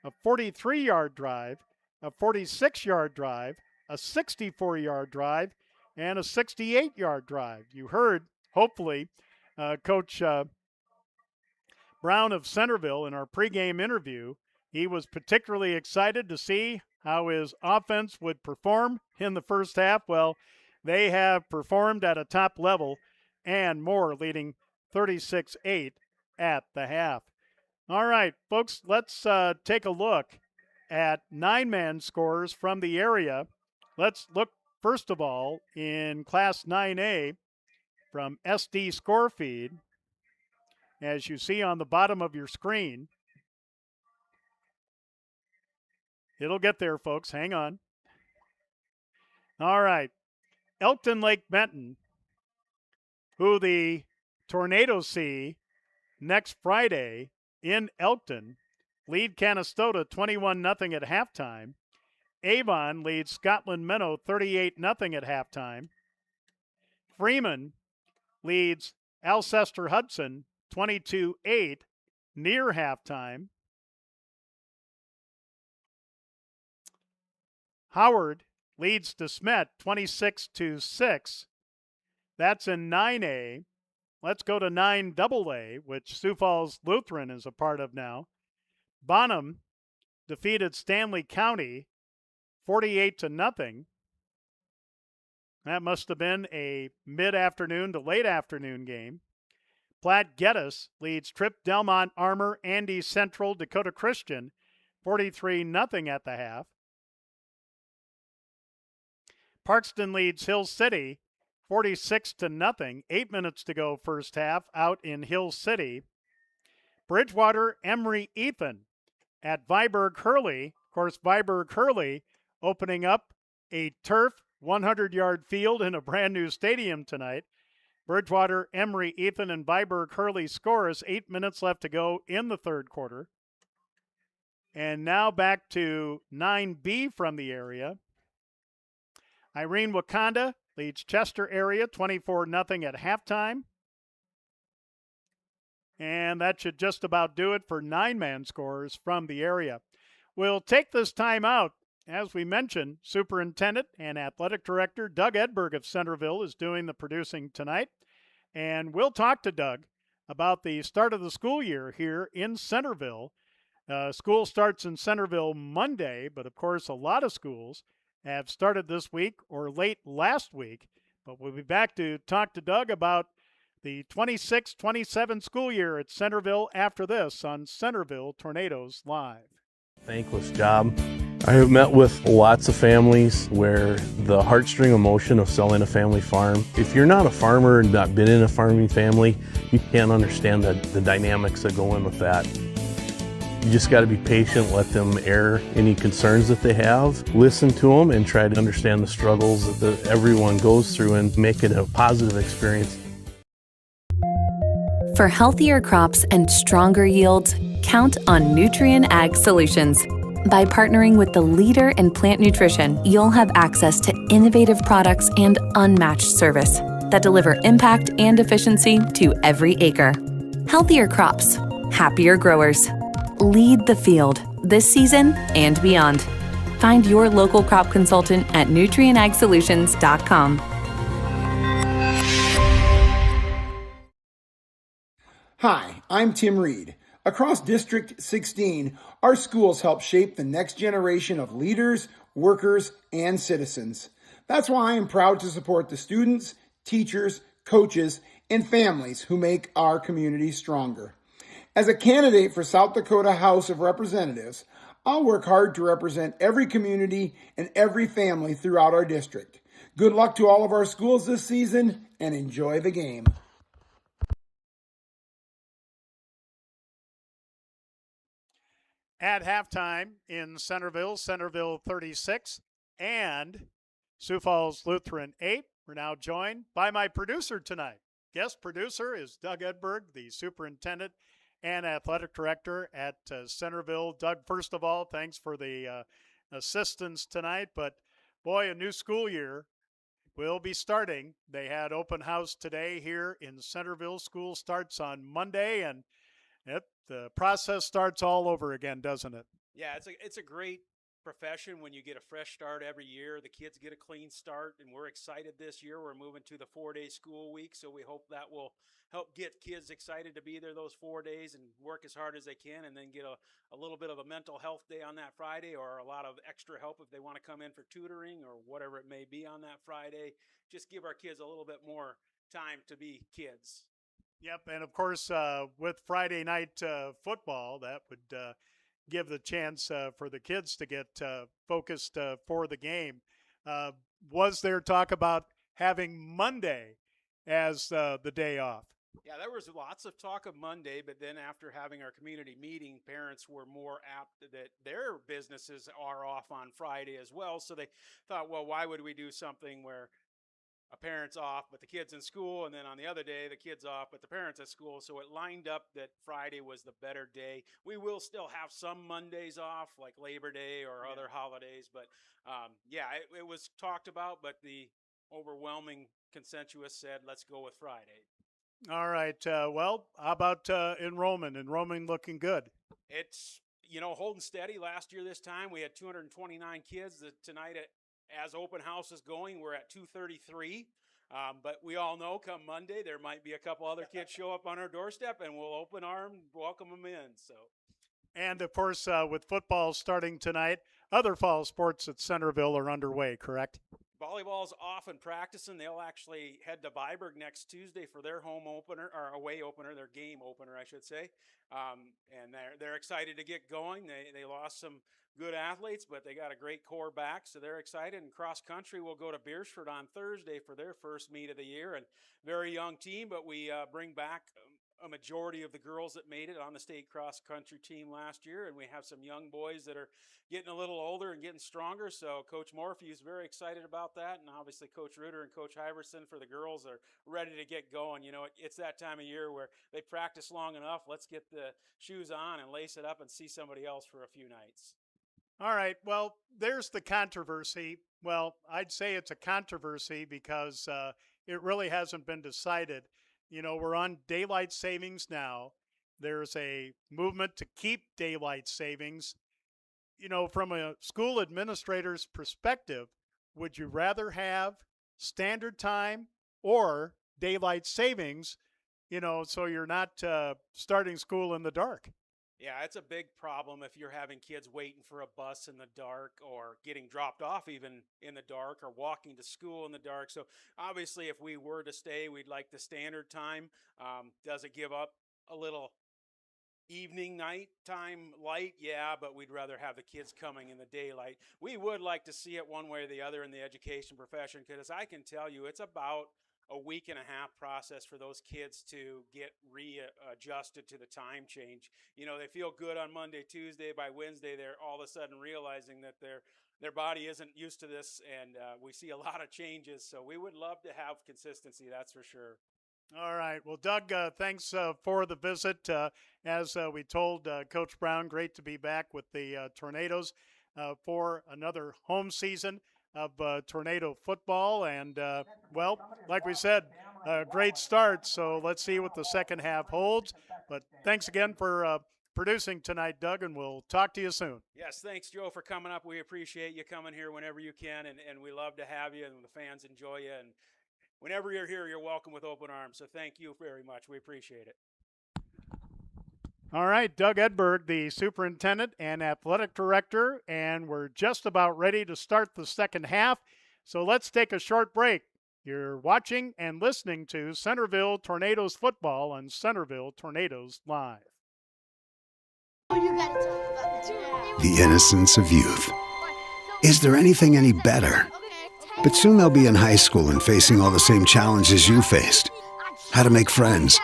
a 43-yard drive, a 46-yard drive, a 64-yard drive, and a 68-yard drive. You heard, hopefully, Coach Brown of Centerville in our pregame interview. He was particularly excited to see how his offense would perform in the first half. Well, they have performed at a top level and more, leading 36-8 at the half. All right, folks, let's take a look at 9-man scores from the area. Let's look, first of all, in Class 9A from SD Score Feed. As you see on the bottom of your screen, it'll get there, folks. Hang on. All right. Elkton Lake Benton, who the Tornadoes see next Friday in Elkton, lead Canastota 21-0 at halftime. Avon leads Scotland Minnow 38-0 at halftime. Freeman leads Alcester Hudson 22-8 near halftime. Howard leads DeSmet 26-6. That's in 9A. Let's go to 9AA, which Sioux Falls Lutheran is a part of now. Bonham defeated Stanley County 48-0. That must have been a mid-afternoon to late afternoon game. Platte Geddes leads Trip Delmont Armor Andy Central Dakota Christian 43-0 at the half. Parkston leads Hill City 46-0. 8 minutes to go first half out in Hill City. Bridgewater Emory Ethan at Viborg Hurley. Of course, Viborg Hurley opening up a turf 100-yard field in a brand new stadium tonight. Bridgewater Emory Ethan and Viborg Hurley scores. 8 minutes left to go in the third quarter. And now back to 9B from the area. Irene Wakanda leads Chester area 24-0 at halftime. And that should just about do it for 9-man scores from the area. We'll take this time out. As we mentioned, Superintendent and Athletic Director Doug Edberg of Centerville is doing the producing tonight. And we'll talk to Doug about the start of the school year here in Centerville. School starts in Centerville Monday, but of course a lot of schools have started this week or late last week. But we'll be back to talk to Doug about the 26-27 school year at Centerville after this on Centerville Tornadoes Live. Thankless job. I have met with lots of families where the heartstring emotion of selling a family farm, if you're not a farmer and not been in a farming family, you can't understand the dynamics that go in with that. You just got to be patient, let them air any concerns that they have, listen to them, and try to understand the struggles that everyone goes through and make it a positive experience. For healthier crops and stronger yields, count on Nutrien Ag Solutions. By partnering with the leader in plant nutrition, you'll have access to innovative products and unmatched service that deliver impact and efficiency to every acre. Healthier crops, happier growers. Lead the field this season and beyond. Find your local crop consultant at nutrienagsolutions.com. Hi, I'm Tim Reed. Across District 16, our schools help shape the next generation of leaders, workers, and citizens. That's why I am proud to support the students, teachers, coaches, and families who make our community stronger. As a candidate for South Dakota House of Representatives, I'll work hard to represent every community and every family throughout our district. Good luck to all of our schools this season, and enjoy the game. At halftime in Centerville 36 and Sioux Falls Lutheran 8. We're now joined by my producer tonight. Guest producer is Doug Edberg, the superintendent and athletic director at Centerville. Doug, first of all, thanks for the assistance tonight. But, boy, a new school year will be starting. They had open house today here in Centerville. School starts on Monday, and the process starts all over again, doesn't it? Yeah, it's a great profession when you get a fresh start every year. The kids get a clean start, and we're excited this year. We're moving to the 4-day school week, so we hope that will help get kids excited to be there those 4 days and work as hard as they can, and then get a little bit of a mental health day on that Friday, or a lot of extra help if they want to come in for tutoring or whatever it may be on that Friday. Just give our kids a little bit more time to be kids. Yep, and of course, with Friday night football, that would give the chance for the kids to get focused for the game. Was there talk about having Monday as the day off? Yeah, there was lots of talk of Monday, but then after having our community meeting, parents were more apt that their businesses are off on Friday as well. So they thought, well, why would we do something where a parent's off, but the kid's in school, and then on the other day, the kid's off, but the parent's at school. So it lined up that Friday was the better day. We will still have some Mondays off, like Labor Day or other holidays, but it was talked about, but the overwhelming consensus said, let's go with Friday. All right. Well, how about enrollment? Enrollment looking good. It's, holding steady. Last year this time, we had 229 kids. Tonight, as open house is going, we're at 233. But we all know come Monday, there might be a couple other kids show up on our doorstep, and we'll open arms, welcome them in. So, and of course, with football starting tonight, other fall sports at Centerville are underway, correct? Volleyball's off and practicing. They'll actually head to Viborg next Tuesday for their home opener, or away opener, their game opener, I should say. And they're excited to get going. They lost some good athletes, but they got a great core back, so they're excited. And cross country will go to Beersford on Thursday for their first meet of the year. And very young team, but we bring back a majority of the girls that made it on the state cross country team last year, and we have some young boys that are getting a little older and getting stronger. So Coach Morphy is very excited about that, and obviously Coach Reuter and Coach Iverson for the girls are ready to get going. It's that time of year where they practice long enough. Let's get the shoes on and lace it up and see somebody else for a few nights. All right. Well, there's the controversy. Well, I'd say it's a controversy because it really hasn't been decided. We're on daylight savings now. There's a movement to keep daylight savings. From a school administrator's perspective, would you rather have standard time or daylight savings, so you're not starting school in the dark? Yeah, it's a big problem if you're having kids waiting for a bus in the dark, or getting dropped off even in the dark, or walking to school in the dark. So obviously, if we were to stay, we'd like the standard time. Does it give up a little evening, nighttime light? Yeah, but we'd rather have the kids coming in the daylight. We would like to see it one way or the other in the education profession, because I can tell you it's about a week and a half process for those kids to get readjusted to the time change. They feel good on Monday, Tuesday. By Wednesday, they're all of a sudden realizing that their body isn't used to this, and we see a lot of changes. So we would love to have consistency, that's for sure. All right. Well, Doug, thanks for the visit. As we told Coach Brown, great to be back with the Tornadoes for another home season of Tornado football. And, like we said, a great start. So let's see what the second half holds. But thanks again for producing tonight, Doug, and we'll talk to you soon. Yes, thanks, Joe, for coming up. We appreciate you coming here whenever you can, and we love to have you, and the fans enjoy you. And whenever you're here, you're welcome with open arms. So thank you very much. We appreciate it. All right, Doug Edberg, the superintendent and athletic director, and we're just about ready to start the second half. So let's take a short break. You're watching and listening to Centerville Tornadoes football on Centerville Tornadoes Live. The innocence of youth. Is there anything any better? But soon they'll be in high school and facing all the same challenges you faced. How to make friends,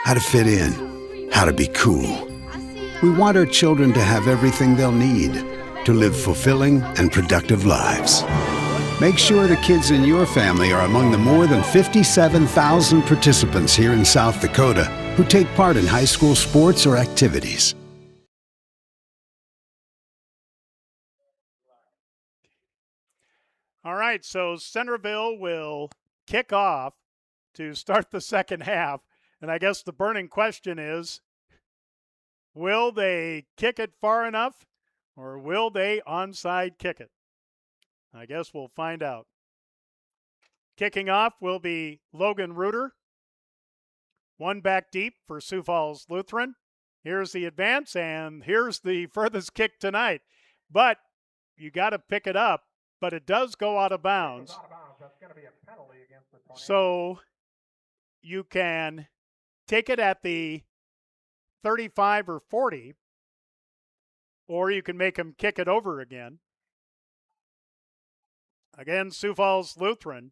how to fit in, how to be cool. We want our children to have everything they'll need to live fulfilling and productive lives. Make sure the kids in your family are among the more than 57,000 participants here in South Dakota who take part in high school sports or activities. All right, so Centerville will kick off to start the second half. And I guess the burning question is, will they kick it far enough or will they onside kick it? I guess we'll find out. Kicking off will be Logan Reuter. One back deep for Sioux Falls Lutheran. Here's the advance, and here's the furthest kick tonight. But you got to pick it up, but it does go out of bounds. So you can take it at the 35 or 40, or you can make them kick it over again. Again, Sioux Falls Lutheran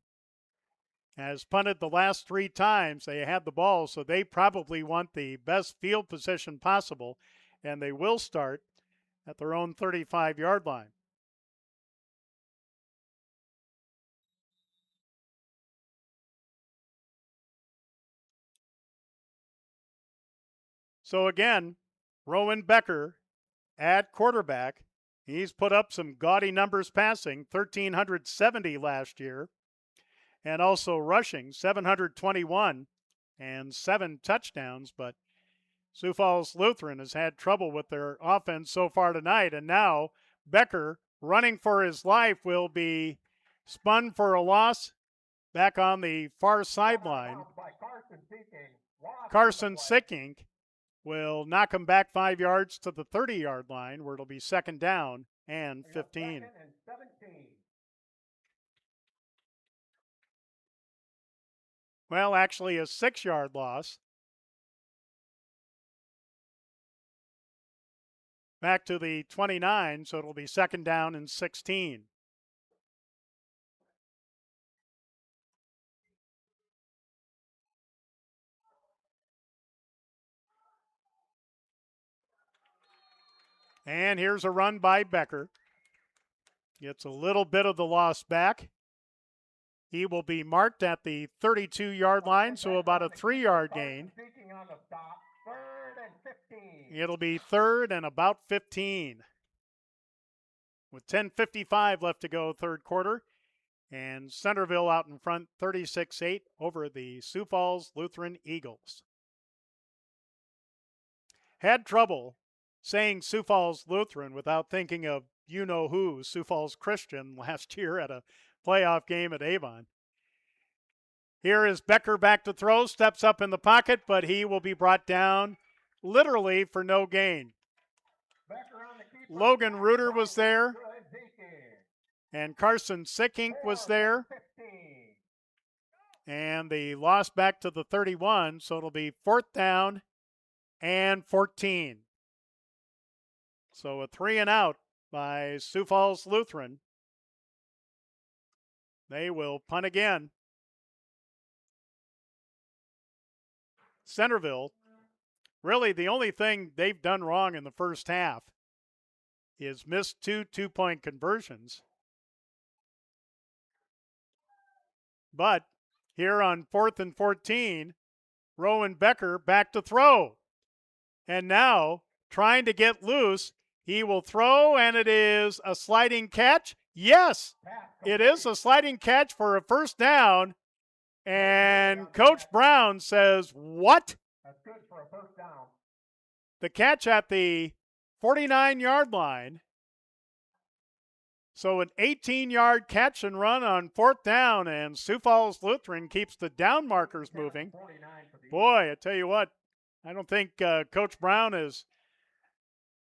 has punted the last 3 times they had the ball, so they probably want the best field position possible, and they will start at their own 35-yard line. So again, Rowan Becker at quarterback. He's put up some gaudy numbers passing, 1,370 last year, and also rushing, 721 and 7 touchdowns. But Sioux Falls Lutheran has had trouble with their offense so far tonight, and now Becker, running for his life, will be spun for a loss back on the far sideline. Carson Sickink will knock him back 5 yards to the 30-yard line, where it'll be second down and 15. Well, actually a 6-yard loss. Back to the 29, so it'll be second down and 16. And here's a run by Becker. Gets a little bit of the loss back. He will be marked at the 32-yard line, so about a 3-yard gain. It'll be third and about 15. With 10:55 left to go, third quarter. And Centerville out in front, 36-8 over the Sioux Falls Lutheran Eagles. Had trouble saying Sioux Falls Lutheran without thinking of you-know-who, Sioux Falls Christian, last year at a playoff game at Avon. Here is Becker back to throw, steps up in the pocket, but he will be brought down literally for no gain. Logan Reuter was there, and Carson Sickink was there. And the loss back to the 31, so it'll be fourth down and 14. So a 3 and out by Sioux Falls Lutheran. They will punt again. Centerville, really the only thing they've done wrong in the first half is missed 2 two-point conversions. But here on 4th and 14, Rowan Becker back to throw. And now, trying to get loose, he will throw, and it is a sliding catch. Yes, it is a sliding catch for a first down. And Coach Brown says, what? That's good for a first down. The catch at the 49-yard line. So an 18-yard catch and run on fourth down, and Sioux Falls Lutheran keeps the down markers moving. Boy, I tell you what, I don't think Coach Brown has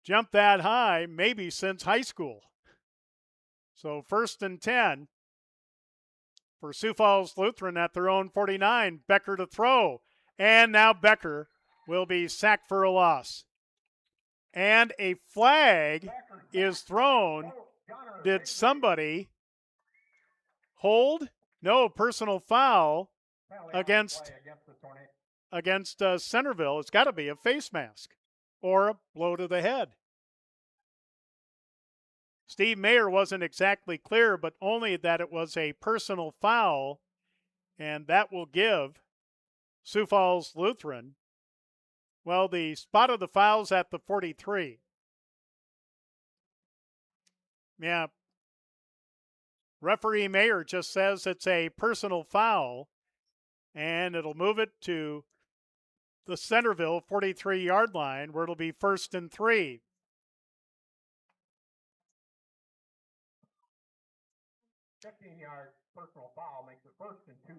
jumped that high maybe since high school. So first and 10 for Sioux Falls Lutheran at their own 49. Becker to throw. And now Becker will be sacked for a loss. And a flag is thrown. Did somebody hold. No, personal foul against Centerville. It's got to be a face mask or a blow to the head. Steve Mayer wasn't exactly clear, but only that it was a personal foul, and that will give Sioux Falls Lutheran, well, the spot of the foul's at the 43. Yeah. Referee Mayer just says it's a personal foul, and it'll move it to the Centerville 43-yard line, where it'll be 1st and 3. Yard personal foul makes it 1st and 2.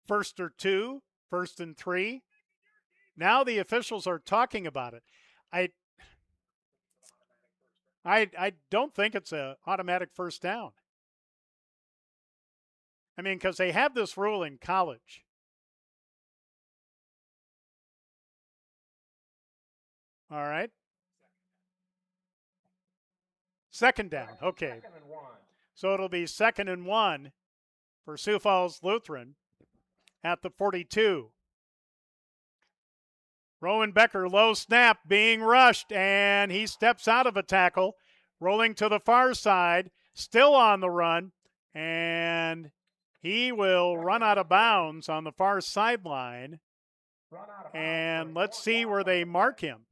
First or 2, 1st and 3. Now the officials are talking about it. I don't think it's an automatic first down. I mean, because they have this rule in college. All right. Second down. Okay. So it'll be 2nd and 1 for Sioux Falls Lutheran at the 42. Rowan Becker, low snap, being rushed, and he steps out of a tackle, rolling to the far side, still on the run, and he will run out of bounds on the far sideline. And let's see where they mark him.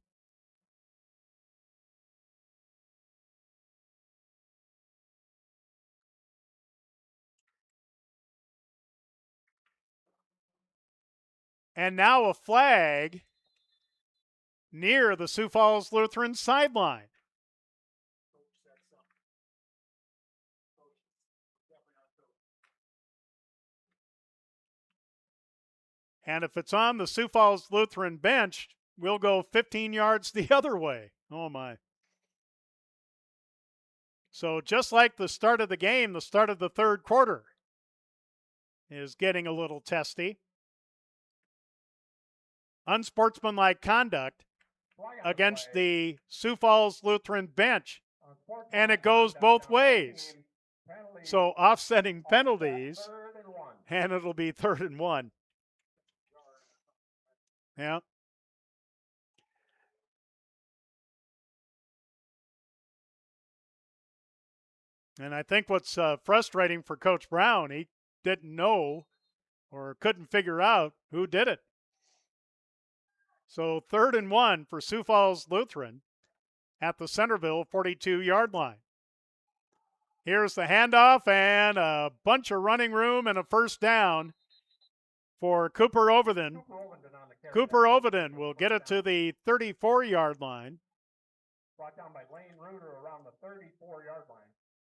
And now a flag near the Sioux Falls Lutheran sideline. And if it's on the Sioux Falls Lutheran bench, we'll go 15 yards the other way. Oh, my. So just like the start of the game, the start of the third quarter is getting a little testy. Unsportsmanlike conduct against the Sioux Falls Lutheran bench, and it goes both ways. So offsetting penalties, and it'll be 3rd and 1. Yeah. And I think what's frustrating for Coach Brown, he didn't know or couldn't figure out who did it. So 3rd and 1 for Sioux Falls Lutheran at the Centerville 42-yard line. Here's the handoff and a bunch of running room and a first down for Cooper Overton. Cooper Overton will get it to the 34-yard line. Brought down by Lane Reuter around the 34-yard line.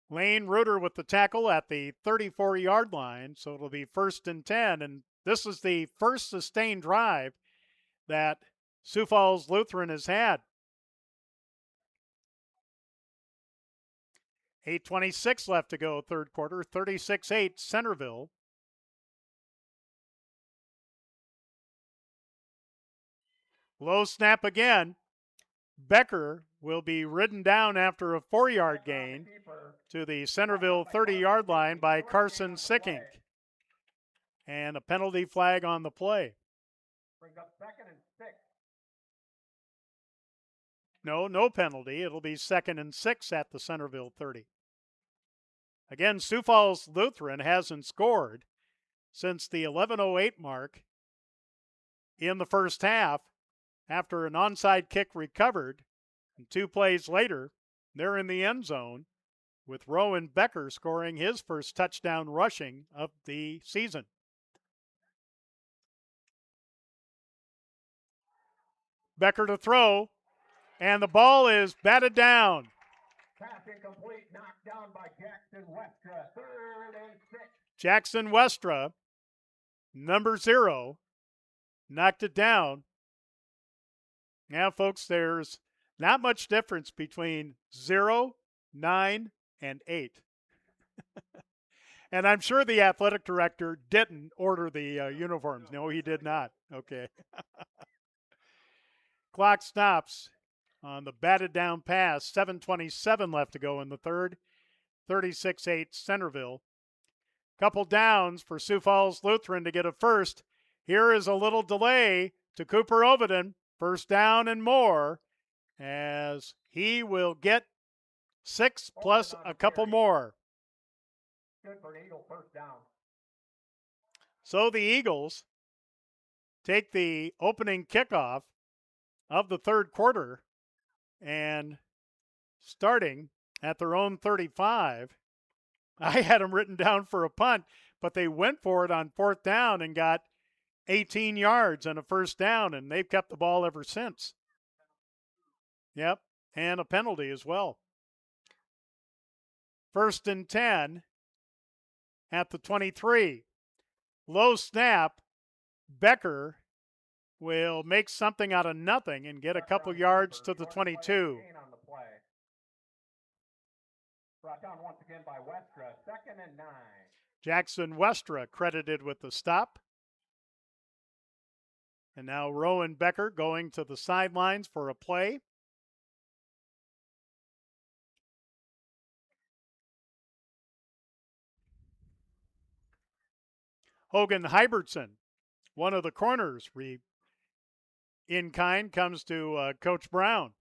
Lane Reuter with the tackle at the 34-yard line, so it'll be 1st and 10. And this is the first sustained drive that Sioux Falls Lutheran has had. 8:26 left to go, third quarter, 36-8 Centerville. Low snap again. Becker will be ridden down after a 4-yard gain to the Centerville 30-yard line by Carson Sickink. And a penalty flag on the play. Brings up 2nd and 6. No penalty. It'll be 2nd and 6 at the Centerville 30. Again, Sioux Falls Lutheran hasn't scored since the 11:08 mark in the first half after an onside kick recovered. And 2 plays later, they're in the end zone with Rowan Becker scoring his first touchdown rushing of the season. Becker to throw, and the ball is batted down. Pass incomplete, knocked down by Jackson Westra, 3rd and 6. Jackson Westra, number 0, knocked it down. Now, folks, there's not much difference between 0, 9, and 8. And I'm sure the athletic director didn't order the uniforms. No, he did not. Okay. Clock stops on the batted down pass. 7:27 left to go in the third. 36-8 Centerville. Couple downs for Sioux Falls Lutheran to get a first. Here is a little delay to Cooper Overton. First down and more, as he will get 6 plus a couple more. Good for an Eagle first down. So the Eagles take the opening kickoff of the third quarter, and starting at their own 35, I had them written down for a punt, but they went for it on fourth down and got 18 yards and a first down, and they've kept the ball ever since. Yep, and a penalty as well. 1st and 10 at the 23. Low snap. Becker will make something out of nothing and get a couple yards to the 22. Brought down once again by Westra, 2nd and 9. Jackson Westra credited with the stop. And now Rowan Becker going to the sidelines for a play. Hogan Hybertson, one of the corners, in kind, comes to Coach Brown.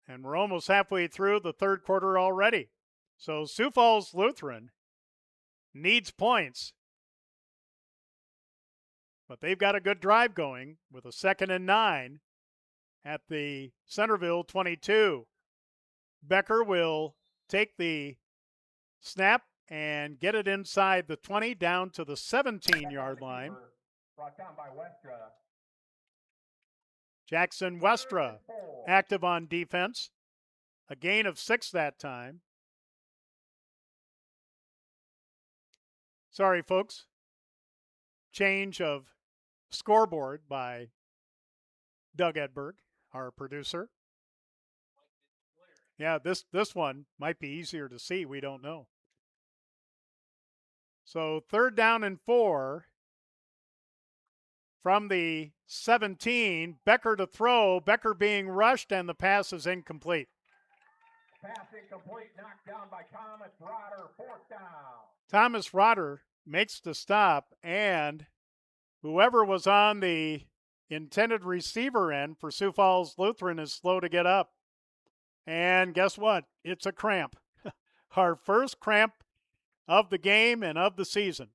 And we're almost halfway through the third quarter already. So Sioux Falls Lutheran needs points. But they've got a good drive going with a 2nd and 9 at the Centerville 22. Becker will take the snap and get it inside the 20 down to the 17-yard line. Brought down by Westra. Jackson Westra active on defense. A gain of 6 that time. Sorry, folks. Change of scoreboard by Doug Edberg, our producer. Yeah, this one might be easier to see. We don't know. So 3rd down and 4 from the 17. Becker to throw. Becker being rushed, and the pass is incomplete. Pass incomplete, knocked down by Thomas Rotter, 4th down. Thomas Rotter makes the stop, and whoever was on the intended receiver end for Sioux Falls Lutheran is slow to get up. And guess what? It's a cramp. Our first cramp of the game and of the season.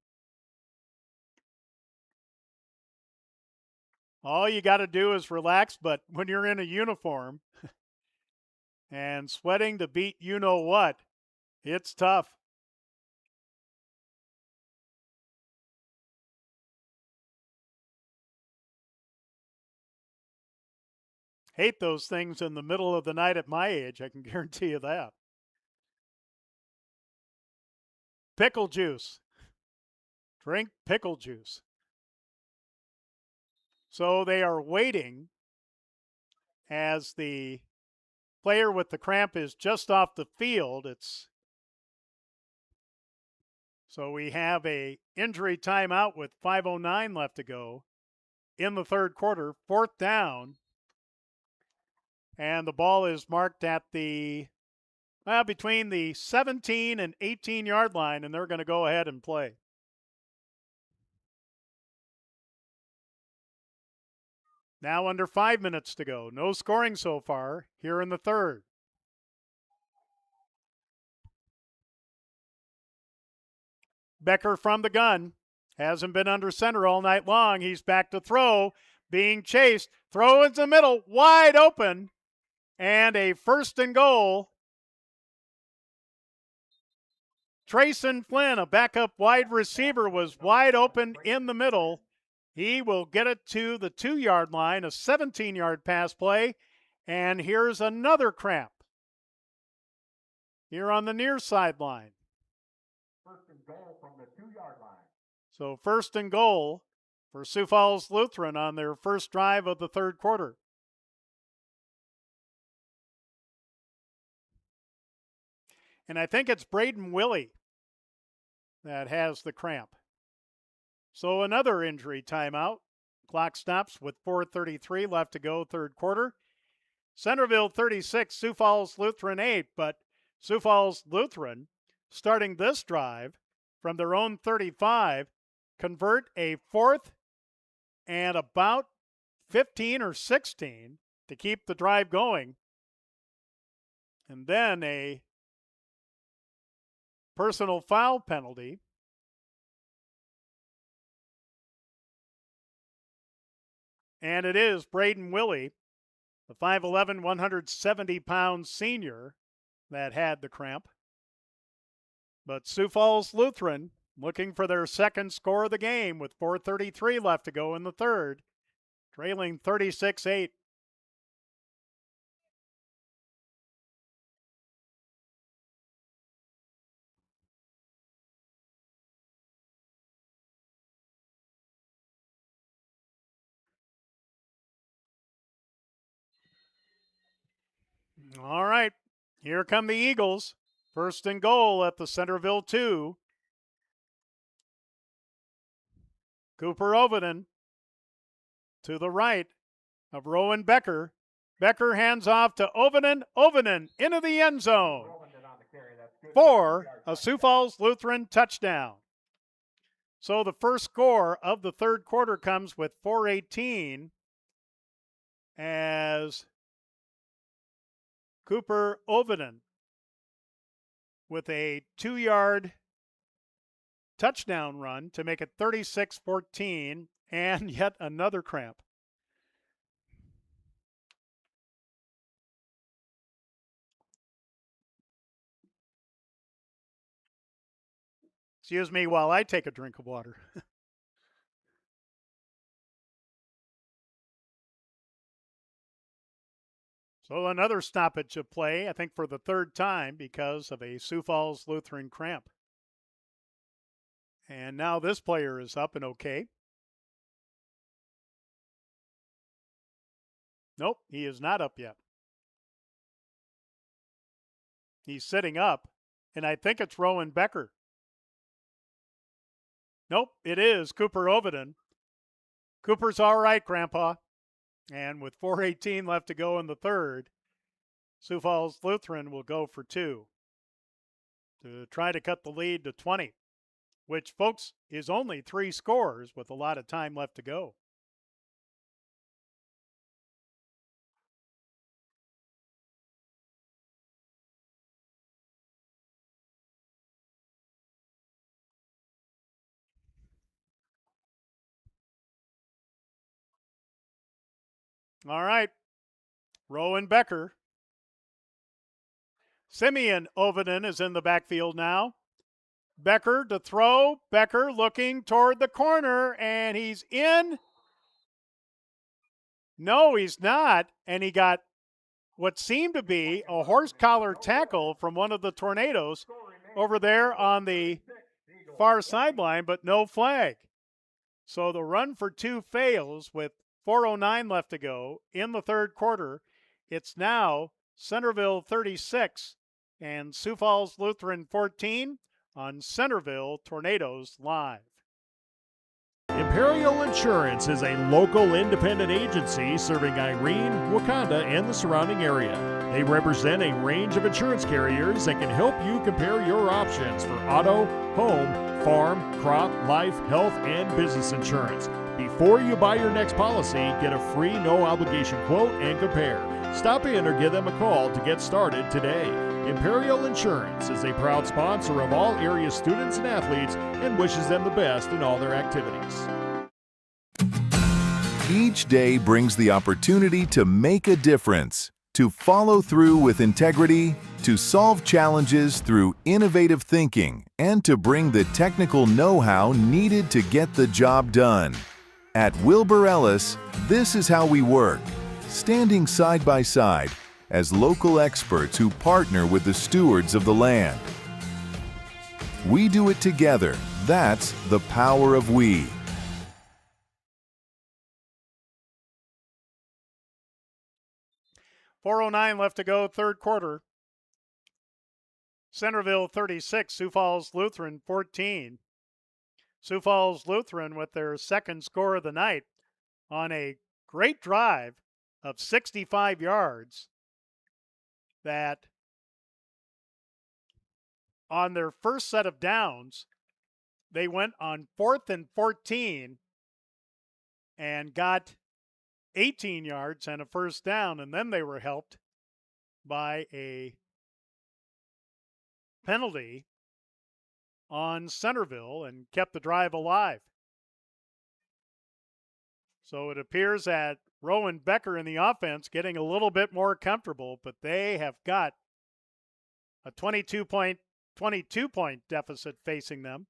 All you got to do is relax, but when you're in a uniform and sweating to beat you-know-what, it's tough. Hate those things in the middle of the night at my age, I can guarantee you that. Pickle juice. Drink pickle juice. So they are waiting as the player with the cramp is just off the field. So we have a injury timeout with 5:09 left to go in the third quarter. 4th down. And the ball is marked at between the 17 and 18-yard line, and they're going to go ahead and play. Now under 5 minutes to go. No scoring so far here in the third. Becker from the gun. Hasn't been under center all night long. He's back to throw. Being chased. Throw in the middle. Wide open. And a 1st and goal. Trayson Flynn, a backup wide receiver, was wide open in the middle. He will get it to the 2-yard line, a 17-yard pass play. And here's another cramp here on the near sideline. 1st and goal from the 2-yard line. So 1st and goal for Sioux Falls Lutheran on their first drive of the third quarter. And I think it's Braden Willie that has the cramp. So another injury timeout Clock stops with 4:33 left to go, third quarter. Centerville 36, Sioux Falls Lutheran 8, but Sioux Falls Lutheran starting this drive from their own 35, convert a fourth and about 15 or 16 to keep the drive going. And then a personal foul penalty. And it is Braden Willie, the 5'11", 170-pound senior, that had the cramp. But Sioux Falls Lutheran looking for their second score of the game with 4:33 left to go in the third, trailing 36-8. All right, here come the Eagles. First and goal at the Centerville 2. Cooper Ovenden to the right of Rowan Becker. Becker hands off to Ovenden. Ovenden into the end zone for a Sioux Falls Lutheran touchdown. So the first score of the third quarter comes with 4:18 as Cooper Ovenden with a 2-yard touchdown run to make it 36-14, and yet another cramp. Excuse me while I take a drink of water. So another stoppage of play, I think for the third time because of a Sioux Falls Lutheran cramp. And now this player is up and okay. Nope, he is not up yet. He's sitting up, and I think it's Rowan Becker. Nope, it is Cooper Ovenden. Cooper's all right, Grandpa. And with 4:18 left to go in the third, Sioux Falls Lutheran will go for 2 to try to cut the lead to 20, which, folks, is only 3 scores with a lot of time left to go. All right, Rowan Becker. Simeon Ovenden is in the backfield now. Becker to throw. Becker looking toward the corner, and he's in. No, he's not. And he got what seemed to be a horse collar tackle from one of the Tornadoes over there on the far sideline, but no flag. So the run for 2 fails with 4:09 left to go in the third quarter. It's now Centerville 36 and Sioux Falls Lutheran 14 on Centerville Tornadoes Live. Imperial Insurance is a local independent agency serving Irene, Wakanda, and the surrounding area. They represent a range of insurance carriers that can help you compare your options for auto, home, farm, crop, life, health, and business insurance. Before you buy your next policy, get a free no-obligation quote and compare. Stop in or give them a call to get started today. Imperial Insurance is a proud sponsor of all area students and athletes and wishes them the best in all their activities. Each day brings the opportunity to make a difference, to follow through with integrity, to solve challenges through innovative thinking, and to bring the technical know-how needed to get the job done. At Wilbur Ellis, this is how we work, standing side by side as local experts who partner with the stewards of the land. We do it together. That's the power of we. .409 left to go, third quarter. Centerville 36, Sioux Falls Lutheran 14. Sioux Falls Lutheran with their second score of the night. on a great drive of 65 yards that on their first set of downs, they went on 4th and 14 and got 18 yards and a first down, and then they were helped by a penalty on Centerville and kept the drive alive. So it appears that Rowan Becker in the offense getting a little bit more comfortable, but they have got a 22-point deficit facing them.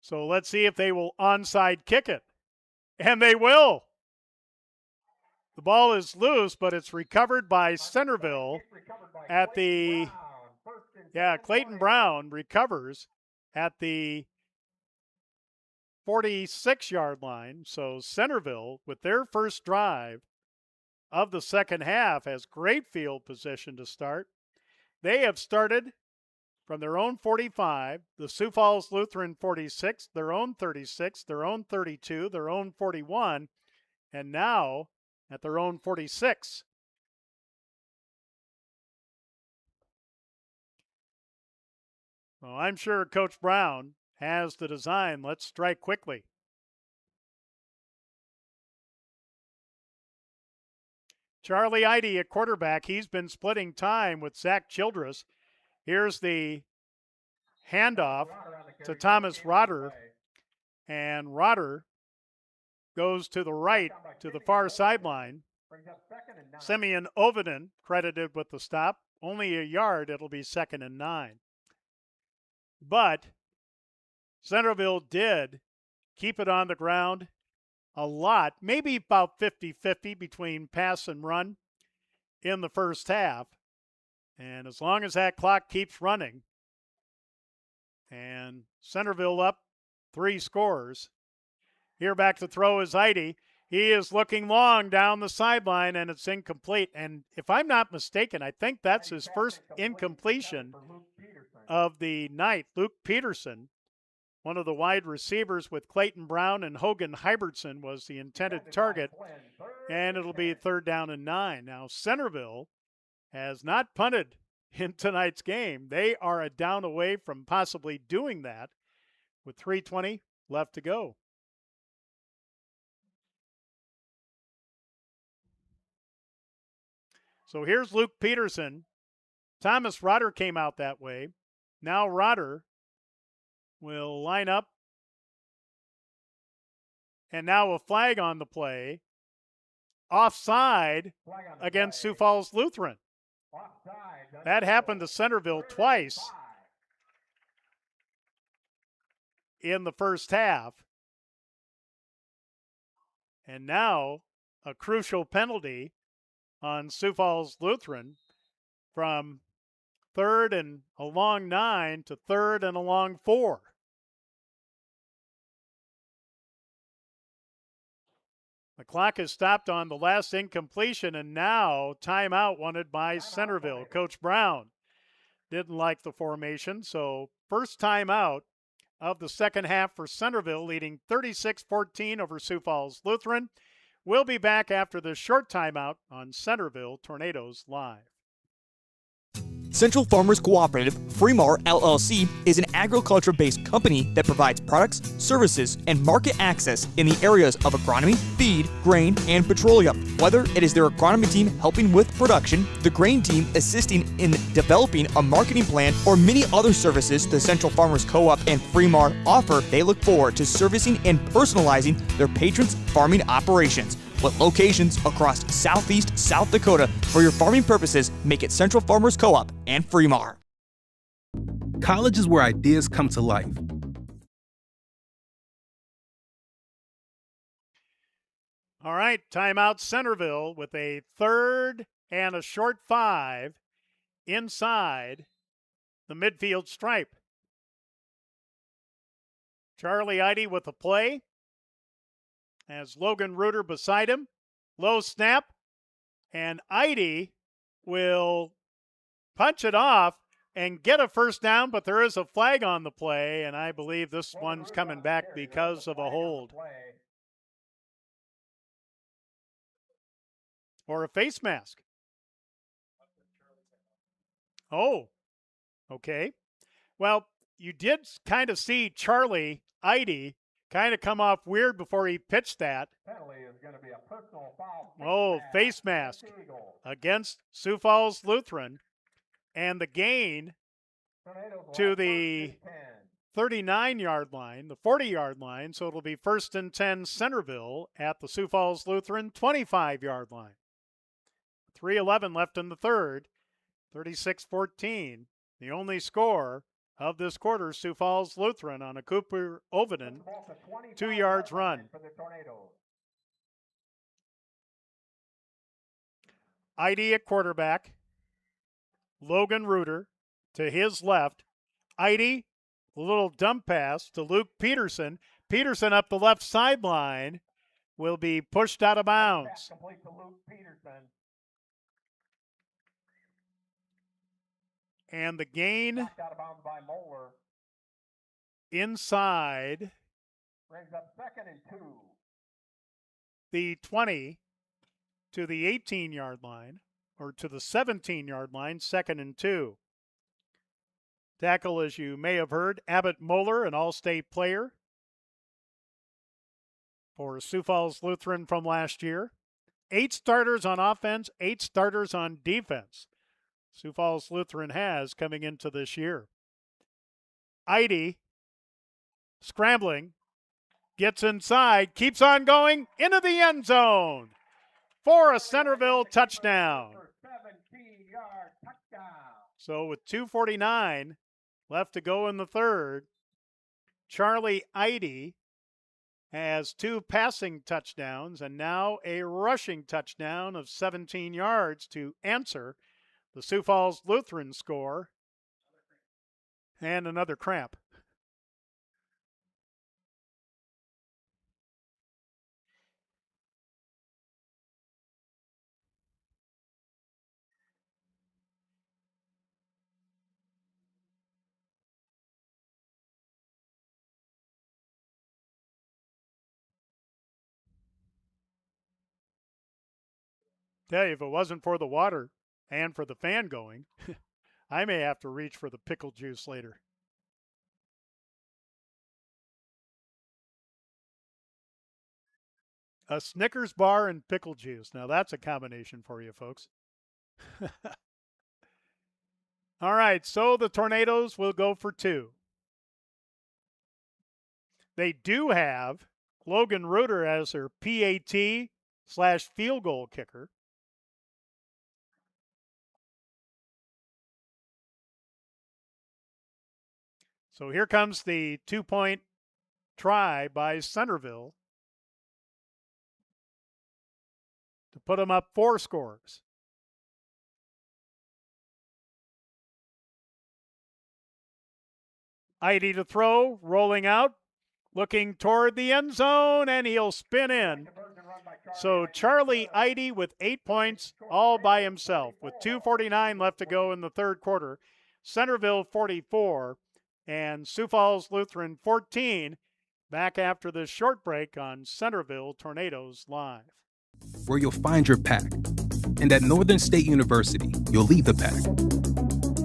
So let's see if they will onside kick it. And they will. The ball is loose, but it's recovered by Centerville at the, Clayton Brown recovers at the 46-yard line. So Centerville, with their first drive of the second half, has great field position to start. They have started from their own 45, the Sioux Falls Lutheran 46, their own 36, their own 32, their own 41, and now at their own 46. Well, I'm sure Coach Brown has the design. Let's strike quickly. Charlie Eide at quarterback. He's been splitting time with Zach Childress. Here's the handoff to Thomas Rotter, and Rotter goes to the right to the far sideline. Simeon Ovenden credited with the stop. Only a yard, it'll be 2nd and 9. But Centerville did keep it on the ground a lot, maybe about 50-50 between pass and run in the first half. And as long as that clock keeps running, and Centerville up 3 scores. Here back to throw is Eide. He is looking long down the sideline, and it's incomplete. And if I'm not mistaken, I think that's his first incompletion of the night. Luke Peterson, one of the wide receivers with Clayton Brown and Hogan Hybertson, was the intended target, and it'll be 3rd down and 9. Now, Centerville has not punted in tonight's game. They are a down away from possibly doing that with 3:20 left to go. So here's Luke Peterson. Thomas Rotter came out that way. Now Rotter will line up. And now a flag on the play. Offside against Sioux Falls Lutheran. That happened to Centerville twice in the first half. And now a crucial penalty on Sioux Falls Lutheran from 3rd and a long 9 to 3rd and a long 4. The clock is stopped on the last incompletion, and now timeout wanted by Centerville. Coach Brown didn't like the formation, so first timeout of the second half for Centerville, leading 36-14 over Sioux Falls Lutheran. We'll be back after this short timeout on Centerville Tornadoes Live. Central Farmers Cooperative, Fremar LLC, is an agriculture-based company that provides products, services, and market access in the areas of agronomy, feed, grain, and petroleum. Whether it is their agronomy team helping with production, the grain team assisting in developing a marketing plan, or many other services the Central Farmers Co-op and Fremar offer, they look forward to servicing and personalizing their patrons' farming operations. With locations across southeast South Dakota, for your farming purposes, make it Central Farmers Co-op and Fremar. College is where ideas come to life. All right, timeout Centerville with a 3rd and a short 5 inside the midfield stripe. Charlie Eide with the play. As Logan Reuter beside him. Low snap. And Eide will punch it off, and get a first down, but there is a flag on the play, and I believe this one's coming back because of a hold. Or a face mask. Oh, okay. Well, you did kind of see Charlie Idy kind of come off weird before he pitched that. Penalty is going to be a personal foul. Oh, face mask against Sioux Falls Lutheran. And the gain to the 39-yard line, the 40-yard line, so it'll be 1st and 10 Centerville at the Sioux Falls Lutheran 25-yard line. 3:11 left in the third, 36-14. The only score of this quarter, Sioux Falls Lutheran on a Cooper Ovenden 2 yards run. ID at quarterback. Logan Reuter to his left. ID, a little dump pass to Luke Peterson. Peterson up the left sideline will be pushed out of bounds. Complete to Luke Peterson. And the gain Knocked out of bounds by Moeller. inside Brings up 2nd and 2. the 20 to the 18-yard line, or to the 17-yard line, 2nd and 2. Tackle, as you may have heard, Abbott Moeller, an all-state player for Sioux Falls Lutheran from last year. 8 starters on offense, 8 starters on defense. Sioux Falls Lutheran has coming into this year. Idy scrambling, gets inside, keeps on going into the end zone for a Centerville touchdown. 17-yard touchdown. So with 2:49 left to go in the third, Charlie Idy has 2 passing touchdowns and now a rushing touchdown of 17 yards to answer the Sioux Falls Lutheran score, and another cramp. Tell you, if it wasn't for the water and for the fan going, I may have to reach for the pickle juice later. A Snickers bar and pickle juice. Now that's a combination for you folks. All right, so the Tornadoes will go for 2. They do have Logan Reuter as their PAT/field goal kicker. So here comes the 2-point try by Centerville to put them up 4 scores. Idy to throw, rolling out, looking toward the end zone, and he'll spin in. So Charlie Idy with 8 points all by himself with 2:49 left to go in the third quarter. Centerville 44 and Sioux Falls Lutheran 14. Back after this short break on Centerville Tornadoes Live. Where you'll find your pack. And at Northern State University, you'll leave the pack.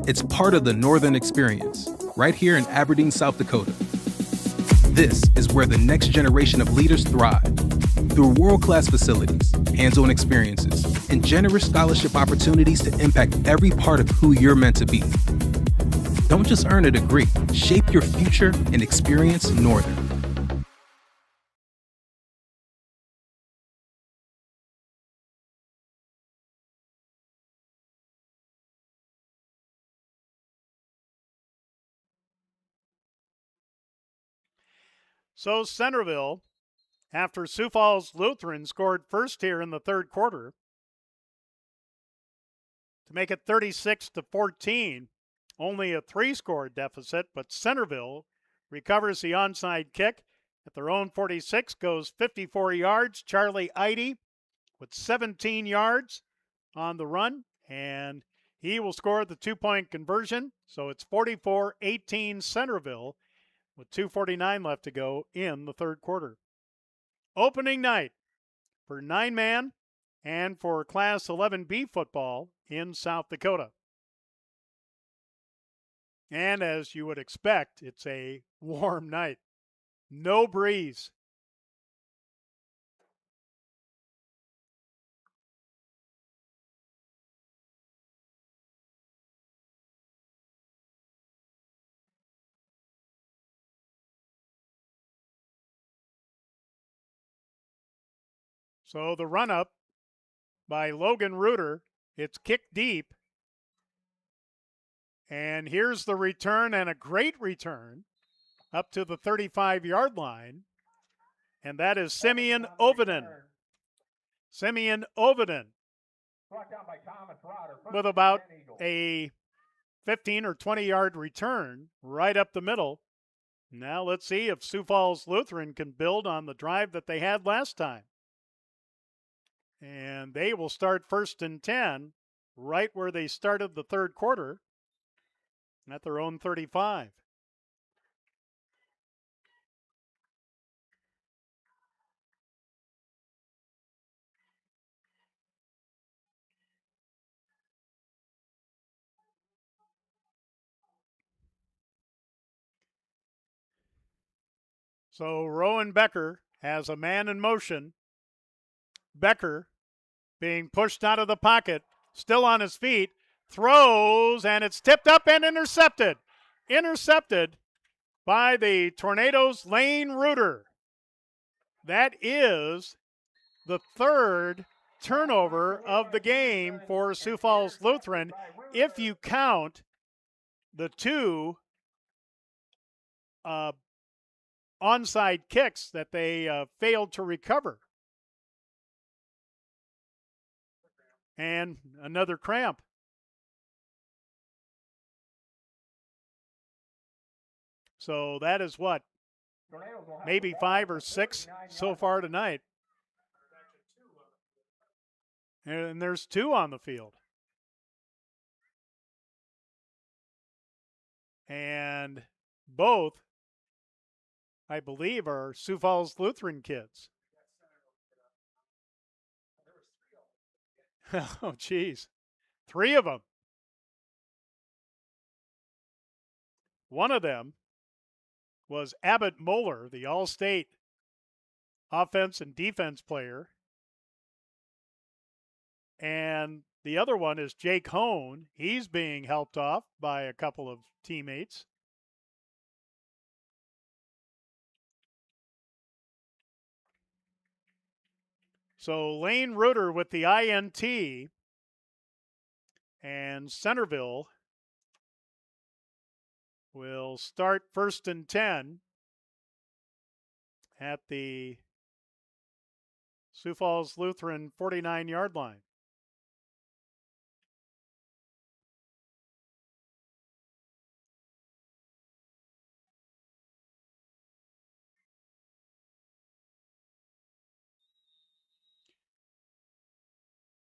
It's part of the Northern experience, right here in Aberdeen, South Dakota. This is where the next generation of leaders thrive. Through world-class facilities, hands-on experiences, and generous scholarship opportunities to impact every part of who you're meant to be. Don't just earn a degree, shape your future and experience Northern. So Centerville, after Sioux Falls Lutheran scored first here in the third quarter to make it 36-14, only a 3-score deficit, but Centerville recovers the onside kick at their own 46, goes 54 yards. Charlie Idy with 17 yards on the run, and He will score the 2-point conversion, so it's 44-18 Centerville with 2:49 left to go in the third quarter. Opening night for 9-man and for Class 11B football in South Dakota. And as you would expect, it's a warm night. No breeze. So the run-up by Logan Reuter, it's kicked deep. And here's the return, and a great return up to the 35-yard line. And that is Simeon Oviden. Simeon Oviden with about a 15 or 20-yard return right up the middle. Now let's see if Sioux Falls Lutheran can build on the drive that they had last time. And they will start 1st and 10 right where they started the third quarter at their own 35. So Rowan Becker has a man in motion. Becker being pushed out of the pocket, still on his feet, throws, and it's tipped up and intercepted. Intercepted by the Tornadoes' Lane Reuter. That is the third turnover of the game for Sioux Falls Lutheran, if you count the two onside kicks that they failed to recover. And another cramp. So that is what? Maybe 5 or 6 so far tonight. And there's 2 on the field. And both, I believe, are Sioux Falls Lutheran kids. Oh, geez. 3 of them. One of them was Abbott Moeller, the All-State offense and defense player. And the other one is Jake Hone. He's being helped off by a couple of teammates. So Lane Reuter with the INT, and Centerville will start 1st and 10 at the Sioux Falls Lutheran 49-yard line.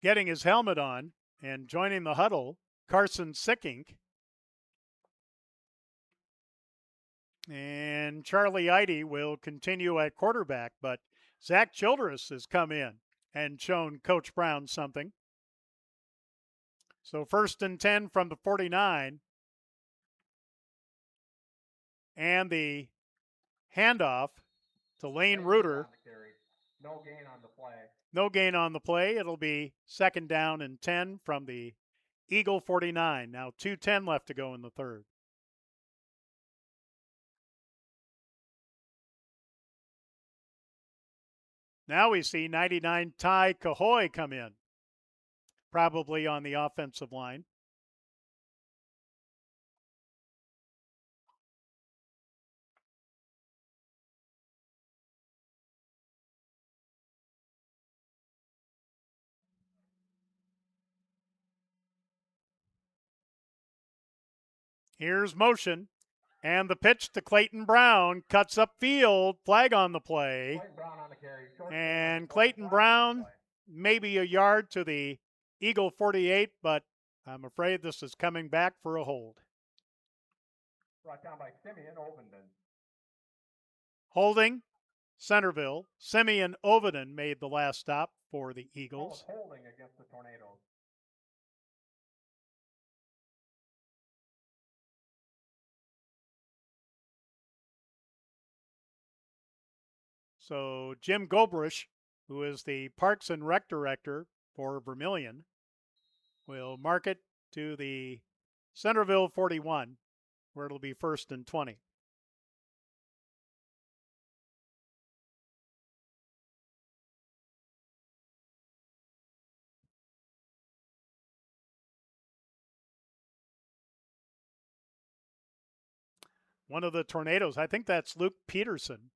Getting his helmet on and joining the huddle, Carson Sickink. And Charlie Eide will continue at quarterback, but Zach Childress has come in and shown Coach Brown something. So 1st and 10 from the 49. And the handoff to Lane Reuter. No gain on the play. No gain on the play. It'll be 2nd down and 10 from the Eagle 49. Now 2:10 left to go in the third. Now we see 99 Ty Cahoy come in, probably on the offensive line. Here's motion, and the pitch to Clayton Brown, cuts upfield, flag on the play. And Clayton Brown, maybe a yard to the Eagle 48, but I'm afraid this is coming back for a hold. Brought down by Simeon Ovenden. Holding, Centerville. Simeon Ovenden made the last stop for the Eagles. Holding against the Tornadoes. So Jim Gobrish, who is the Parks and Rec Director for Vermilion, will mark it to the Centerville 41, where it'll be 1st and 20. One of the Tornadoes, I think that's Luke Peterson,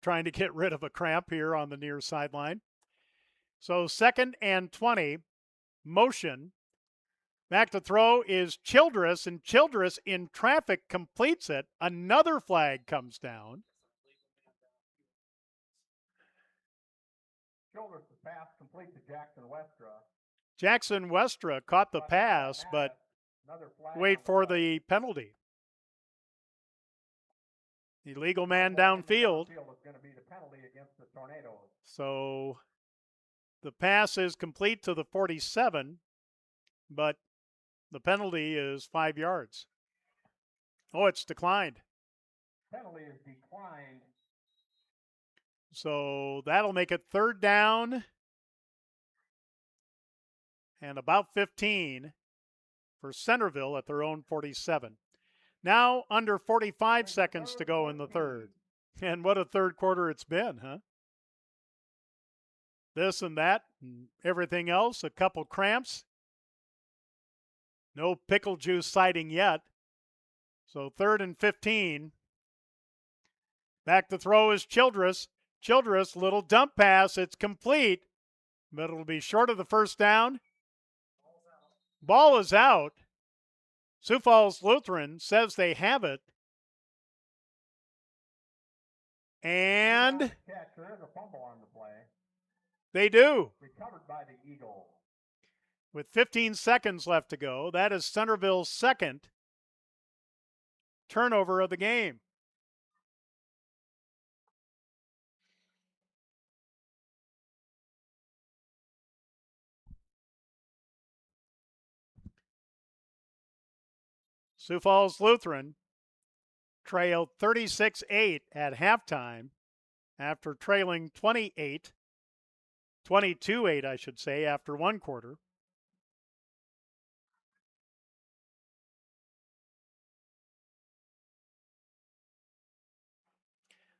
trying to get rid of a cramp here on the near sideline. So 2nd and 20, motion. Back to throw is Childress, and Childress in traffic completes it. Another flag comes down. Childress' pass complete to Jackson Westra. Jackson Westra caught the pass, but wait for the penalty. Illegal man downfield. So the pass is complete to the 47, but the penalty is 5 yards. Oh, it's declined. Penalty is declined. So that'll make it 3rd down and about 15 for Centerville at their own 47. Now under 45 seconds to go in the third. And what a third quarter it's been, huh? This and that and everything else, a couple cramps. No pickle juice sighting yet. So 3rd and 15. Back to throw is Childress. Childress, little dump pass. It's complete, but it'll be short of the 1st down. Ball is out. Sioux Falls Lutheran says they have it. And There's a fumble on the play. They do. Recovered by the Eagle. With 15 seconds left to go, that is Centerville's 2nd turnover of the game. Sioux Falls Lutheran trailed 36-8 at halftime after trailing 22-8, I should say, after one quarter.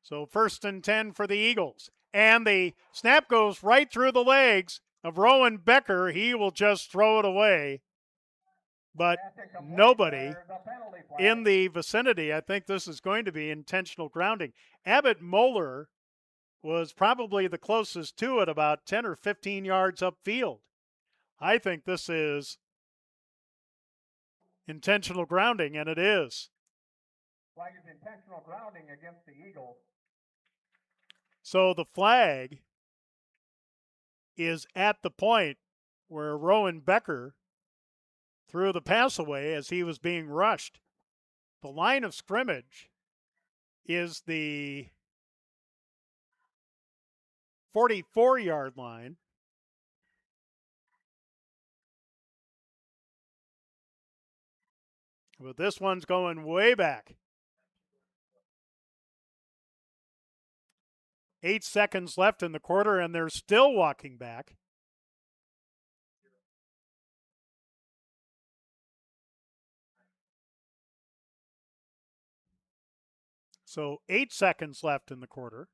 So 1st and 10 for the Eagles. And the snap goes right through the legs of Rowan Becker. He will just throw it away. But nobody in the vicinity. I think this is going to be intentional grounding. Abbott Moeller was probably the closest to it, about 10 or 15 yards upfield. I think this is intentional grounding, and it is. Flag is intentional grounding against the Eagles. So the flag is at the point where Rowan Becker threw the pass away as he was being rushed. The line of scrimmage is the 44-yard line. But this one's going way back. 8 seconds left in the quarter, and they're still walking back. So 8 seconds left in the quarter.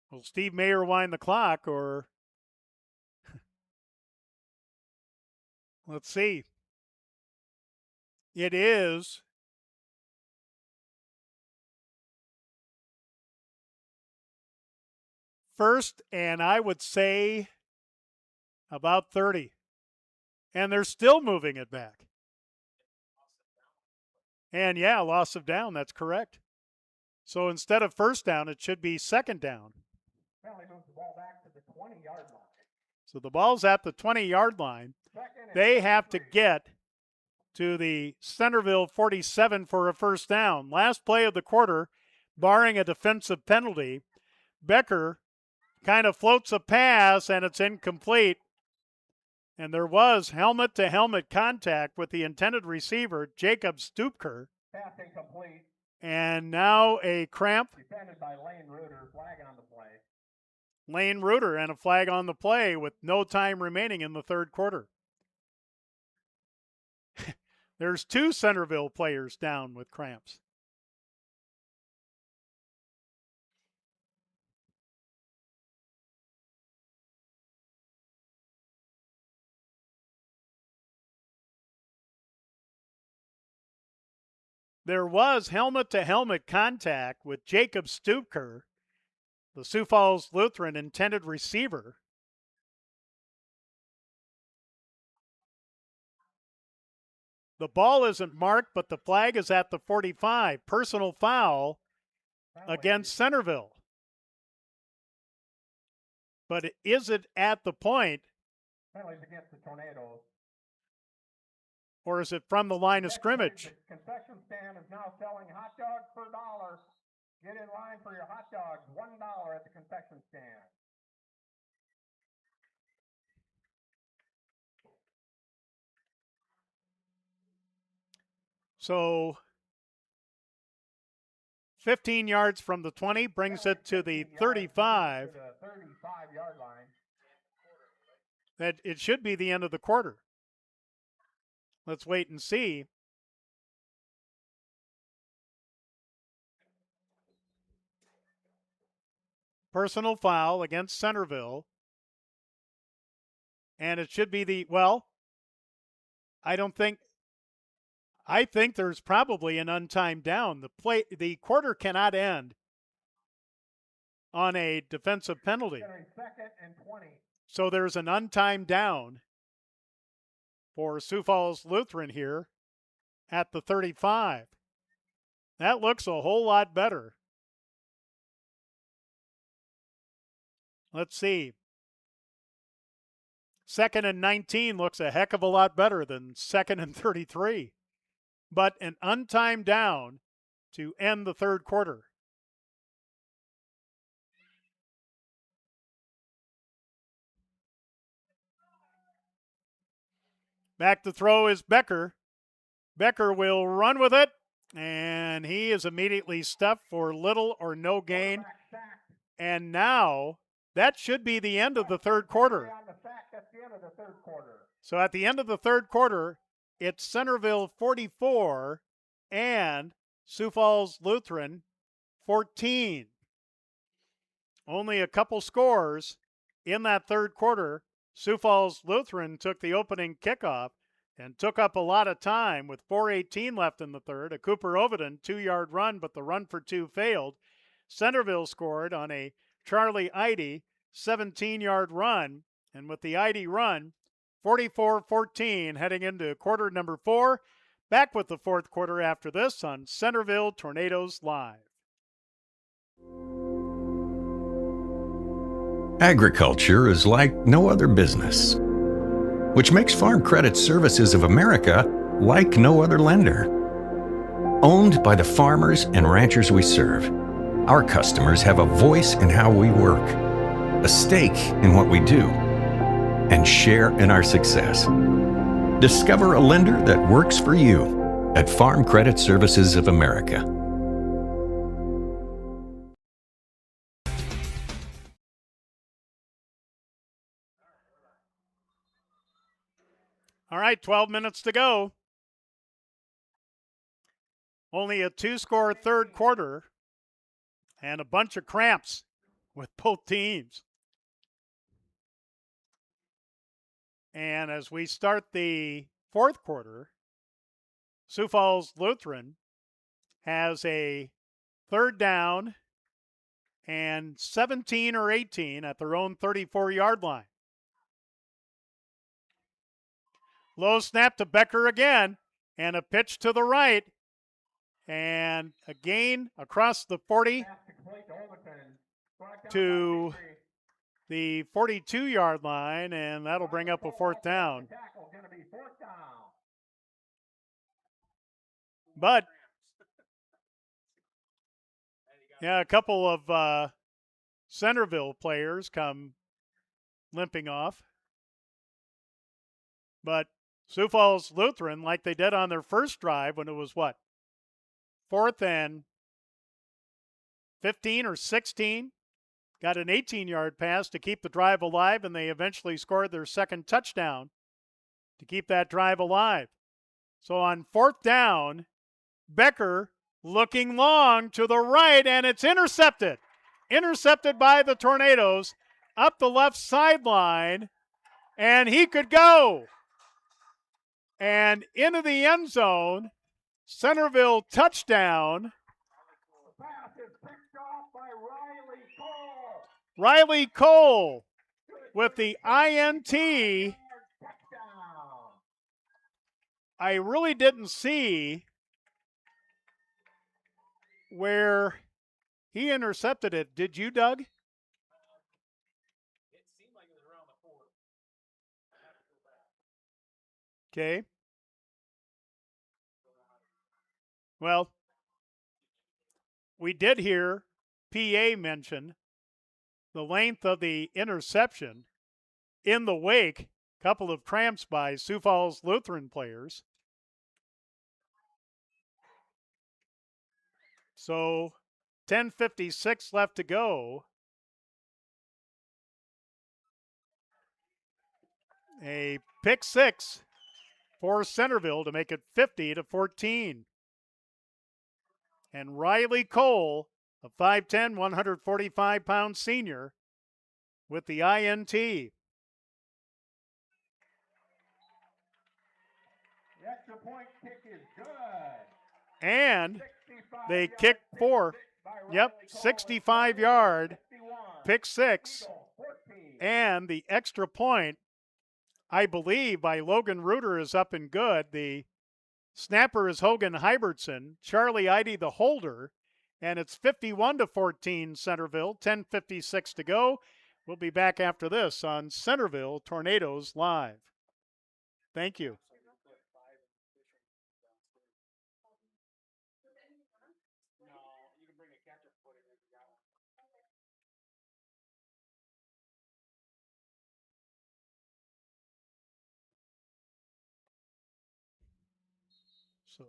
Will Steve Mayer wind the clock, or let's see. It is first, and I would say about 30. And they're still moving it back. And yeah, loss of down, that's correct. So instead of 1st down, it should be 2nd down. Penalty moves the ball back to the 20-yard line. So the ball's at the 20-yard line. They have to get to the Centerville 47 for a first down. Last play of the quarter, barring a defensive penalty, Becker kind of floats a pass, and it's incomplete. And there was helmet-to-helmet contact with the intended receiver, Jacob Stupker. Pass incomplete. And now a cramp. Defended by Lane Reuter. Flag on the play. Lane Reuter and a flag on the play with no time remaining in the third quarter. There's 2 Centerville players down with cramps. There was helmet-to-helmet contact with Jacob Stupker, the Sioux Falls Lutheran intended receiver. The ball isn't marked, but the flag is at the 45. Personal foul against Centerville. But is it at the point? Penalties against the Tornadoes. Or is it from the line of scrimmage? The concession stand is now selling hot dogs for $1. Get in line for your hot dogs. $1 at the concession stand. So 15 yards from the 20 brings it to the 35. To the 35-yard line. That it should be the end of the quarter. Let's wait and see. Personal foul against Centerville. And it should be I think there's probably an untimed down. The quarter cannot end on a defensive penalty. Second and 20. So there's an untimed down for Sioux Falls Lutheran here at the 35. That looks a whole lot better. Let's see. 2nd and 19 looks a heck of a lot better than 2nd and 33. But an untimed down to end the third quarter. Back to throw is Becker. Becker will run with it, and he is immediately stuffed for little or no gain. And now that should be the end of the third quarter. So at the end of the third quarter, it's Centerville 44 and Sioux Falls Lutheran 14. Only a couple scores in that third quarter. Sioux Falls Lutheran took the opening kickoff and took up a lot of time with 4:18 left in the third. A Cooper Overton 2-yard run, but the run for 2 failed. Centerville scored on a Charlie Eide 17-yard run, and with the Eide run, 44-14 heading into quarter number 4. Back with the fourth quarter after this on Centerville Tornadoes Live. Agriculture is like no other business, which makes Farm Credit Services of America like no other lender. Owned by the farmers and ranchers we serve, our customers have a voice in how we work, a stake in what we do, and share in our success. Discover a lender that works for you at Farm Credit Services of America. All right, 12 minutes to go. Only a 2-score third quarter and a bunch of cramps with both teams. And as we start the fourth quarter, Sioux Falls Lutheran has a third down and 17 or 18 at their own 34-yard line. Low snap to Becker again, and a pitch to the right, and a gain across the 40 to the 42-yard line, and that'll bring up a 4th down. But, yeah, a couple of Centerville players come limping off. But Sioux Falls Lutheran, like they did on their first drive when it was what? 4th and 15 or 16. Got an 18-yard pass to keep the drive alive, and they eventually scored their second touchdown to keep that drive alive. So on 4th down, Becker looking long to the right, and it's intercepted. Intercepted by the Tornadoes up the left sideline, and he could go. And into the end zone, Centerville touchdown. Riley Cole with the INT. I really didn't see where he intercepted it. Did you, Doug? Okay. Well, we did hear PA mention the length of the interception. In the wake, a couple of tramps by Sioux Falls Lutheran players. So 10:56 left to go. A pick six for Centerville to make it 50-14. And Riley Cole, a 5'10", 145-pound senior, with the INT. The extra point kick is good. And they kicked 65-yard pick six. And the extra point, I believe, by Logan Reuter is up and good. The snapper is Hogan Hybertson, Charlie Idy the holder, and it's 51-14 Centerville, 10:56 to go. We'll be back after this on Centerville Tornadoes Live. Thank you. So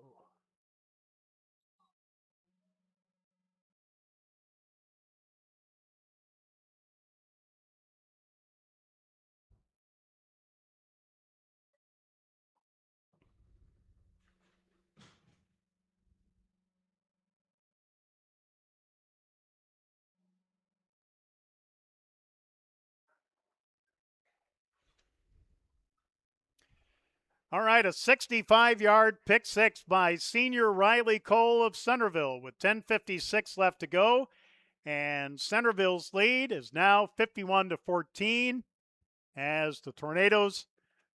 all right, a 65-yard pick six by senior Riley Cole of Centerville with 10:56 left to go. And Centerville's lead is now 51-14 as the Tornadoes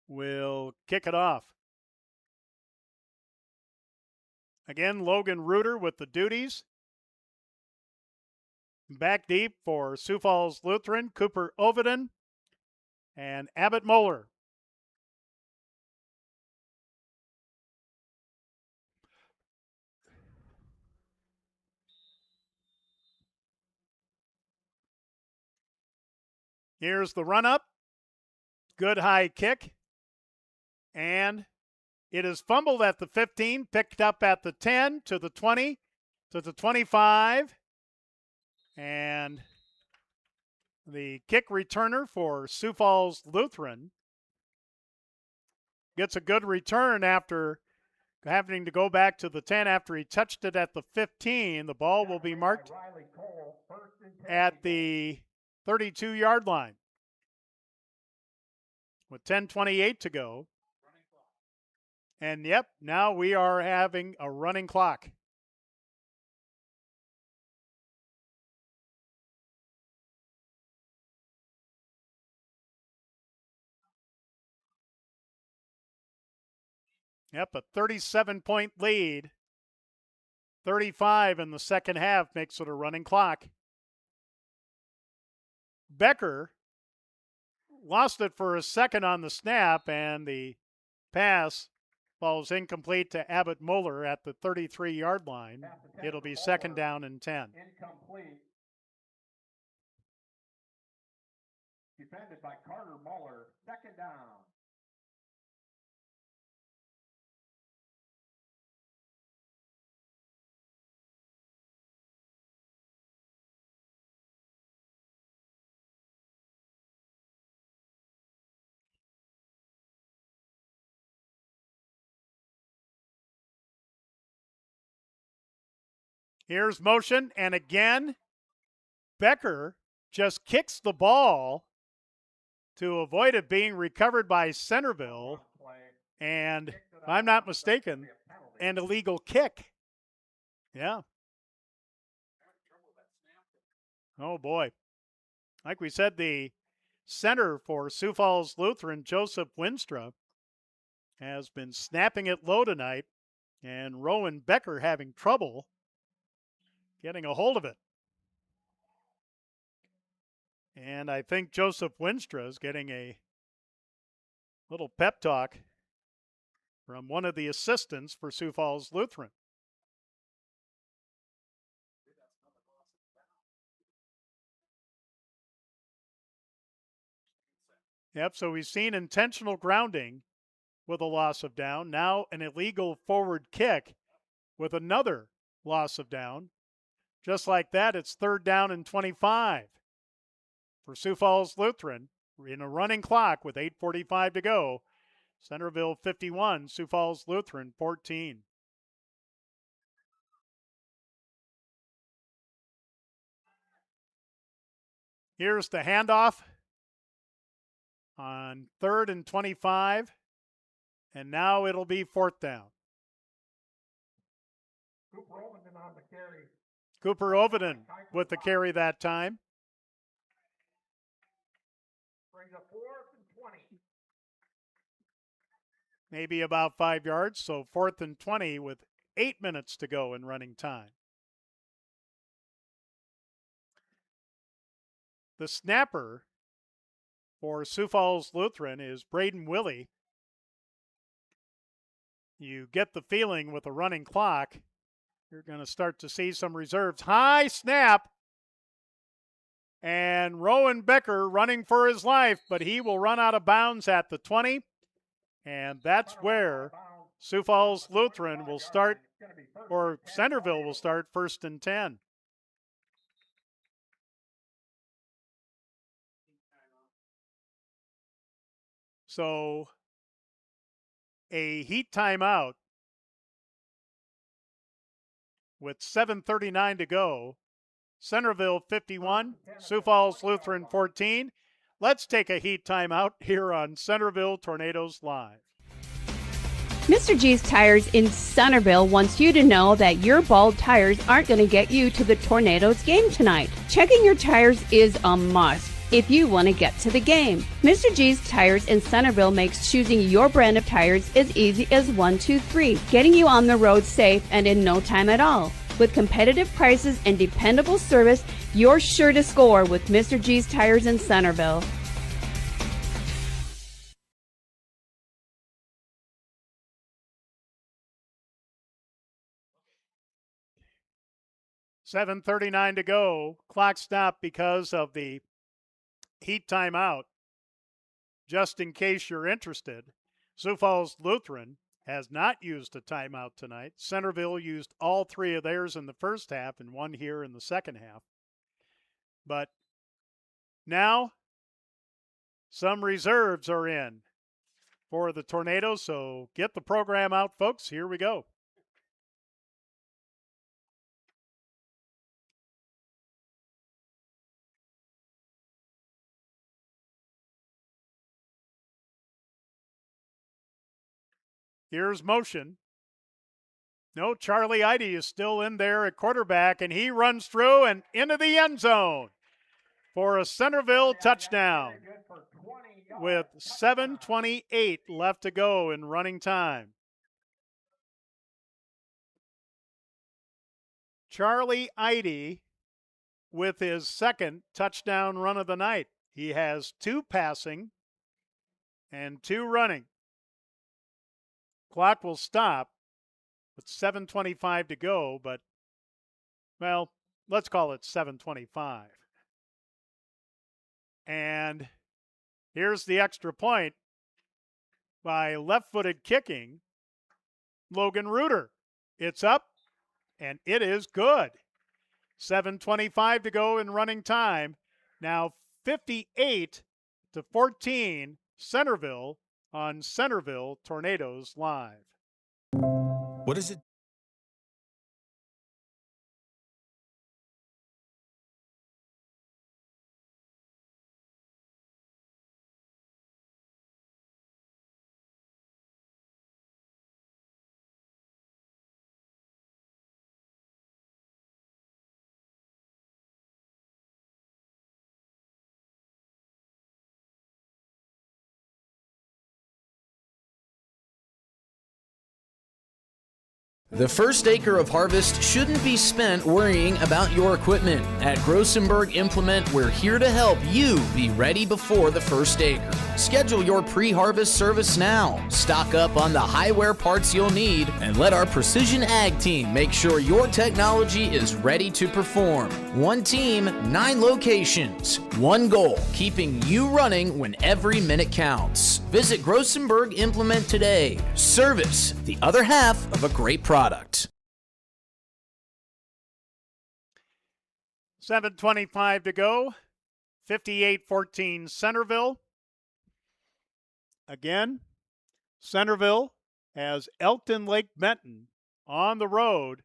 will kick it off. Again, Logan Reuter with the duties. Back deep for Sioux Falls Lutheran, Cooper Oviden and Abbott Moeller. Here's the run-up. Good high kick. And it is fumbled at the 15, picked up at the 10, to the 20, to the 25. And the kick returner for Sioux Falls Lutheran gets a good return after having to go back to the 10 after he touched it at the 15. The ball will be marked at the 32-yard line with 10:28 to go. And yep, now we are having a running clock. Yep, a 37-point lead. 35 in the second half makes it a running clock. Becker lost it for a second on the snap, and the pass falls incomplete to Abbott Muller at the 33-yard line. It'll be second down and 10. Incomplete. Defended by Carter Muller. Second down. Here's motion, and again, Becker just kicks the ball to avoid it being recovered by Centerville, and if I'm not mistaken, an illegal kick. Yeah. Oh, boy. Like we said, the center for Sioux Falls Lutheran, Joseph Winstra, has been snapping it low tonight, and Rowan Becker having trouble getting a hold of it. And I think Joseph Winstra is getting a little pep talk from one of the assistants for Sioux Falls Lutheran. Yep, so we've seen intentional grounding with a loss of down. Now an illegal forward kick with another loss of down. Just like that, it's third down and 25 for Sioux Falls Lutheran in a running clock with 8:45 to go. Centerville 51, Sioux Falls Lutheran 14. Here's the handoff on third and 25, and now it'll be fourth down. Cooper Overton on the carry. Cooper Overton with the carry that time. Brings up 4th and 20. Maybe about 5 yards, so 4th and 20 with 8 minutes to go in running time. The snapper for Sioux Falls Lutheran is Braden Willie. You get the feeling with a running clock, you're going to start to see some reserves. High snap. And Rowan Becker running for his life, but he will run out of bounds at the 20. And that's where Sioux Falls Lutheran will start, or Centerville will start 1st and 10. So a heat timeout with 7:39 to go. Centerville 51, Sioux Falls Lutheran 14. Let's take a heat timeout here on Centerville Tornadoes Live. Mr. G's Tires in Centerville wants you to know that your bald tires aren't going to get you to the Tornadoes game tonight. Checking your tires is a must if you want to get to the game. Mr. G's Tires in Centerville makes choosing your brand of tires as easy as 1, 2, 3, getting you on the road safe and in no time at all. With competitive prices and dependable service, you're sure to score with Mr. G's Tires in Centerville. $7:39 to go. Clock stopped because of the heat timeout. Just in case you're interested, Sioux Falls Lutheran has not used a timeout tonight. Centerville used all 3 of theirs in the first half and 1 here in the second half. But now some reserves are in for the Tornadoes, so get the program out, folks. Here we go. Here's motion. No, Charlie Idy is still in there at quarterback, and he runs through and into the end zone for a Centerville touchdown with 7:28 left to go in running time. Charlie Idy with his second touchdown run of the night. He has 2 passing and 2 running. Clock will stop with 7:25 to go, but, well, let's call it 7:25. And here's the extra point by left-footed kicking Logan Reuter. It's up, and it is good. 7:25 to go in running time. Now 58-14, Centerville on Centerville Tornadoes Live. What is it? The first acre of harvest shouldn't be spent worrying about your equipment. At Grossenberg Implement, we're here to help you be ready before the first acre. Schedule your pre-harvest service now. Stock up on the highware parts you'll need and let our Precision Ag team make sure your technology is ready to perform. One team, 9 locations. One goal, keeping you running when every minute counts. Visit Grossenberg Implement today. Service, the other half of a great product. 7:25 to go. 58-14 Centerville. Again, Centerville has Elkton Lake Benton on the road,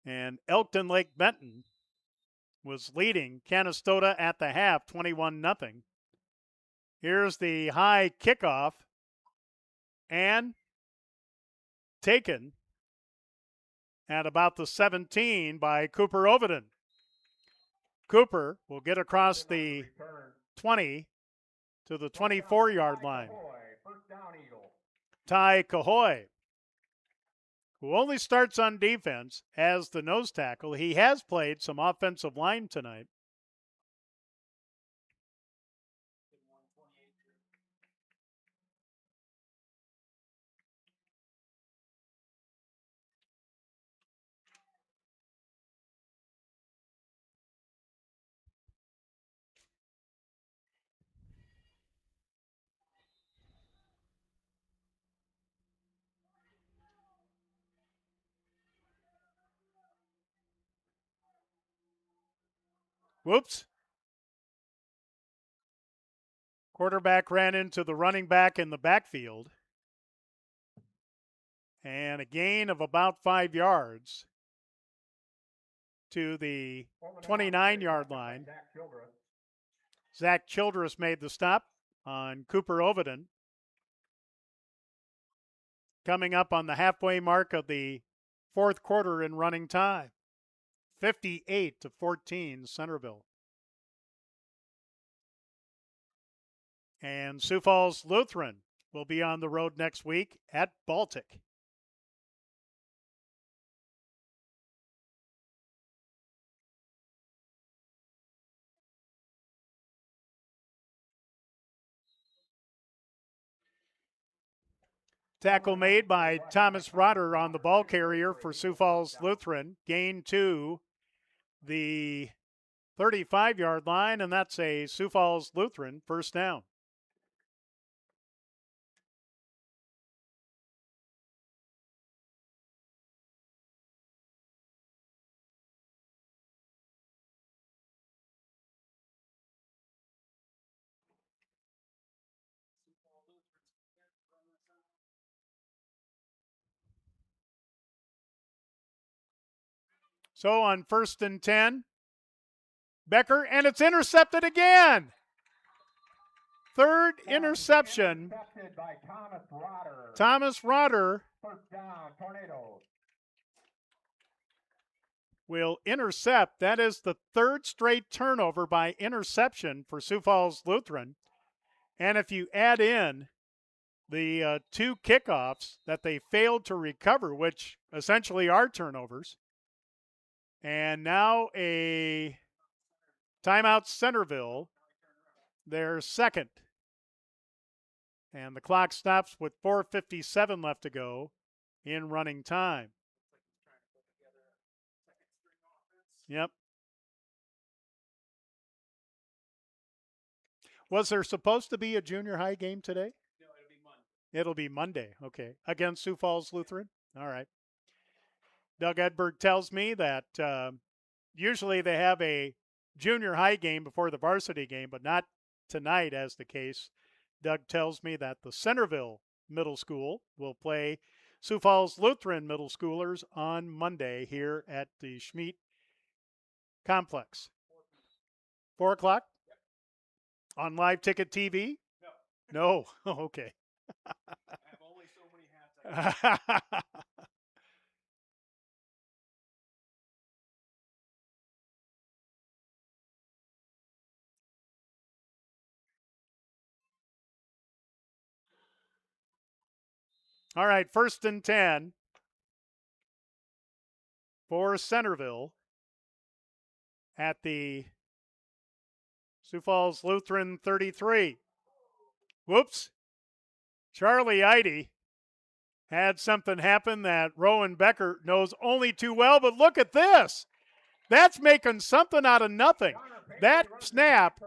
and Elkton Lake Benton was leading Canastota at the half 21-0. Here's the high kickoff, and taken at about the 17 by Cooper Oviden. Cooper will get across the 20 to the 24-yard line. Ty Cahoy, who only starts on defense as the nose tackle. He has played some offensive line tonight. Whoops. Quarterback ran into the running back in the backfield. And a gain of about 5 yards to the 29-yard line. Zach Childress made the stop on Cooper Oviden. Coming up on the halfway mark of the fourth quarter in running time. 58-14 Centerville. And Sioux Falls Lutheran will be on the road next week at Baltic. Tackle made by Thomas Rotter on the ball carrier for Sioux Falls Lutheran. Gain to the 35-yard line, and that's a Sioux Falls Lutheran first down. So on 1st and 10, Becker, and it's intercepted again. Third interception. By Thomas Rotter First down, Tornadoes. will intercept. That is the third straight turnover by interception for Sioux Falls Lutheran. And if you add in the 2 kickoffs that they failed to recover, which essentially are turnovers, and now a timeout Centerville, their second. And the clock stops with 4:57 left to go in running time. Yep. Was there supposed to be a junior high game today? No, it'll be Monday. It'll be Monday, okay. Against Sioux Falls Lutheran? All right. Doug Edberg tells me that usually they have a junior high game before the varsity game, but not tonight as the case. Doug tells me that the Centerville Middle School will play Sioux Falls Lutheran middle schoolers on Monday here at the Schmidt Complex. 4 o'clock? Yep. On live ticket TV? No. No? Okay. I have only so many hats I can All right, 1st and 10 for Centerville at the Sioux Falls Lutheran 33. Whoops. Charlie Eide had something happen that Rowan Becker knows only too well, but look at this. That's making something out of nothing. That snap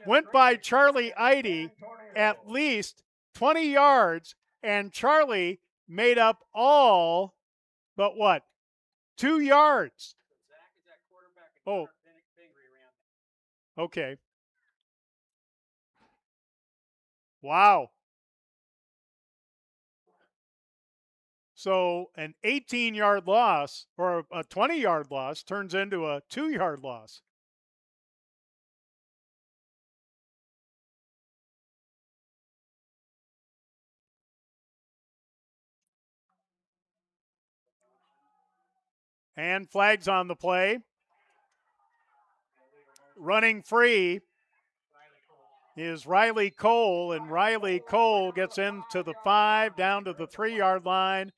went by Charlie Eide at least 20 yards, and Charlie made up all but what? 2 yards. Oh. Okay. Wow. So an 18-yard loss or a 20-yard loss turns into a 2-yard loss. And flags on the play. Running free is Riley Cole, and Riley Cole gets into the 5, down to the 3-yard line,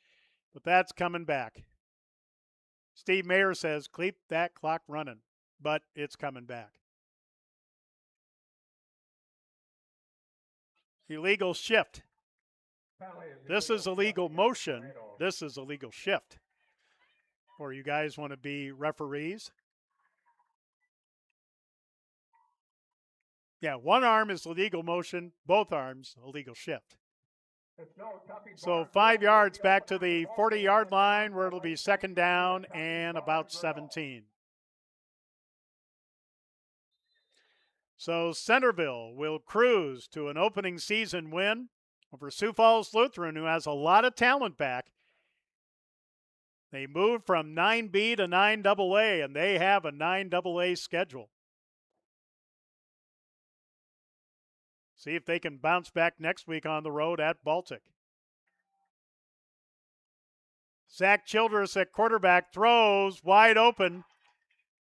but that's coming back. Steve Mayer says, keep that clock running, but it's coming back. Illegal shift. This is illegal motion. This is illegal shift. Or you guys want to be referees? Yeah, one arm is illegal motion, both arms illegal shift. So 5 yards back to the 40-yard line where it'll be 2nd down and about 17. So Centerville will cruise to an opening season win over Sioux Falls Lutheran, who has a lot of talent back. They moved from 9B to 9AA, and they have a 9AA schedule. See if they can bounce back next week on the road at Baltic. Zach Childress at quarterback throws wide open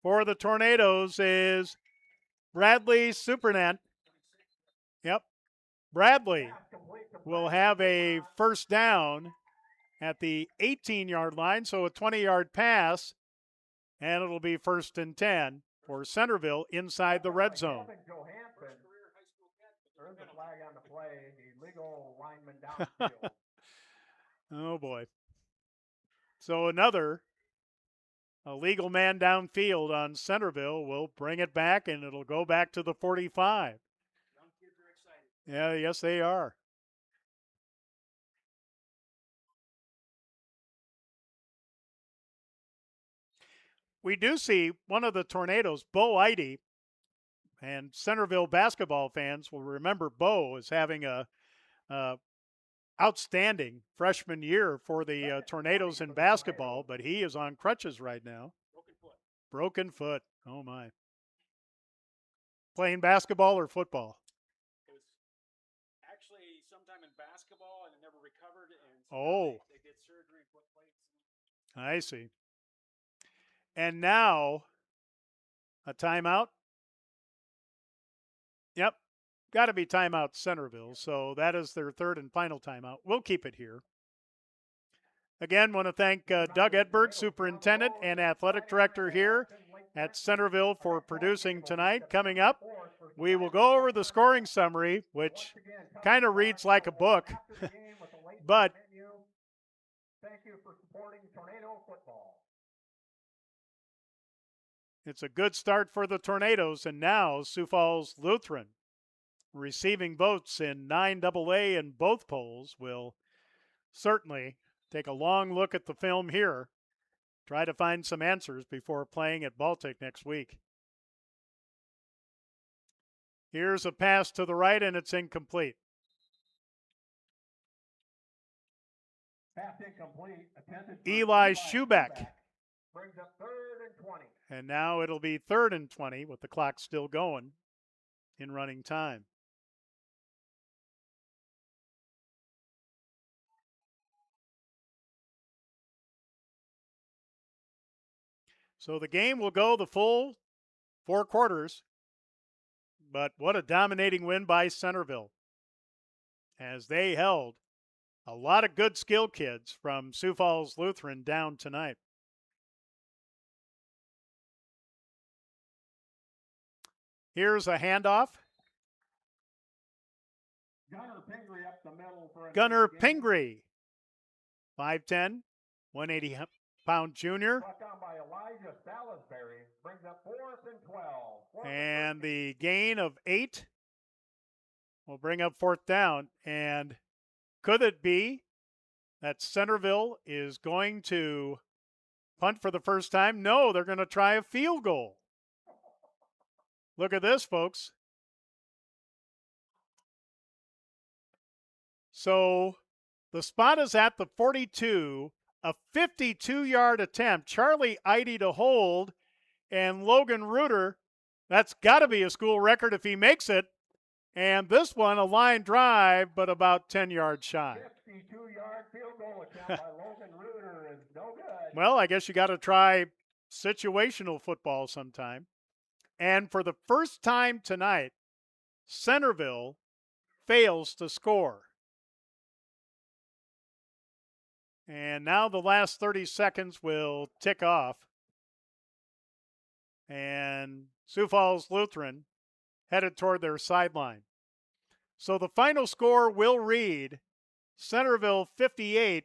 for the Tornadoes is Bradley Supernet. Yep. Bradley will have a 1st down at the 18-yard line, so a 20-yard pass, and it'll be 1st and 10 for Centerville inside the red zone. There is a flag on the play, illegal lineman downfield. Oh, boy. So another illegal man downfield on Centerville will bring it back, and it'll go back to the 45. Young kids are excited. Yeah, yes, they are. We do see one of the Tornadoes, Bo Eide, and Centerville basketball fans will remember Bo as having a outstanding freshman year for the Tornadoes in basketball, but he is on crutches right now. Broken foot. Oh, my. Playing basketball or football? It was actually sometime in basketball, and it never recovered. And so Oh. they did surgery and put plates. I see. And now a timeout. Yep. Got to be timeout Centerville. So that is their 3rd and final timeout. We'll keep it here. Again, want to thank Doug Edberg, Superintendent and Athletic Director here at Centerville for producing tonight. Coming up, we will go over the scoring summary, which kind of reads like a book, but thank you for supporting Tornado football. It's a good start for the Tornadoes, and now Sioux Falls Lutheran, receiving votes in 9AA in both polls, will certainly take a long look at the film here, try to find some answers before playing at Baltic next week. Here's a pass to the right, and it's incomplete. Pass incomplete. Eli Schubeck. Brings up 3rd and 20. And now it'll be 3rd and 20 with the clock still going in running time. So the game will go the full 4 quarters, but what a dominating win by Centerville, as they held a lot of good skill kids from Sioux Falls Lutheran down tonight. Here's a handoff. Gunnar Pingree up the middle for a Gunnar Pingree, 5'10", 180-pound junior. Brought down by Elijah Salisbury. Brings up 4th and 12. And the gain of 8 will bring up 4th down. And could it be that Centerville is going to punt for the first time? No, they're going to try a field goal. Look at this, folks. So the spot is at the 42, a 52-yard attempt. Charlie Eide to hold, and Logan Reuter, that's got to be a school record if he makes it. And this one, a line drive, but about 10 yards shy. 52-yard field goal attempt by Logan Reuter is no good. Well, I guess you got to try situational football sometime. And for the first time tonight, Centerville fails to score. And now the last 30 seconds will tick off. And Sioux Falls Lutheran headed toward their sideline. So the final score will read Centerville 58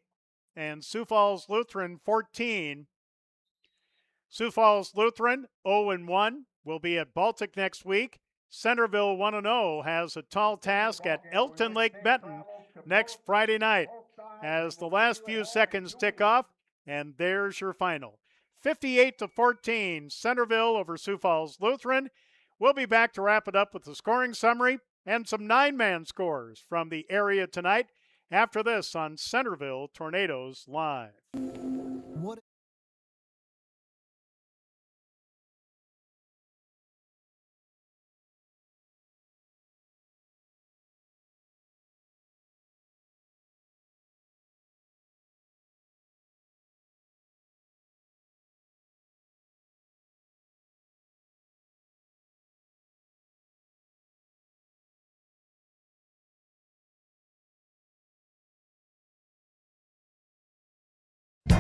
and Sioux Falls Lutheran 14. Sioux Falls Lutheran 0-1 will be at Baltic next week. Centerville 1-0 has a tall task at Elton Lake Benton next Friday night. As the last few seconds tick off, and there's your final. 58-14, Centerville over Sioux Falls Lutheran. We'll be back to wrap it up with the scoring summary and some 9-man scores from the area tonight after this on Centerville Tornadoes Live. What?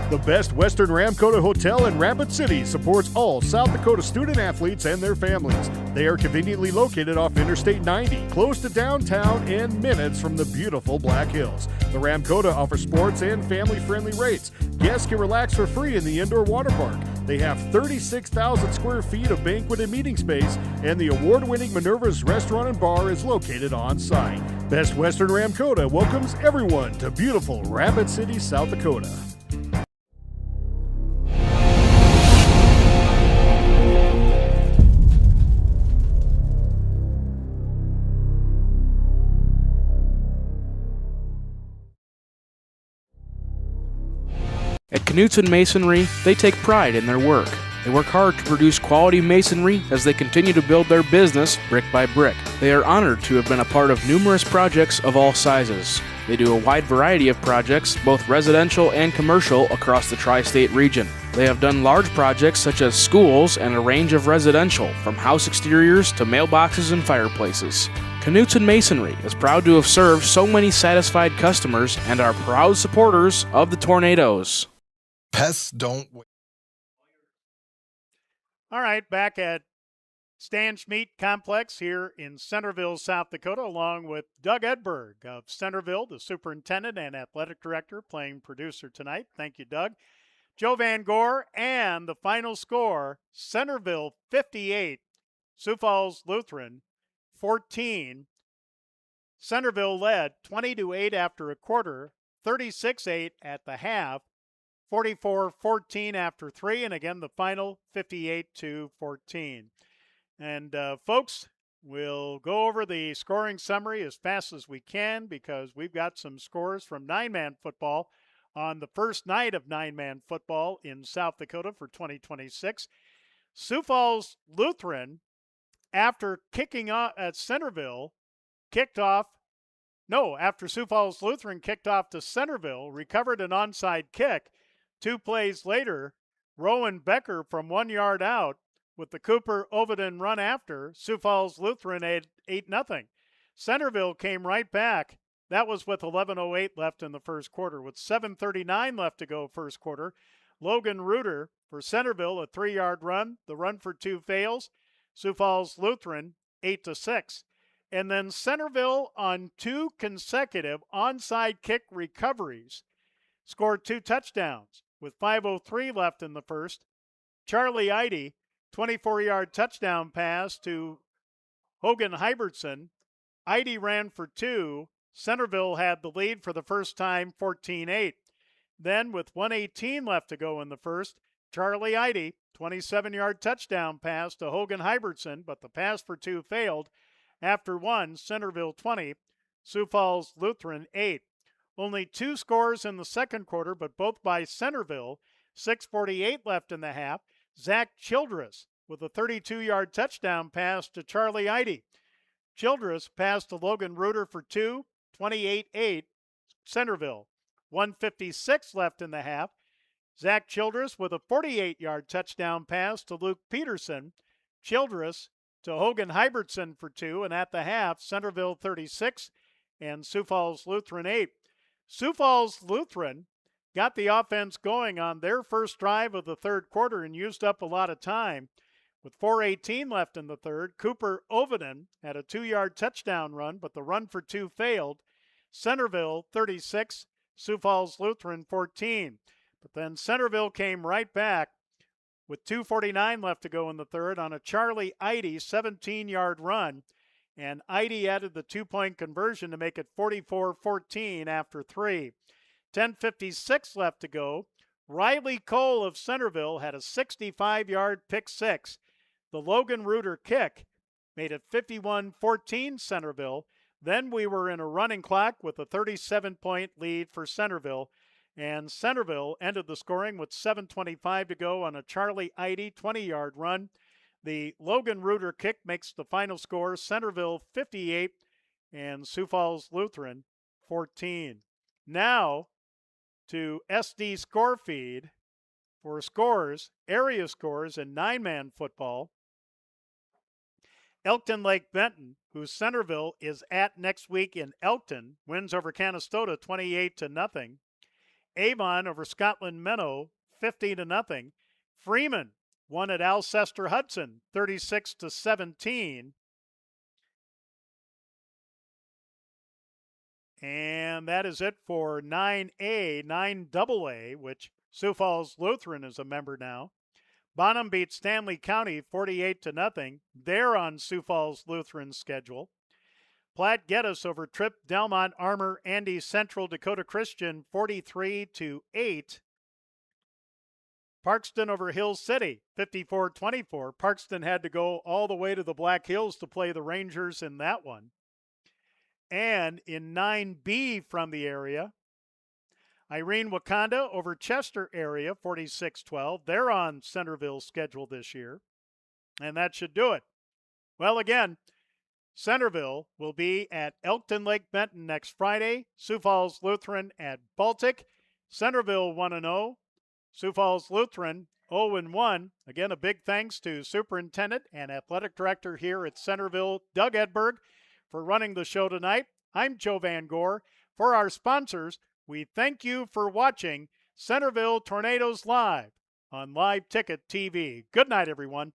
The best Western Ramkota Hotel in Rapid City supports all South Dakota student athletes and their families. They are conveniently located off Interstate 90, close to downtown and minutes from the beautiful Black Hills. The Ramkota offers sports and family-friendly rates. Guests can relax for free in the indoor water park. They have 36,000 square feet of banquet and meeting space, and the award-winning Minerva's Restaurant and Bar is located on site. Best Western Ramkota welcomes everyone to beautiful Rapid City, South Dakota. At Knutson Masonry, they take pride in their work. They work hard to produce quality masonry as they continue to build their business brick by brick. They are honored to have been a part of numerous projects of all sizes. They do a wide variety of projects, both residential and commercial, across the tri-state region. They have done large projects such as schools and a range of residential, from house exteriors to mailboxes and fireplaces. Knutson Masonry is proud to have served so many satisfied customers and are proud supporters of the Tornadoes. Pests don't wait. All right, back at Stanch Meat Complex here in Centerville, South Dakota, along with Doug Edberg of Centerville, the superintendent and athletic director, playing producer tonight. Thank you, Doug. Joe Van Gore, and the final score, Centerville 58, Sioux Falls Lutheran 14. Centerville led 20-8 after a quarter, 36-8 at the half, 44-14 after 3, and again the final 58-14. And folks, we'll go over the scoring summary as fast as we can because we've got some scores from nine-man football on the first night of nine-man football in South Dakota for 2026. Sioux Falls Lutheran, after kicking off at Centerville, after Sioux Falls Lutheran kicked off to Centerville, recovered an onside kick. 2 plays later, Rowan Becker from 1 yard out with the Cooper Overton run after, Sioux Falls Lutheran 8-0. Centerville came right back. That was with 11:08 left in the first quarter. With 7:39 left to go first quarter, Logan Reuter for Centerville, a 3-yard run. The run for 2 fails. Sioux Falls Lutheran 8-6. And then Centerville on 2 consecutive onside kick recoveries scored 2 touchdowns. With 5:03 left in the first, Charlie Eide, 24-yard touchdown pass to Hogan Hybertson. Eide ran for 2. Centerville had the lead for the first time, 14-8. Then with 1:18 left to go in the first, Charlie Eide, 27-yard touchdown pass to Hogan Hybertson, but the pass for 2 failed. After 1, Centerville 20, Sioux Falls Lutheran 8. Only 2 scores in the second quarter, but both by Centerville. 6:48 left in the half. Zach Childress with a 32-yard touchdown pass to Charlie Eide. Childress passed to Logan Reuter for 2, 28-8, Centerville. 1:56 left in the half. Zach Childress with a 48-yard touchdown pass to Luke Peterson. Childress to Hogan Hybertson for 2, and at the half, Centerville 36 and Sioux Falls Lutheran 8. Sioux Falls Lutheran got the offense going on their first drive of the third quarter and used up a lot of time. With 4:18 left in the third, Cooper Overton had a 2-yard touchdown run, but the run for 2 failed. Centerville 36, Sioux Falls Lutheran 14. But then Centerville came right back with 2:49 left to go in the third on a Charlie Eide 17-yard run. And Eide added the 2-point conversion to make it 44-14 after 3. 10:56 left to go. Riley Cole of Centerville had a 65-yard pick six. The Logan Reuter kick made it 51-14 Centerville. Then we were in a running clock with a 37-point lead for Centerville. And Centerville ended the scoring with 7:25 to go on a Charlie Eide 20-yard run. The Logan Reuter kick makes the final score, Centerville 58 and Sioux Falls Lutheran 14. Now to SD Score Feed for scores, area scores in nine-man football. Elkton Lake Benton, who Centerville is at next week in Elkton, wins over Canastota 28-0. Avon over Scotland Minnow 50-0. Freeman won at Alcester Hudson 36-17. And that is it for 9A, 9AA, which Sioux Falls Lutheran is a member now. Bonham beat Stanley County 48-0. They're on Sioux Falls Lutheran's schedule. Platte Geddes over Tripp Delmont Armor Andy Central Dakota Christian 43-8. Parkston over Hill City 54-24. Parkston had to go all the way to the Black Hills to play the Rangers in that one. And in 9B from the area, Irene Wakanda over Chester area 46-12. They're on Centerville's schedule this year. And that should do it. Well, again, Centerville will be at Elkton Lake Benton next Friday. Sioux Falls Lutheran at Baltic. Centerville 1-0. Sioux Falls Lutheran 0-1. Again, a big thanks to Superintendent and Athletic Director here at Centerville, Doug Edberg, for running the show tonight. I'm Joe Van Gore. For our sponsors, we thank you for watching Centerville Tornadoes Live on Live Ticket TV. Good night, everyone.